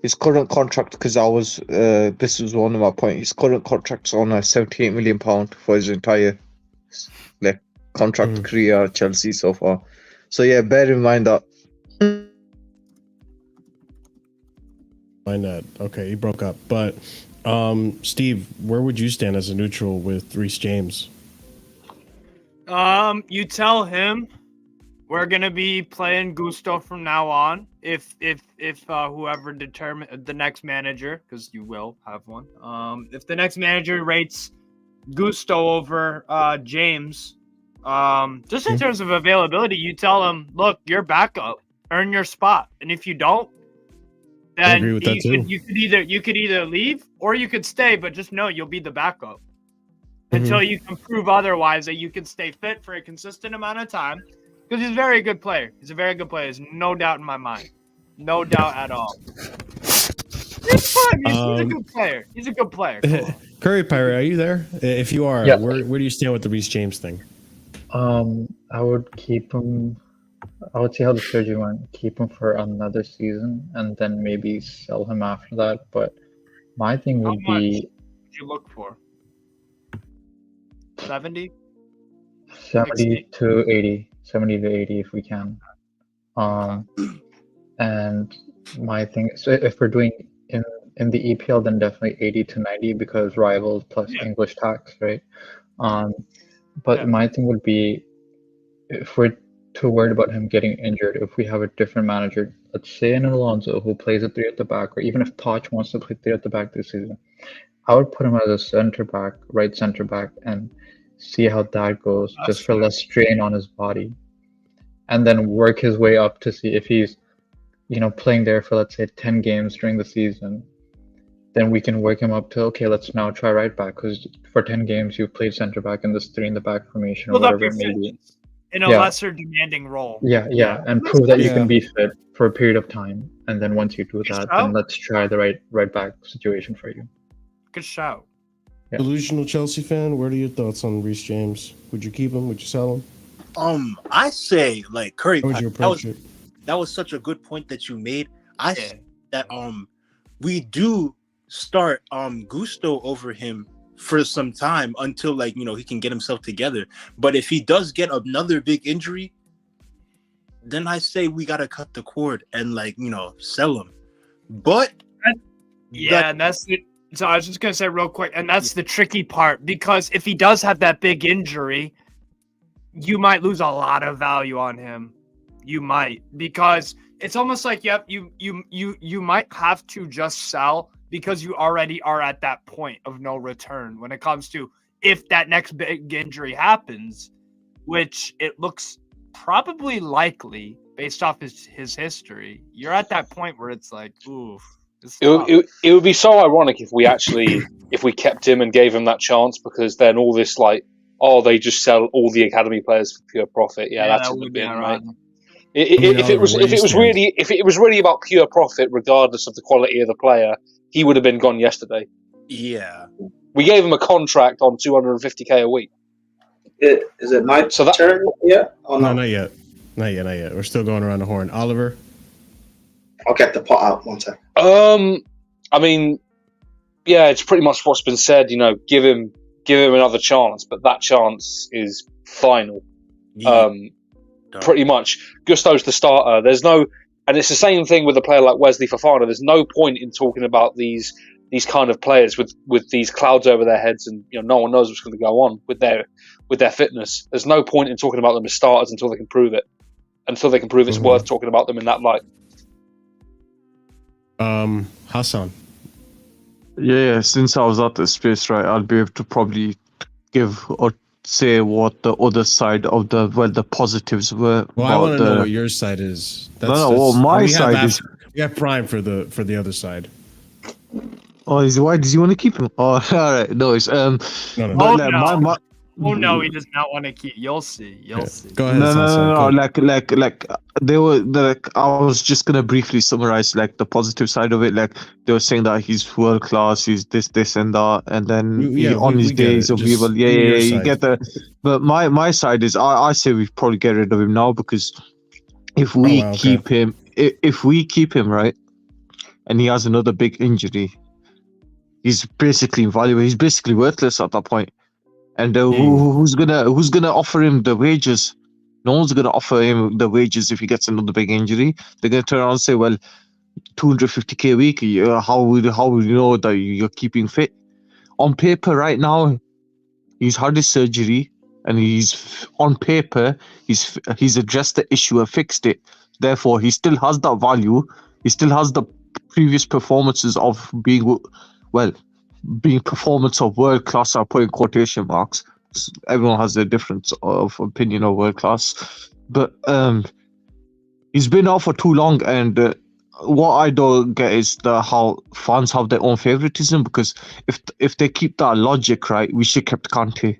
B: His current contract, because this was one of my points. His current contract's on a £78 million for his entire contract career at Chelsea so far. So yeah, bear in mind that.
A: Mind that. Okay, he broke up, but. Steve, where would you stand as a neutral with Reece James?
E: You tell him we're gonna be playing Gusto from now on. If whoever determine the next manager, because you will have one. If the next manager rates Gusto over James, just in terms of availability, you tell him, look, you're backup, earn your spot, and if you don't. Then
A: I agree with that too.
E: You could either leave or you could stay, but just know you'll be the backup until you can prove otherwise that you can stay fit for a consistent amount of time. Because he's a very good player. He's a very good player. There's no doubt in my mind. No doubt at all. He's fun. He's a good player. He's a good player.
A: Curry Pirate, are you there? If you are, where do you stand with the Reece James thing?
H: I would keep him. I would see how the surgery went, keep him for another season, and then maybe sell him after that. But my thing would be...
E: How much would you look for? 70?
H: 70 to 80. 70 to 80 if we can. And my thing is, if we're doing in the EPL, then definitely 80 to 90 because rivals plus English tax, right? But my thing would be, if we're too worried about him getting injured, if we have a different manager, let's say an Alonso who plays a 3 at the back, or even if Poch wants to play 3 at the back this season, I would put him as a center back, right center back, and see how that goes, just for less strain on his body, and then work his way up to see if he's, playing there for, let's say, 10 games during the season. Then we can work him up to, okay, let's now try right back, because for 10 games you've played center back in this 3 in the back formation, or whatever it may be.
E: In a lesser demanding role.
H: Yeah, and prove that you can be fit for a period of time. And then once you do that, then let's try the right back situation for you.
E: Good shout.
H: Yeah.
A: Delusional Chelsea fan, what are your thoughts on Reece James? Would you keep him? Would you sell him?
L: I say like Curry.
A: How would you approach it?
L: That was such a good point that you made. I say that we do start Gusto over him for some time until he can get himself together. But if he does get another big injury, then I say we gotta cut the cord and sell him. But
E: and that's it. So I was just gonna say real quick, and that's the tricky part, because if he does have that big injury, you might lose a lot of value on him. You might, because it's almost like you might have to just sell, because you already are at that point of no return when it comes to if that next big injury happens, which it looks probably likely based off his history. You're at that point where it's like, oof.
D: It would be so ironic if we kept him and gave him that chance, because then all this they just sell all the academy players for pure profit. That's in the bin, right? If it was really about pure profit, regardless of the quality of the player, he would have been gone yesterday.
L: Yeah,
D: we gave him a contract on $250K a week.
K: Is it my turn yet? Oh,
A: no, not yet. Not yet. We're still going around the horn. Oliver?
K: I'll get the pot out one second.
D: I mean, it's pretty much what's been said. Give him another chance, but that chance is final. Pretty much, Gusto's the starter. And it's the same thing with a player like Wesley Fofana. There's no point in talking about these kind of players with these clouds over their heads, and no one knows what's going to go on with their fitness. There's no point in talking about them as starters until they can prove it. Until they can prove it's worth talking about them in that light.
A: Hassan.
B: Yeah. Since I was at the space, right, I'll be able to probably give or say what the other side of the positives were.
A: Well, I want to know what your side is.
B: My side is.
A: We have Prime for the other side.
B: Oh, why does he want to keep him? Oh, all right. No, it's
E: no. He does not want to keep. You'll see.
A: Go ahead.
B: No. Like they were I was just gonna briefly summarize the positive side of it. Like they were saying that he's world class, he's this and that, and then on his days of evil, you get that. But my side is I say we probably get rid of him now, because if we keep him, right, and he has another big injury, he's basically invaluable. He's basically worthless at that point. And who's gonna offer him the wages? No one's gonna offer him the wages if he gets another big injury. They're gonna turn around and say, "Well, $250K a week. How would you know that you're keeping fit?" On paper, right now, he's had his surgery, and he's on paper he's addressed the issue and fixed it. Therefore, he still has that value. He still has the previous performances of being performance of world class. I put in quotation marks. Everyone has a difference of opinion of world class, but he's been out for too long. And what I don't get is how fans have their own favoritism. Because if they keep that logic, right, we should kept Kante.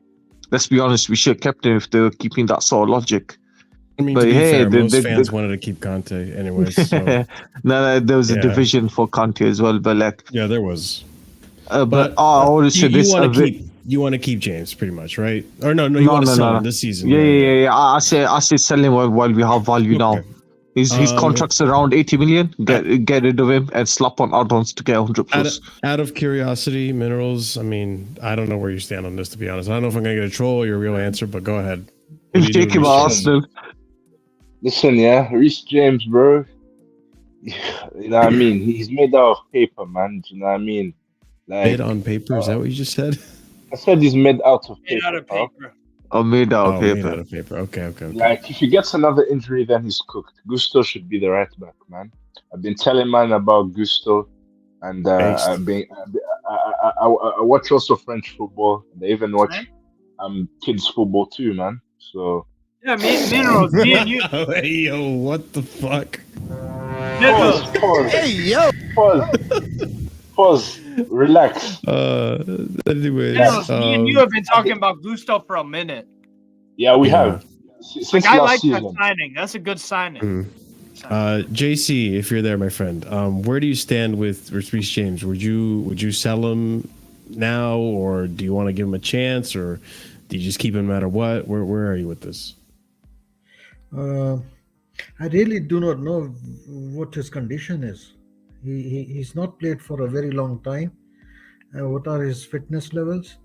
B: Let's be honest, we should have kept him if they were keeping that sort of logic.
A: I mean, to be fair, most fans wanted to keep Kante anyways. So.
B: No, there was a division for Kante as well, but
A: there was.
B: But I always say this.
A: You want to keep James, pretty much, right? Or no, you want to sell him this season.
B: Yeah. I say sell him while we have value now. His contract's around 80 million. Get rid of him and slap on add-ons to get 100 plus.
A: Out of curiosity, Minerals, I mean, I don't know where you stand on this, to be honest. I don't know if I'm going to get a troll or your real answer, but go ahead.
B: Take him Arsenal.
J: Listen, Reece James, bro. You know what I mean? He's made out of paper, man. Do you know what I mean?
A: Made on paper? Is that what you just said?
J: I said he's made out of
E: Made
J: paper.
E: out of
J: pal.
E: paper.
B: Oh, made out of
A: Made
B: paper.
A: out of paper. Okay.
J: Like, if he gets another injury, then he's cooked. Gusto should be the right back, man. I've been telling man about Gusto, and I watch also French football. And I even watch kids football too, man. So
E: Yeah, minerals. Me and you.
A: Hey, yo, what the fuck?
J: pause.
L: Hey, yo.
J: Pause. Relax.
A: Anyways,
E: Minerals, me and you have been talking about Gusto for a minute.
J: Yeah, we
A: Yeah.
J: have since
E: Like, I
J: last
E: like
J: season.
E: that signing. That's a good signing.
A: JC, if you're there, my friend, where do you stand with Reece James? Would you sell him now, or do you want to give him a chance, or do you just keep him no matter what? Where are you with this?
G: I really do not know what his condition is. He's not played for a very long time. What are his fitness levels?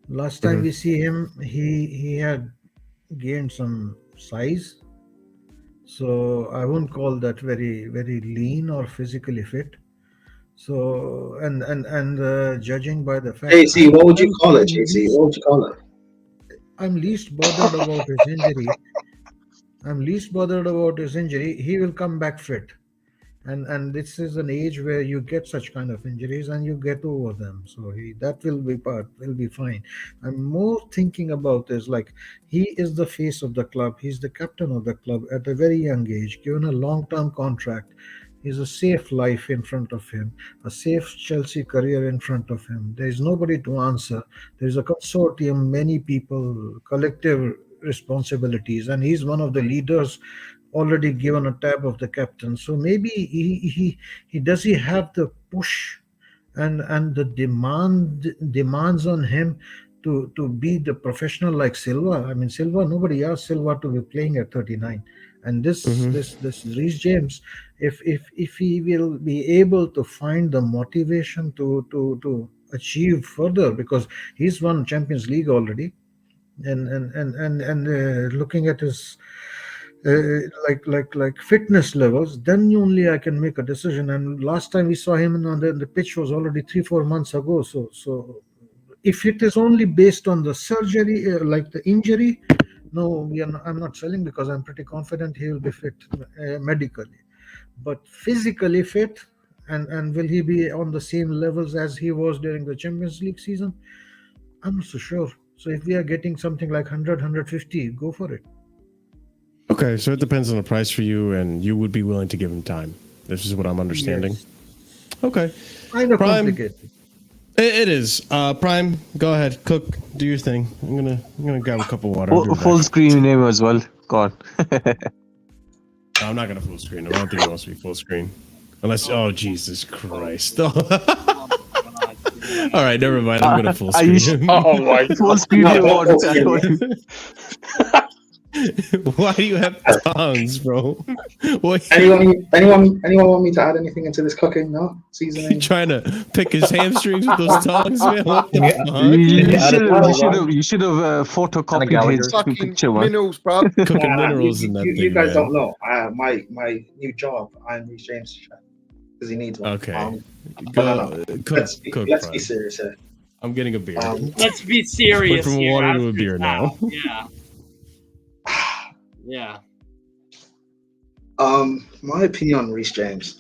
G: Last time we see him, he had gained some size. So I won't call that very lean or physically fit. So and judging by the fact,
K: JC, what would you call it? JC, what would you call it?
G: I'm least bothered about his injury. He will come back fit. And this is an age where you get such kind of injuries and you get over them. So that will be fine. I'm more thinking about this, like, he is the face of the club. He's the captain of the club at a very young age, given a long-term contract. He's a safe life in front of him, a safe Chelsea career in front of him. There is nobody to answer. There's a consortium, many people, collective responsibilities, and he's one of the leaders already given a tab of the captain. So maybe he does he have the push and the demands on him to be the professional like Silva. I mean, Silva, nobody asked Silva to be playing at 39. And this Reece James, if he will be able to find the motivation to achieve further, because he's won Champions League already, and looking at his like fitness levels, then only I can make a decision. And last time we saw him on the pitch was already 3-4 months ago. So if it is only based on the surgery, like the injury, no, I'm not selling, because I'm pretty confident he will be fit medically. But physically fit, and will he be on the same levels as he was during the Champions League season? I'm not so sure. So if we are getting something like 100, 150, go for it.
A: Okay, so it depends on the price for you, and you would be willing to give him time. This is what I'm understanding.
G: Yes.
A: Okay.
G: Kind of
A: Prime,
G: complicated.
A: It is. Prime, go ahead, cook, do your thing. I'm gonna grab a cup of water. I'll be right
B: Full
A: back.
B: screen name as well. Go on.
A: No, I'm not gonna full screen him. I don't think he wants to be full screen, unless. Oh, Jesus Christ! All right, never mind. I'm gonna full screen him.
D: Oh my God.
B: Full screen name.
A: Why do you have tongues, bro? What?
K: Anyone want me to add anything into this cooking? No? Seasoning?
A: You trying to pick his hamstrings with those tongues, man? What the fuck?
B: You should have photocopied his
L: Fucking
B: picture, man.
L: minerals, bro.
A: Cooking minerals in that thing,
K: You guys
A: man.
K: don't know. My new job, I'm Reece James because he needs one.
A: Okay.
K: Let's be
A: Prime.
K: serious here.
A: I'm getting a beer.
E: Let's be serious.
A: Went from
E: here
A: water to a
E: after
A: beer now.
E: Yeah. Yeah.
K: My opinion on Reece James.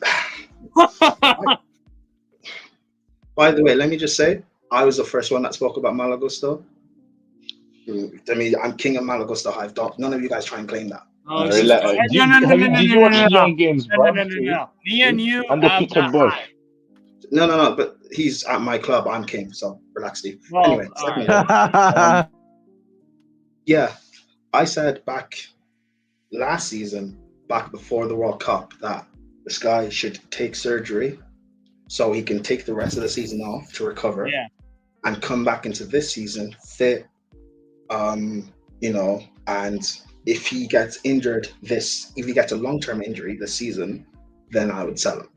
K: By the way, let me just say, I was the first one that spoke about Malagusto. I mean, I'm king of Malagusto. None of you guys try and claim that.
E: Oh,
J: Did you watch Young Games, bro?
E: Me and you
J: Under
E: have
J: Peter
E: that
J: Bosch.
E: high.
K: No. But he's at my club. I'm king, so relax, Steve.
E: Well,
K: Anyway,
E: all
K: second
E: right.
K: yeah, I said back last season, back before the World Cup, that this guy should take surgery so he can take the rest of the season off to recover and come back into this season fit. And if he gets injured if he gets a long-term injury this season, then I would sell him.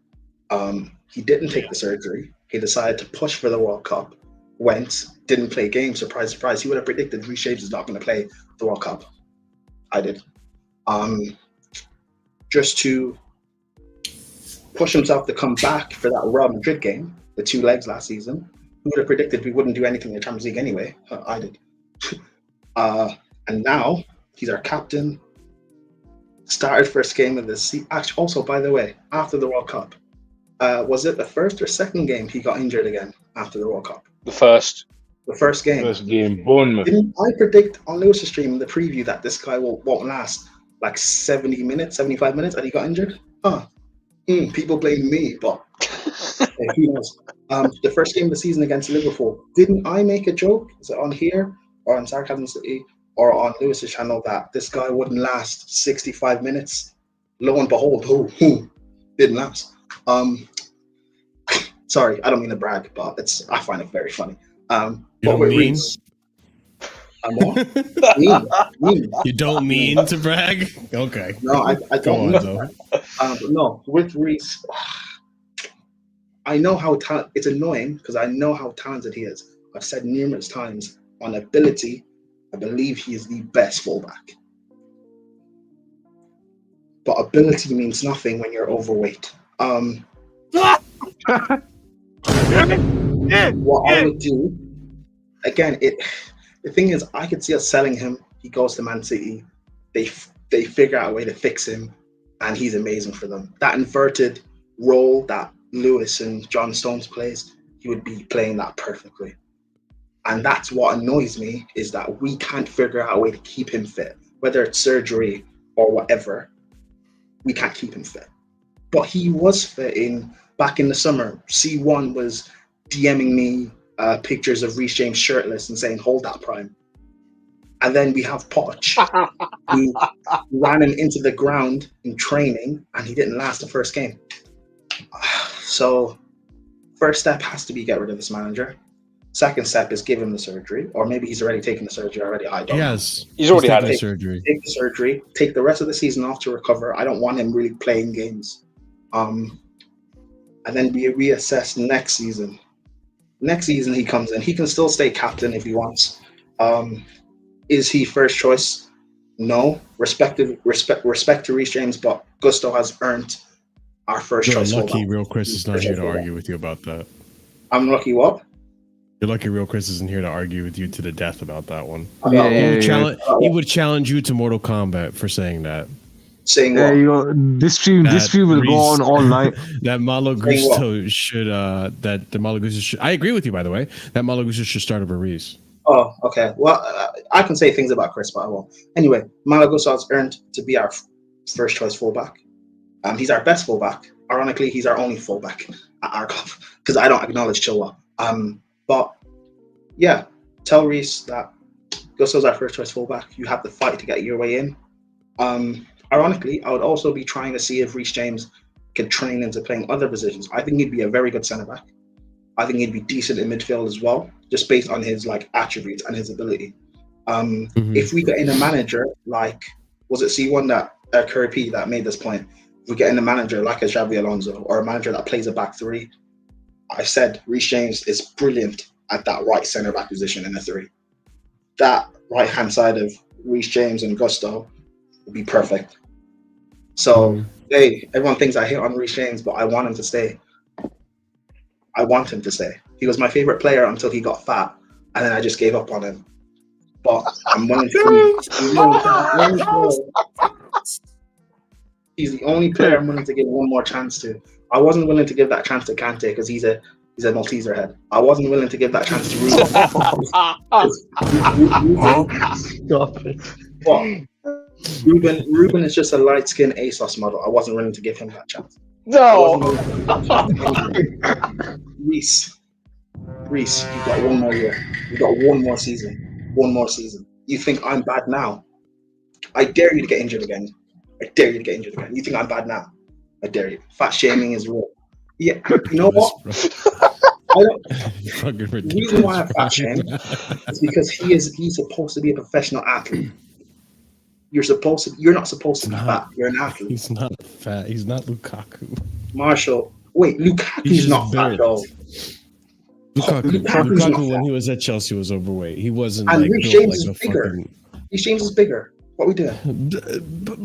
K: He didn't take the surgery. He decided to push for the World Cup, didn't play games. Surprise, surprise. He would have predicted Reece James is not going to play the World Cup. I did. Just to push himself to come back for that Real Madrid game, the 2 legs last season, Who would have predicted we wouldn't do anything in the Champions League anyway? I did. And now he's our captain. Started first game of the season. Actually, also, by the way, after the World Cup, was it the first or second game he got injured again after the World Cup?
D: The first.
K: The first game.
J: First game, Bournemouth.
K: Didn't I predict on Lewis's stream in the preview that this guy won't last like 70 minutes, 75 minutes, and he got injured? People blame me, but who knows? The first game of the season against Liverpool, didn't I make a joke? Is it on here or on Sarcasm City or on Lewis's channel that this guy wouldn't last 65 minutes? Lo and behold, who didn't last? Sorry, I don't mean to brag, but I find it very funny.
A: You don't mean?
K: Mean.
A: You don't mean to brag? Okay.
K: No, I don't.
A: Go on, though.
K: No, with Reece, I know how it's annoying because I know how talented he is. I've said numerous times on ability, I believe he is the best fullback. But ability means nothing when you're overweight. What I would do, again, the thing is, I could see us selling him. He goes to Man City. They figure out a way to fix him, and he's amazing for them. That inverted role that Lewis and John Stones plays, he would be playing that perfectly. And that's what annoys me, is that we can't figure out a way to keep him fit, whether it's surgery or whatever. We can't keep him fit. But he was fit back in the summer. C1 was DMing me pictures of Reece James shirtless and saying, hold that prime. And then we have Poch, who ran him into the ground in training, and he didn't last the first game. So first step has to be get rid of this manager. Second step is give him the surgery, or maybe he's already taken the surgery already. I don't know.
D: He's already had the
A: surgery.
K: Take the surgery, take the rest of the season off to recover. I don't want him really playing games. And then we reassess next season. Next season he comes in. He can still stay captain if he wants. Is he first choice? No. Respect to Reece James, but Gusto has earned our first choice.
A: You're lucky Real Chris is not here to argue with you about that.
K: I'm lucky what?
A: You're lucky Real Chris isn't here to argue with you to the death about that one. He would challenge you to Mortal Kombat for saying that.
K: Saying what?
B: This stream will go on all night.
A: That Malo Gusto should I agree with you, by the way. That Malo Gusto should start over Reece.
K: Oh, okay. Well, I can say things about Chris, but I won't. Anyway, Malo Gusto has earned to be our first choice fullback. He's our best fullback. Ironically, he's our only fullback at our club because I don't acknowledge Chilwell. But yeah, tell Reece that Gusto's our first choice fullback. You have to fight to get your way in. Ironically, I would also be trying to see if Reece James could train into playing other positions. I think he'd be a very good centre back. I think he'd be decent in midfield as well, just based on his attributes and his ability. If we get in a manager like, was it C1 that Curry P that made this point? If we get in a manager like a Xabi Alonso or a manager that plays a back three, I said Reece James is brilliant at that right centre back position in the three. That right hand side of Reece James and Gusto would be perfect. So, hey, everyone thinks I hate on Reece James, but I want him to stay. I want him to stay. He was my favorite player until he got fat, and then I just gave up on him. But I'm willing to. He's the only player I'm willing to give one more chance to. I wasn't willing to give that chance to Kante because he's a Malteser head. I wasn't willing to give that chance to Ruben. What? Ruben is just a light-skinned ASOS model. I wasn't willing to give him that chance.
D: No.
K: Reece, you got one more year. You got one more season. One more season. You think I'm bad now? I dare you to get injured again. I dare you to get injured again. You think I'm bad now? I dare you. Fat shaming is real. Yeah, you know what? The reason why I fat shame is because he's supposed to be a professional athlete. You're not supposed to be fat. You're an athlete.
A: He's not fat. He's not Lukaku.
K: Marshall, wait, Lukaku's not fat though.
A: Lukaku when he was at Chelsea was overweight. He wasn't
K: and
A: like
K: Reece
A: built
K: James
A: like
K: is bigger. Reece James is bigger. What we doing?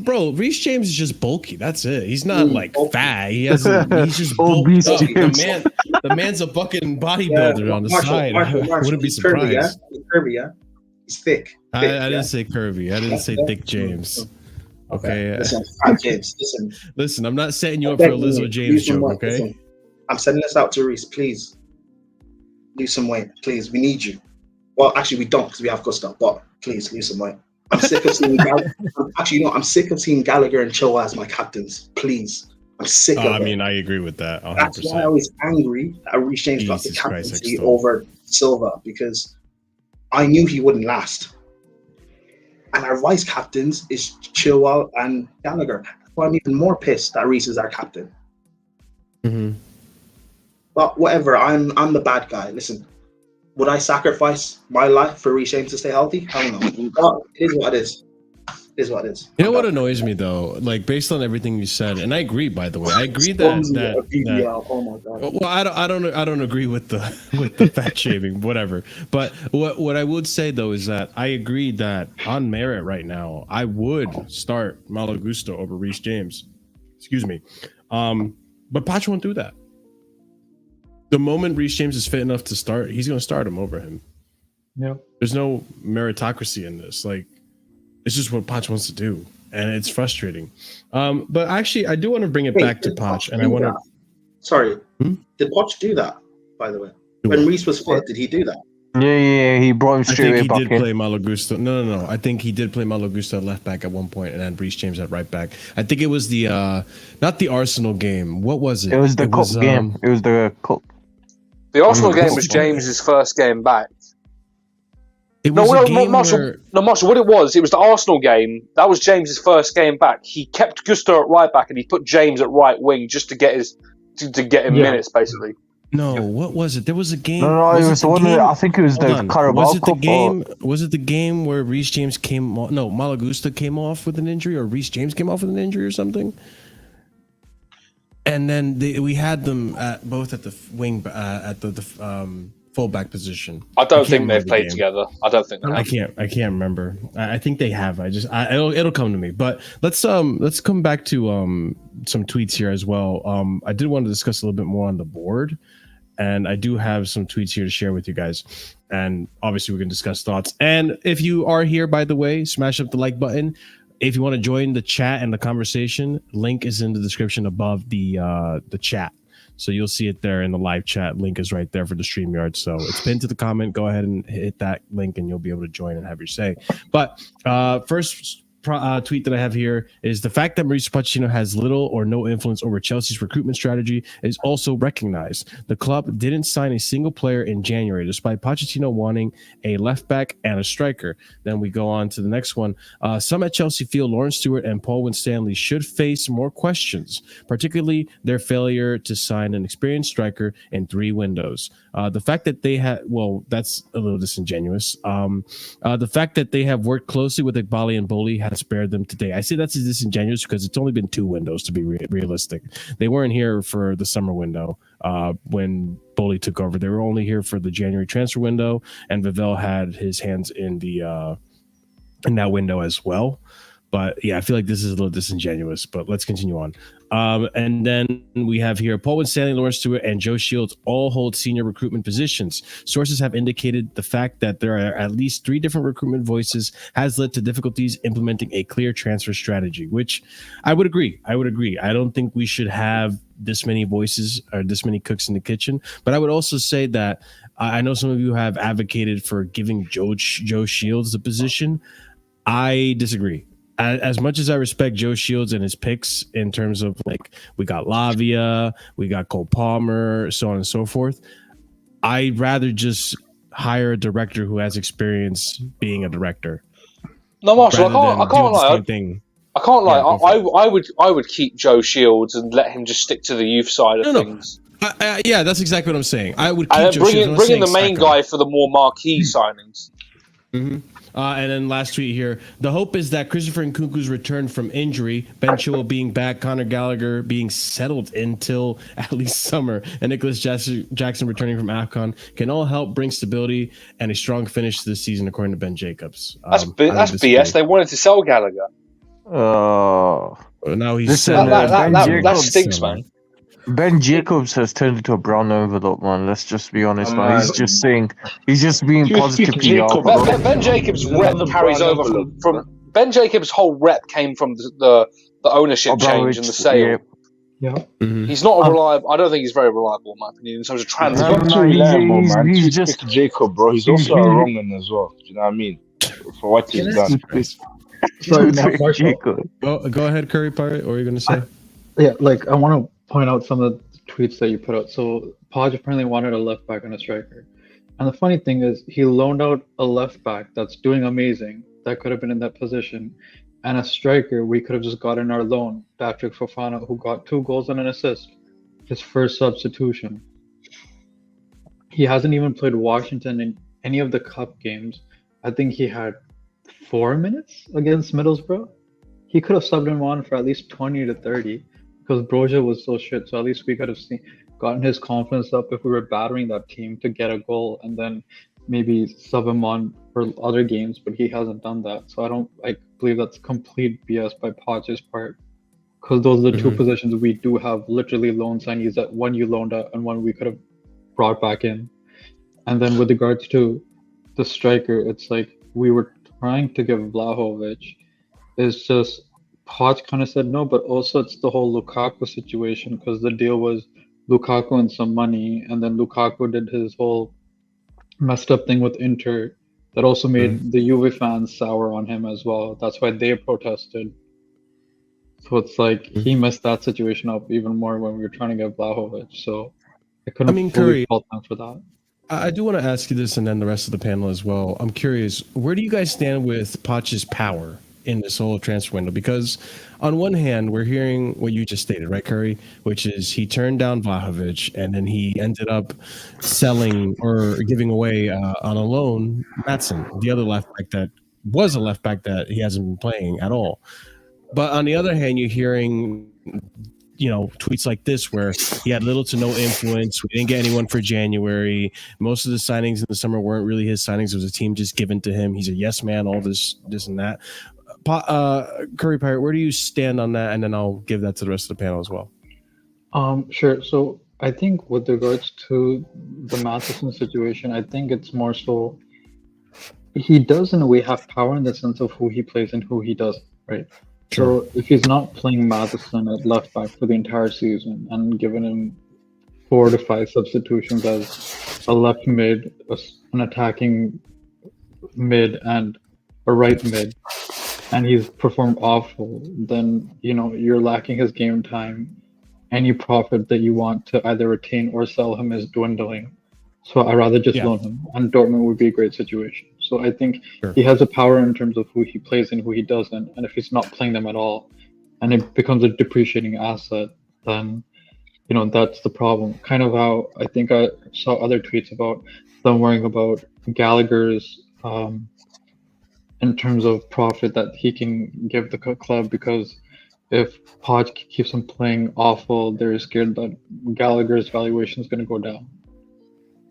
A: Bro, Reece James is just bulky. That's it. He's not like fat. He's just bulky. The man's a fucking bodybuilder on the side.
K: Marshall,
A: I wouldn't be
K: he's curvy,
A: surprised.
K: yeah? He's curvy, yeah? He's thick.
A: I didn't say curvy. I didn't say thick James. Okay.
K: Listen, James,
A: listen, I'm not setting you up for a Lizzo James joke, okay?
K: Listen, I'm sending this out to Reece. Please lose some weight. Please, we need you. Well, actually, we don't because we have Gustav, but please lose some weight. I'm sick of seeing I'm sick of seeing Gallagher and Cho as my captains. Please. I'm sick of it.
A: I mean, I agree with that. 100%.
K: That's why I was angry that Reece James got the captaincy over Silva, because I knew he wouldn't last. And our vice captains is Chilwell and Gallagher. That's why I'm even more pissed that Reece is our captain.
A: Mm-hmm.
K: But whatever, I'm the bad guy. Listen, would I sacrifice my life for Reece James to stay healthy? I don't know. But it is what it is. It is what it is.
A: You know what annoys me though, like based on everything you said, and I agree. By the way, I agree that
K: oh my god.
A: Well, I don't agree with the fat shaming, whatever. But what I would say though is that I agree that on merit right now, I would start Malo Gusto over Reece James. Excuse me, but Poch won't do that. The moment Reece James is fit enough to start, he's going to start him over him.
H: Yeah.
A: There's no meritocracy in this. Like, it's just what Poch wants to do, and it's frustrating. But actually, I do want to bring it back to Poch, and I want to.
K: Sorry, did Poch do that? By the way, when Reece was fit, did he do that?
B: Yeah, he brought him straight away back in.
A: I think he did play Malo Gusto. No. I think he did play Malo Gusto at left back at one point, and then Reece James at right back. I think it was the not the Arsenal game. What was it?
B: It was the cup game. It was the cup.
D: The Arsenal game was James's first game back.
A: Marshall.
D: What it was the Arsenal game. That was James's first game back. He kept Gusto at right back and he put James at right wing just to get him minutes, basically.
A: No, what was it? There was a game.
B: No, it was the one. I think it was the Carabao
A: Was it the
B: Cup.
A: game? Was it the game where Reece James came off? No, Malo Gusto came off with an injury, or Reece James came off with an injury, or something. And then we had them both at the wing, at the fullback position.
D: I don't think they've played together. I don't think.
A: I can't remember. I think they have. It'll come to me. But let's come back to some tweets here as well. I did want to discuss a little bit more on the board, and I do have some tweets here to share with you guys. And obviously, we can discuss thoughts. And if you are here, by the way, smash up the like button. If you want to join the chat and the conversation, link is in the description above the chat. So you'll see it there in the live chat. Link is right there for the StreamYard. So it's pinned to the comment. Go ahead and hit that link and you'll be able to join and have your say. But first tweet that I have here is the fact that Mauricio Pochettino has little or no influence over Chelsea's recruitment strategy is also recognized. The club didn't sign a single player in January, despite Pochettino wanting a left back and a striker. Then we go on to the next one. Some at Chelsea feel Lawrence Stewart and Paul Winstanley should face more questions, particularly their failure to sign an experienced striker in 3 windows. The fact that they had, well, that's a little disingenuous. The fact that they have worked closely with Iqbali and Boli has spared them today. I say that's disingenuous because it's only been 2 windows, to be realistic. They weren't here for the summer window when Boli took over. They were only here for the January transfer window, and Vivell had his hands in that window as well. But yeah, I feel like this is a little disingenuous, but let's continue on. And then we have here Paul Winstanley, Lawrence Stewart, and Joe Shields all hold senior recruitment positions. Sources have indicated the fact that there are at least 3 different recruitment voices has led to difficulties implementing a clear transfer strategy, which I would agree. I don't think we should have this many voices or this many cooks in the kitchen. But I would also say that I know some of you have advocated for giving Joe Shields the position. I disagree. As much as I respect Joe Shields and his picks in terms of, like, we got Lavia, we got Cole Palmer, so on and so forth, I'd rather just hire a director who has experience being a director.
D: No, Marshall, I can't lie. I can't lie. I would keep Joe Shields and let him just stick to the youth side of things.
A: Yeah, that's exactly what I'm saying. I would keep
D: bring in the main guy for the more marquee signings.
A: Mm-hmm. And then last tweet here. The hope is that Christopher Nkunku's return from injury, Ben Chilwell being back, Conor Gallagher being settled until at least summer, and Nicholas Jackson returning from AFCON can all help bring stability and a strong finish to the season, according to Ben Jacobs.
D: That's BS. They wanted to sell Gallagher.
A: Now he's
D: that stinks, man.
B: Ben Jacobs has turned into a brown envelope, man. Let's just be honest, man. He's just being positively off.
D: Ben Jacobs' rep carries over from Ben Jacobs' whole rep came from the ownership change and the sale.
H: Yeah.
A: Mm-hmm.
D: He's not a reliable. I don't think he's very reliable, in my opinion, in terms of transfer.
J: He's not too reliable, man. He's just Jacob, bro. He's also a wrong one as well. Do you know what I mean? For what he's done.
A: Go ahead, Curry Pirate. What are you going to say?
H: I want to point out some of the tweets that you put out. So Poch apparently wanted a left back and a striker. And the funny thing is he loaned out a left back that's doing amazing, that could have been in that position, and a striker we could have just got in our loan, Patrick Fofana, who got 2 goals and an assist, his first substitution. He hasn't even played Washington in any of the cup games. I think he had 4 minutes against Middlesbrough. He could have subbed him on for at least 20 to 30 because Broja was so shit. So at least we could have gotten his confidence up if we were battering that team to get a goal and then maybe sub him on for other games, but he hasn't done that. So I believe that's complete BS by Poch's part, because those are the two positions we do have literally loan signees, that one you loaned out and one we could have brought back in. And then with regards to the striker, it's like we were trying to give Vlahovic. It's just Poch kind of said no, but also it's the whole Lukaku situation, because the deal was Lukaku and some money, and then Lukaku did his whole messed up thing with Inter that also made the Juve fans sour on him as well. That's why they protested. So it's like he messed that situation up even more when we were trying to get Vlahovic. So I couldn't fully fault them for that.
A: I do want to ask you this, and then the rest of the panel as well. I'm curious, where do you guys stand with Poch's power in this whole transfer window? Because on one hand, we're hearing what you just stated, right, Curry? Which is he turned down Vlahovic, and then he ended up selling or giving away on a loan Maatsen, the other left back that was a left back that he hasn't been playing at all. But on the other hand, you're hearing, tweets like this where he had little to no influence. We didn't get anyone for January. Most of the signings in the summer weren't really his signings. It was a team just given to him. He's a yes man, all this and that. Curry Pirate, where do you stand on that? And then I'll give that to the rest of the panel as well.
H: Sure. So I think with regards to the Matheson situation, I think it's more so he does in a way have power in the sense of who he plays and who he doesn't, right? Sure. So if he's not playing Matheson at left back for the entire season and giving him 4 to 5 substitutions as a left mid, an attacking mid, and a right mid, and he's performed awful, then you're lacking his game time. Any profit that you want to either retain or sell him is dwindling. So I'd rather just loan him, and Dortmund would be a great situation. So I think he has a power in terms of who he plays and who he doesn't. And if he's not playing them at all, and it becomes a depreciating asset, then that's the problem. Kind of how I think I saw other tweets about them worrying about Gallagher's in terms of profit that he can give the club, because if Poch keeps him playing awful, they're scared that Gallagher's valuation is going to go down.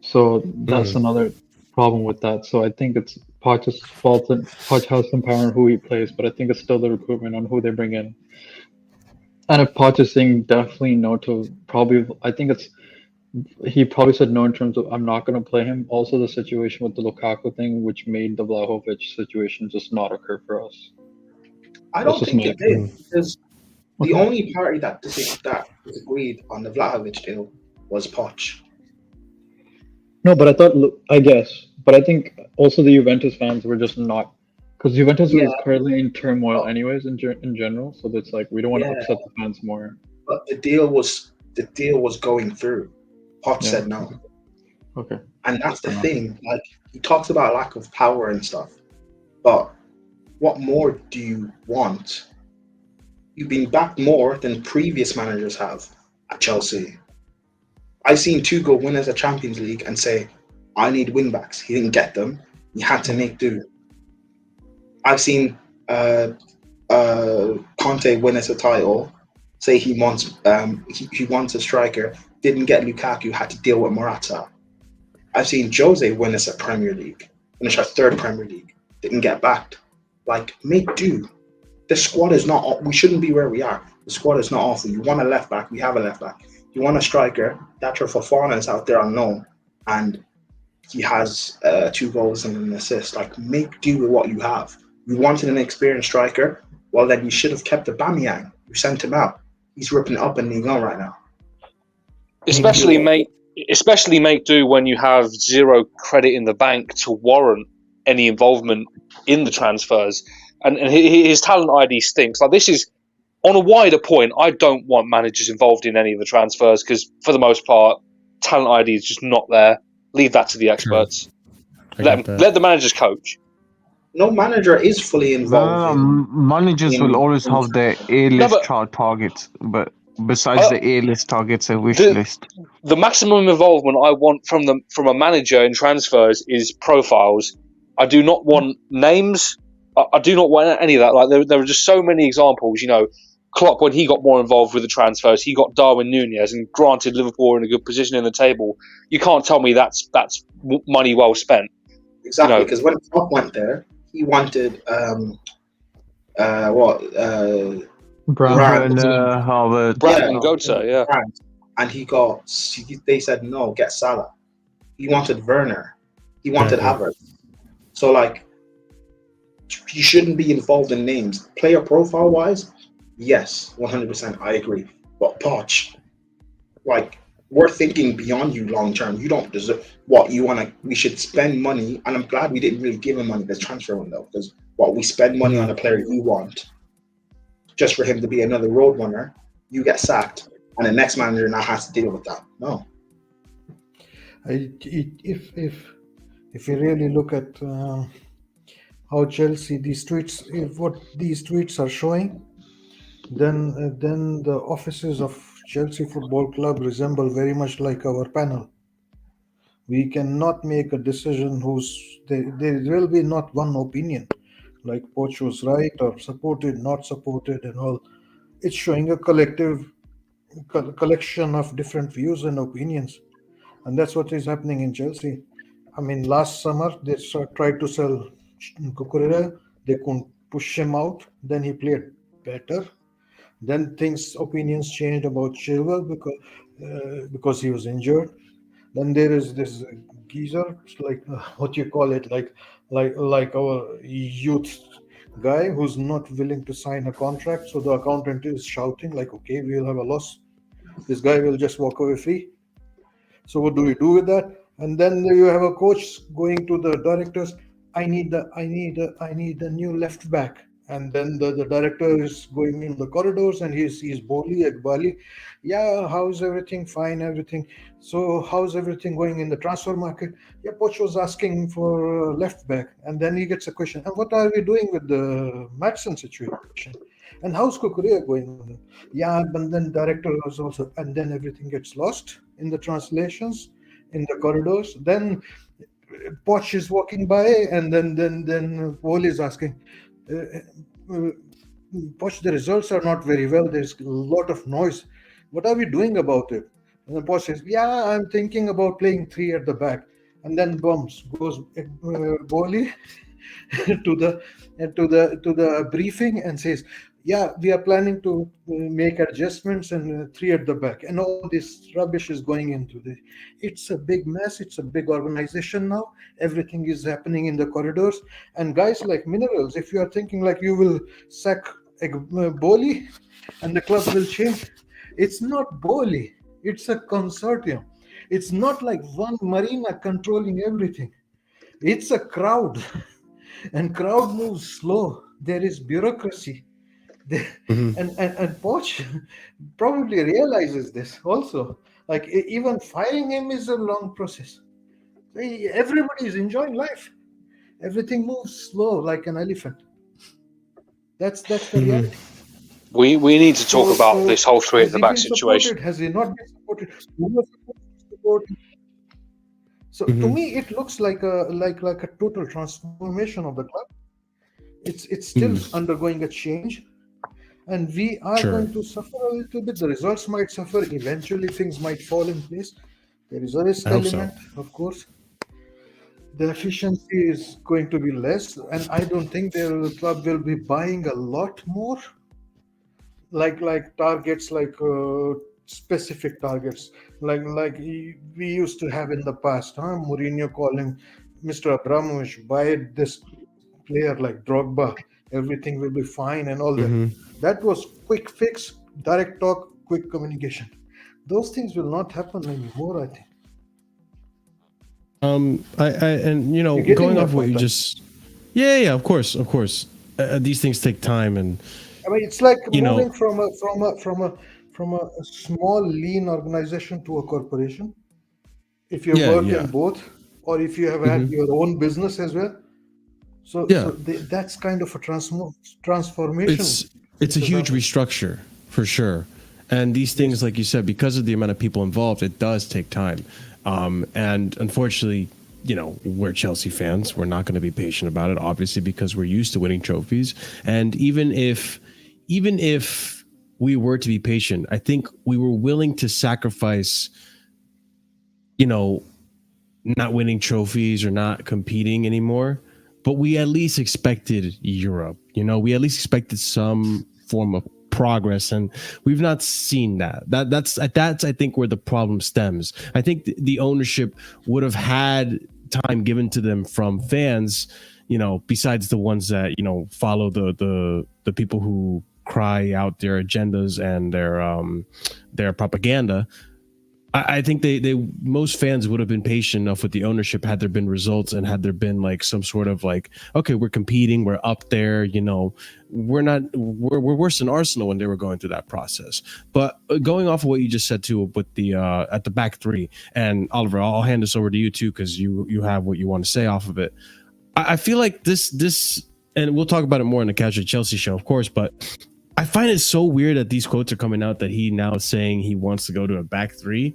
H: So that's another problem with that. So I think it's Poch's fault that Poch has some power in who he plays, but I think it's still the recruitment on who they bring in. And if Poch is saying definitely no to he probably said no in terms of I'm not going to play him. Also the situation with the Lukaku thing, which made the Vlahovic situation just not occur for us.
K: I don't think it did, because the only party that disagreed on the Vlahovic deal was Poch.
H: No, but I think also the Juventus fans were just not, because Juventus is currently in turmoil anyways in general, so it's like we don't want to upset the fans more.
K: But the deal was going through. Poch said no.
H: Okay.
K: And that's the thing. Like, he talks about lack of power and stuff, but what more do you want? You've been backed more than previous managers have at Chelsea. I've seen 2 goal winners at Champions League and say, I need wing backs. He didn't get them. He had to make do. I've seen Conte win us a title. Say he wants he wants a striker. Didn't get Lukaku. Had to deal with Morata. I've seen Jose win us a Premier League. Finish our third Premier League. Didn't get backed. Like, make do. The squad is not. We shouldn't be where we are. The squad is not awful. You want a left back? We have a left back. You want a striker? That's where Fofana is out there unknown, and he has 2 goals and an assist. Like, make do with what you have. You wanted an experienced striker. Well, then you should have kept Aubameyang. You sent him out. He's ripping up in Ligue 1 right now.
D: Especially make do when you have zero credit in the bank to warrant any involvement in the transfers. And his talent ID stinks. Like, this is, on a wider point, I don't want managers involved in any of the transfers because, for the most part, talent ID is just not there. Leave that to the experts. Let the managers coach.
K: No manager is fully involved.
B: Managers will always have their A-list targets, but besides the A-list targets, a wish list.
D: The maximum involvement I want from a manager in transfers is profiles. I do not want names. I do not want any of that. Like, there are just so many examples. You know, Klopp, when he got more involved with the transfers, he got Darwin Núñez, and granted, Liverpool are in a good position in the table. You can't tell me that's money well spent.
K: Exactly, because when Klopp went there, he wanted
B: Brand Harvard.
D: Brandon Goetze, yeah.
K: And they said no, get Salah. He wanted Werner. He wanted Havertz. So, like, you shouldn't be involved in names. Player profile wise, yes, 100%, I agree. But Poch, like, we're thinking beyond you long term. You don't deserve what you want to. We should spend money, and I'm glad we didn't really give him money this transfer window, because we spend money on a player you want just for him to be another road runner. You get sacked, and the next manager now has to deal with that. No.
G: If you really look at how Chelsea, what these tweets are showing, then the offices of Chelsea Football Club resemble very much like our panel. We cannot make a decision there will be not one opinion, like Poch was right or supported, not supported, and all. It's showing a collection of different views and opinions, and that's what is happening in Chelsea. I mean, last summer they tried to sell Cucurella. They couldn't push him out. Then he played better. Then opinions changed about Chilwell because he was injured. Then there is this geezer, like what you call it, like our youth guy who's not willing to sign a contract. So the accountant is shouting like, okay, we'll have a loss. This guy will just walk away free. So what do we do with that? And then you have a coach going to the directors. I need a new left back. And then the director is going in the corridors and he's Boli at Bali. Yeah, how's everything? Fine, everything. So how's everything going in the transfer market? Yeah, Poch was asking for left back. And then he gets a question. And what are we doing with the Madsen situation? And how's Kukurea going? Yeah, but then director was also, and then everything gets lost in the translations, in the corridors. Then Poch is walking by, and then Paul is asking, Poch, the results are not very well. There's a lot of noise. What are we doing about it? And the Poch says, yeah, I'm thinking about playing 3 at the back. And then goes Boli to the briefing and says, yeah, we are planning to make adjustments and 3 at the back. And all this rubbish is going into this. It's a big mess. It's a big organization now. Everything is happening in the corridors. And guys like Minerals, if you are thinking like you will sack Boli and the club will change, it's not Boli. It's a consortium. It's not like one marina controlling everything. It's a crowd. And crowd moves slow. There is bureaucracy. And Poch probably realizes this also. Like, even firing him is a long process. Everybody is enjoying life. Everything moves slow like an elephant. That's the reality.
D: We need to talk about this whole 3 at the back situation.
G: Has he not been supported? Who was supposed to support him? So to me, it looks like a total transformation of the club. It's still undergoing a change, and we are going to suffer a little bit. The results might suffer. Eventually, things might fall in place. There is a risk element, of course. The efficiency is going to be less, and I don't think the club will be buying a lot more. Like targets, like specific targets, like we used to have in the past. Mourinho calling Mr. Abramovich, buy this player like Drogba, everything will be fine and all that. That was quick fix, direct talk, quick communication. Those things will not happen anymore, I think.
A: And you know, going off what you just, yeah, of course. These things take time, and
G: I mean, it's like moving from a small lean organization to a corporation. If you work in both, or if you have had your own business as well. So that's kind of a transformation.
A: It's a huge restructure for sure. And these things, like you said, because of the amount of people involved, it does take time. And unfortunately, you know, we're Chelsea fans. We're not going to be patient about it, obviously, because we're used to winning trophies. And even if we were to be patient, I think we were willing to sacrifice, you know, not winning trophies or not competing anymore. But we at least expected Europe. You know, we at least expected some form of progress, and we've not seen that. That's I think where the problem stems. I think the ownership would have had time given to them from fans, you know, besides the ones that, you know, follow the people who cry out their agendas and their propaganda. I think they most fans would have been patient enough with the ownership had there been results and had there been like some sort of like, okay, we're competing, we're up there, you know, we're worse than Arsenal when they were going through that process. But going off of what you just said too with the at the back three, and Oliver, I'll hand this over to you too because you have what you want to say off of it. I feel like this, and we'll talk about it more in the Casually Chelsea show, of course, but I find it so weird that these quotes are coming out that he now is saying he wants to go to a back three.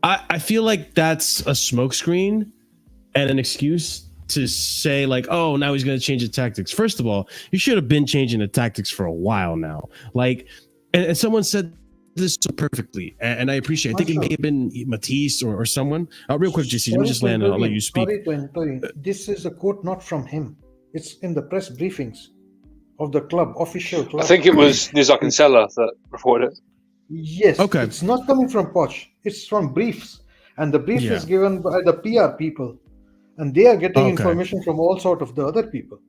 A: I feel like that's a smokescreen and an excuse to say like, oh, now he's going to change the tactics. First of all, you should have been changing the tactics for a while now. Like, and someone said this so perfectly, and I appreciate it. I think it may have been Matisse or someone. Real quick, JC, let me just land and I'll let you speak.
G: Sorry. This is a quote not from him. It's in the press briefings of the club, official club.
D: I think it was Nizak and Seller that reported it.
G: Yes. Okay. It's not coming from Poch. It's from briefs. And the brief is given by the PR people. And they are getting information from all sort of the other people.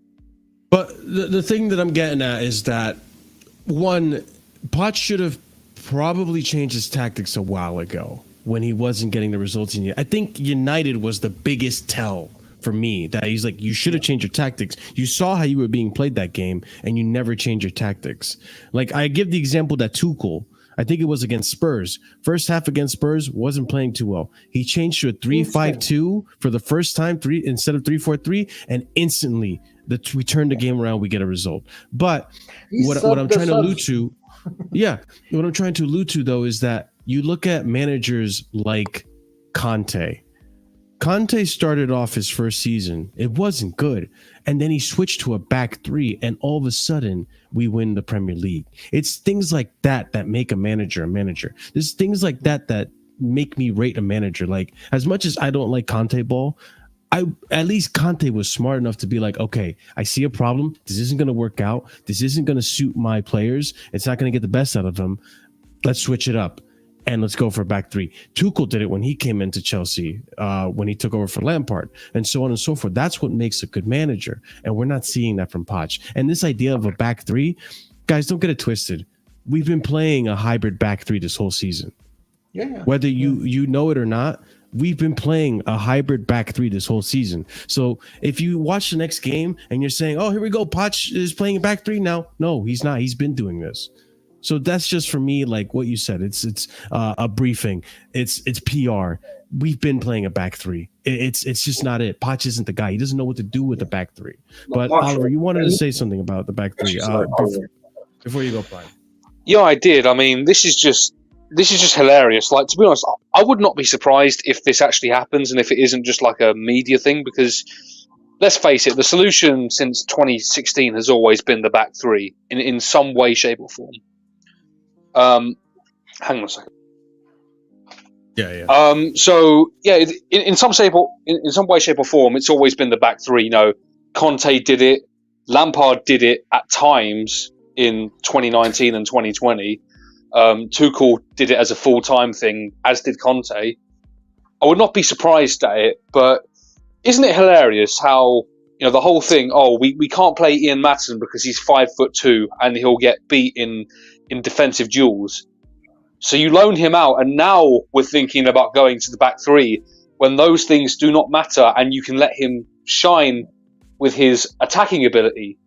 A: But the thing that I'm getting at is that, one, Poch should have probably changed his tactics a while ago when he wasn't getting the results he needed. I think United was the biggest tell for me that he's like, you should have changed your tactics. You saw how you were being played that game and you never changed your tactics. Like I give the example that Tuchel, I think it was against Spurs. First half against Spurs wasn't playing too well. He changed to a 3-5-2 for the first time, instead of 3-4-3, and instantly we turn the game around, we get a result. But what I'm trying to allude to, what I'm trying to allude to though is that you look at managers like Conte. Conte started off his first season. It wasn't good. And then he switched to a back three. And all of a sudden, we win the Premier League. It's things like that that make a manager a manager. There's things like that that make me rate a manager. Like, as much as I don't like Conte ball, at least Conte was smart enough to be like, okay, I see a problem. This isn't going to work out. This isn't going to suit my players. It's not going to get the best out of them. Let's switch it up. And let's go for a back three. Tuchel did it when he came into Chelsea, when he took over for Lampard, and so on and so forth. That's what makes a good manager. And we're not seeing that from Poch. And this idea of a back three, guys, don't get it twisted. We've been playing a hybrid back three this whole season.
G: Yeah.
A: Whether you know it or not, we've been playing a hybrid back three this whole season. So if you watch the next game and you're saying, oh, here we go, Poch is playing a back three now. No, he's not. He's been doing this. So that's just for me, like what you said. It's a briefing. It's PR. We've been playing a back three. It's just not it. Poch isn't the guy. He doesn't know what to do with the back three. But Oliver, you wanted to say something about the back three before you go, Brian.
D: Yeah, I did. I mean, this is just hilarious. Like, to be honest, I would not be surprised if this actually happens and if it isn't just like a media thing, because let's face it, the solution since 2016 has always been the back three in some way, shape, or form. Hang on a second.
A: Yeah.
D: So yeah, in some way, shape, or form, it's always been the back three. You know, Conte did it, Lampard did it at times in 2019 and 2020. Tuchel did it as a full-time thing, as did Conte. I would not be surprised at it, but isn't it hilarious how, you know, the whole thing, we can't play Ian Maatsen because he's 5'2" and he'll get beat in defensive duels. So you loan him out, and now we're thinking about going to the back three when those things do not matter, and you can let him shine with his attacking ability.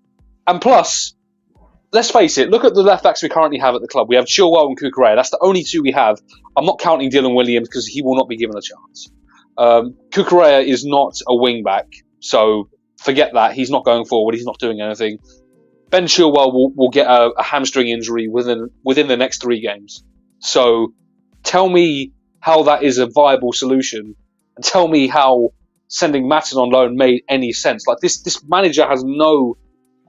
D: And plus, let's face it, look at the left backs we currently have at the club. We have Chilwell and Cucurella. That's the only two we have. I'm not counting Dylan Williams because he will not be given a chance. Cucurella is not a wing back, so forget that. He's not going forward. He's not doing anything. Ben Chilwell will get a hamstring injury within the next 3 games. So tell me how that is a viable solution, and tell me how sending Maatsen on loan made any sense. Like this manager has no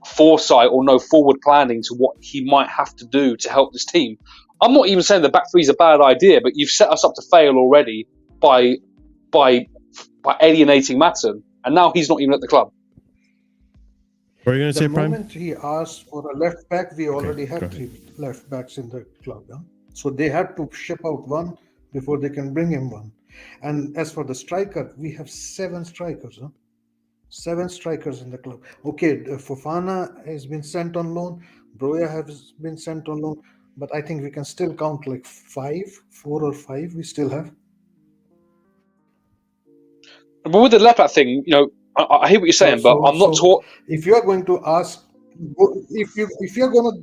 D: foresight or no forward planning to what he might have to do to help this team. I'm not even saying the back three is a bad idea, but you've set us up to fail already by alienating Maatsen, and now he's not even at the club.
A: What are you going to say, Prime?
G: The moment he asked for a left back, we already have 3 left backs in the club. Huh? So they had to ship out one before they can bring him one. And as for the striker, we have 7 strikers. Huh? 7 strikers in the club. Okay, Fofana has been sent on loan. Broja has been sent on loan. But I think we can still count like 4 or 5 we still have.
D: But with the left back thing, you know, I hear what you're saying, but I'm not taught.
G: If you are going to ask, if you're gonna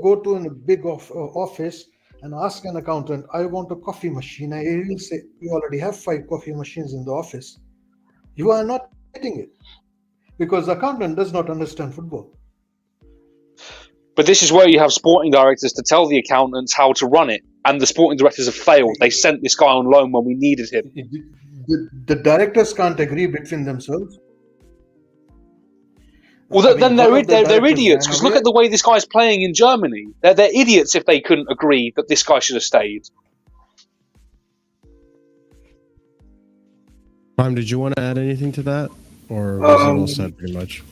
G: go to a big office and ask an accountant, I want a coffee machine, I will say you already have 5 coffee machines in the office. You are not getting it because the accountant does not understand football.
D: But this is where you have sporting directors to tell the accountants how to run it, and the sporting directors have failed. They sent this guy on loan when we needed him.
G: The directors can't agree between themselves.
D: Well, then they're idiots, because look at the way this guy's playing in Germany. They're idiots if they couldn't agree that this guy should have stayed.
A: Prime, did you want to add anything to that? Or was it all said pretty much?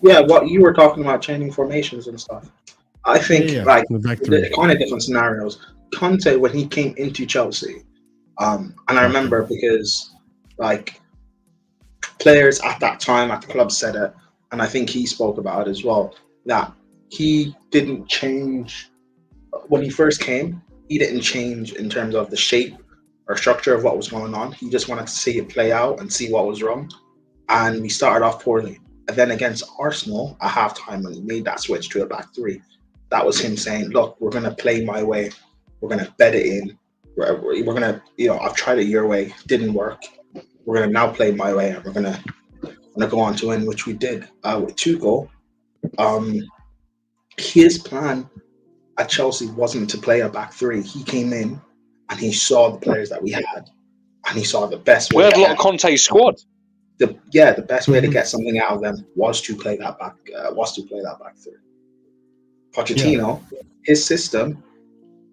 K: Yeah, what you were talking about changing formations and stuff. I think like the kind of different scenarios. Conte, when he came into Chelsea, and I remember because like players at that time at the club said it, and I think he spoke about it as well, that he didn't change when he first came. He didn't change in terms of the shape or structure of what was going on. He just wanted to see it play out and see what was wrong. And we started off poorly. And then against Arsenal at halftime, when he made that switch to a back three, that was him saying, look, we're going to play my way. We're going to bed it in. We're going to, I've tried it your way. Didn't work. We're going to now play my way. And we're going to go on to win, which we did with Tuchel. His plan at Chelsea wasn't to play a back three. He came in and he saw the players that we had, and he saw the best way.
D: We had a lot of Conte's squad.
K: The best way to get something out of them was to play that back. Back three. Pochettino, his system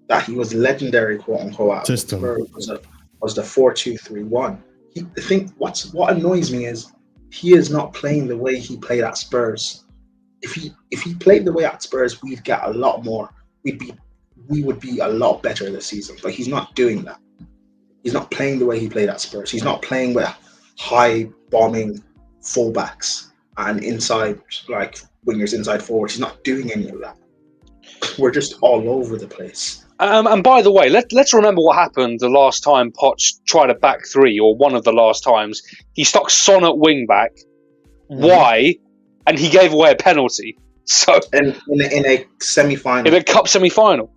K: that he was legendary, quote unquote, was the 4-2-3-1. What annoys me is he is not playing the way he played at Spurs. If he played the way at Spurs, we'd get a lot more. We would be a lot better this season. But he's not doing that. He's not playing the way he played at Spurs. He's not playing with high bombing fullbacks and inside like wingers, inside forwards. He's not doing any of that. We're just all over the place.
D: And by the way, let's remember what happened the last time Poch tried a back three, or one of the last times. He stuck Son at wing back. Why? And he gave away a penalty. So
K: in a semi-final,
D: in a cup semi-final.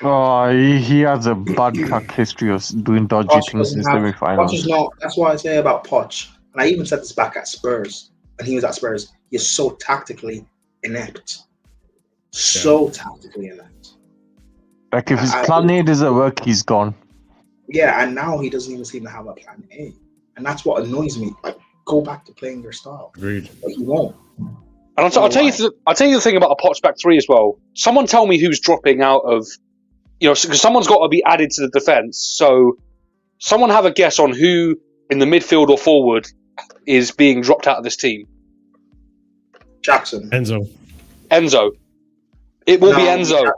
B: Oh, he has a bad track history of doing dodgy things in semi-finals.
K: That's what I say about Poch. And I even said this back at Spurs. When he was at Spurs, he is so tactically inept. Tactically inept.
B: Like if his plan A doesn't work, he's gone.
K: Yeah, and now he doesn't even seem to have a plan A. and that's what annoys me. Like, go back to playing your style.
A: Agreed.
K: But he won't.
D: And I'll tell you the thing about a Poch back three as well. Someone tell me who's dropping out of, because someone's got to be added to the defense. So, someone have a guess on who in the midfield or forward is being dropped out of this team.
K: Jackson.
A: Enzo.
D: It will be Enzo.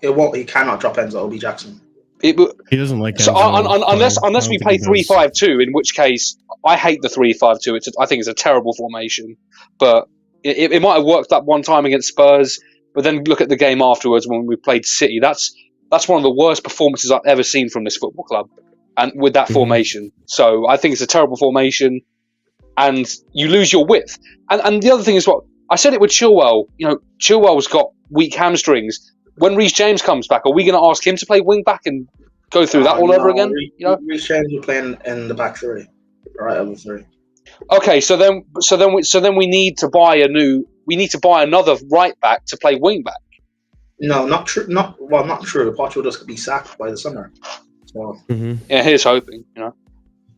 K: It won't. He cannot drop Enzo. It'll be Jackson.
A: He doesn't like
D: so
A: Enzo.
D: unless we play 3-5-2, in which case I hate the 3-5-2. I think it's a terrible formation, but it might have worked that one time against Spurs. But then look at the game afterwards when we played City. That's one of the worst performances I've ever seen from this football club, and with that formation. So I think it's a terrible formation, and you lose your width. And the other thing is what I said it with Chilwell. Chilwell's got weak hamstrings. When Reece James comes back, are we going to ask him to play wing back and go through that all over again?
K: Reece James will play in the back three, right over three.
D: Okay, so then we need to buy another right back to play wing back.
K: No, not true. Not true. Poch will just be sacked by the summer. So.
D: Yeah, here's hoping.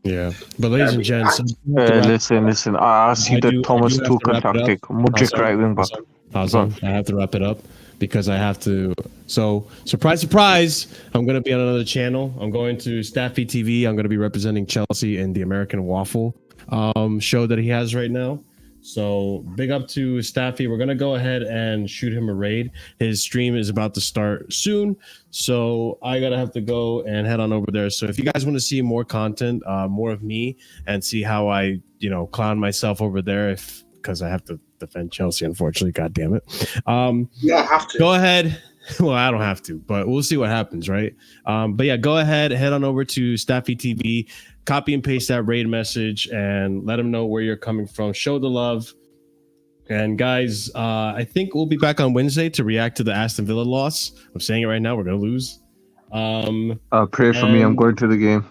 A: Yeah, but ladies and gents,
B: listen. I see the Thomas Tuchel tactic. Mudrik right wing back.
A: I have to wrap it up because I have to. So, surprise, I'm going to be on another channel. I'm going to Staffy TV. I'm going to be representing Chelsea in the American Waffle show that he has right now. So, big up to Staffy. We're going to go ahead and shoot him a raid. His stream is about to start soon. So, I got to have to go and head on over there. So, if you guys want to see more content, more of me, and see how I, clown myself over there, because I have to defend Chelsea, unfortunately. God damn it.
K: You don't have to.
A: Go ahead. Well, I don't have to, but we'll see what happens, right? But yeah, go ahead, head on over to Staffy TV, copy and paste that raid message, and let them know where you're coming from. Show the love. And guys, I think we'll be back on Wednesday to react to the Aston Villa loss. I'm saying it right now, we're gonna lose.
B: Pray for me. I'm going to the game.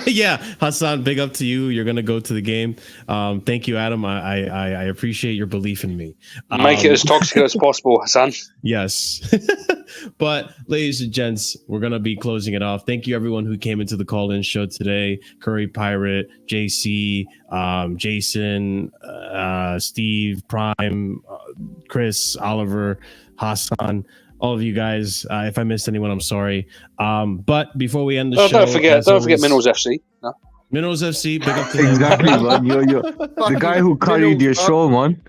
A: Yeah, Hassan, big up to you. You're gonna go to the game. Thank you, Adam. I appreciate your belief in me.
D: Make it as toxic as possible, Hassan.
A: Yes. But ladies and gents, we're gonna be closing it off. Thank you everyone who came into the call-in show today. Curry Pirate, JC, Jason, Steve, Prime, Chris, Oliver, Hassan. All of you guys, if I missed anyone, I'm sorry. But before we end the show,
D: don't forget Minerals FC. No?
A: Minerals FC, big up to them.
B: Exactly, man. You're the guy who carried your show, man.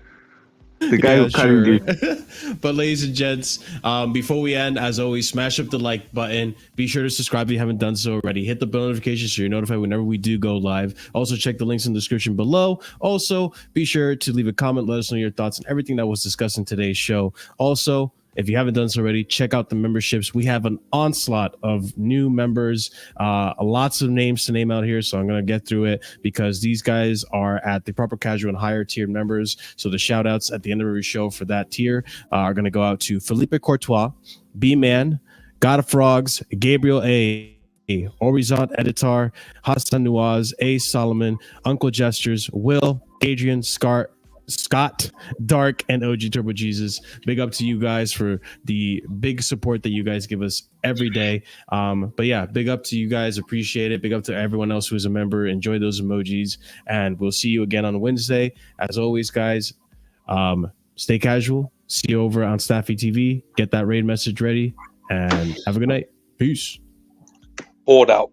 B: The guy who carried you.
A: But ladies and gents, before we end, as always, smash up the like button. Be sure to subscribe if you haven't done so already. Hit the bell notification so you're notified whenever we do go live. Also, check the links in the description below. Also, be sure to leave a comment. Let us know your thoughts on everything that was discussed in today's show. Also, if you haven't done so already, check out the memberships. We have an onslaught of new members, lots of names to name out here. So I'm going to get through it because these guys are at the proper casual and higher tier members. So the shout outs at the end of every show for that tier are going to go out to Felipe Courtois, B-Man, God of Frogs, Gabriel A., Horizont Editor, Hassan Nuaz, A. Solomon, Uncle Gestures, Will, Adrian, Scott, Dark, and OG Turbo Jesus. Big up to you guys for the big support that you guys give us every day. But yeah, big up to you guys. Appreciate it. Big up to everyone else who's a member. Enjoy those emojis. And we'll see you again on Wednesday. As always, guys, stay casual. See you over on Staffy TV. Get that raid message ready. And have a good night. Peace.
D: Bored out.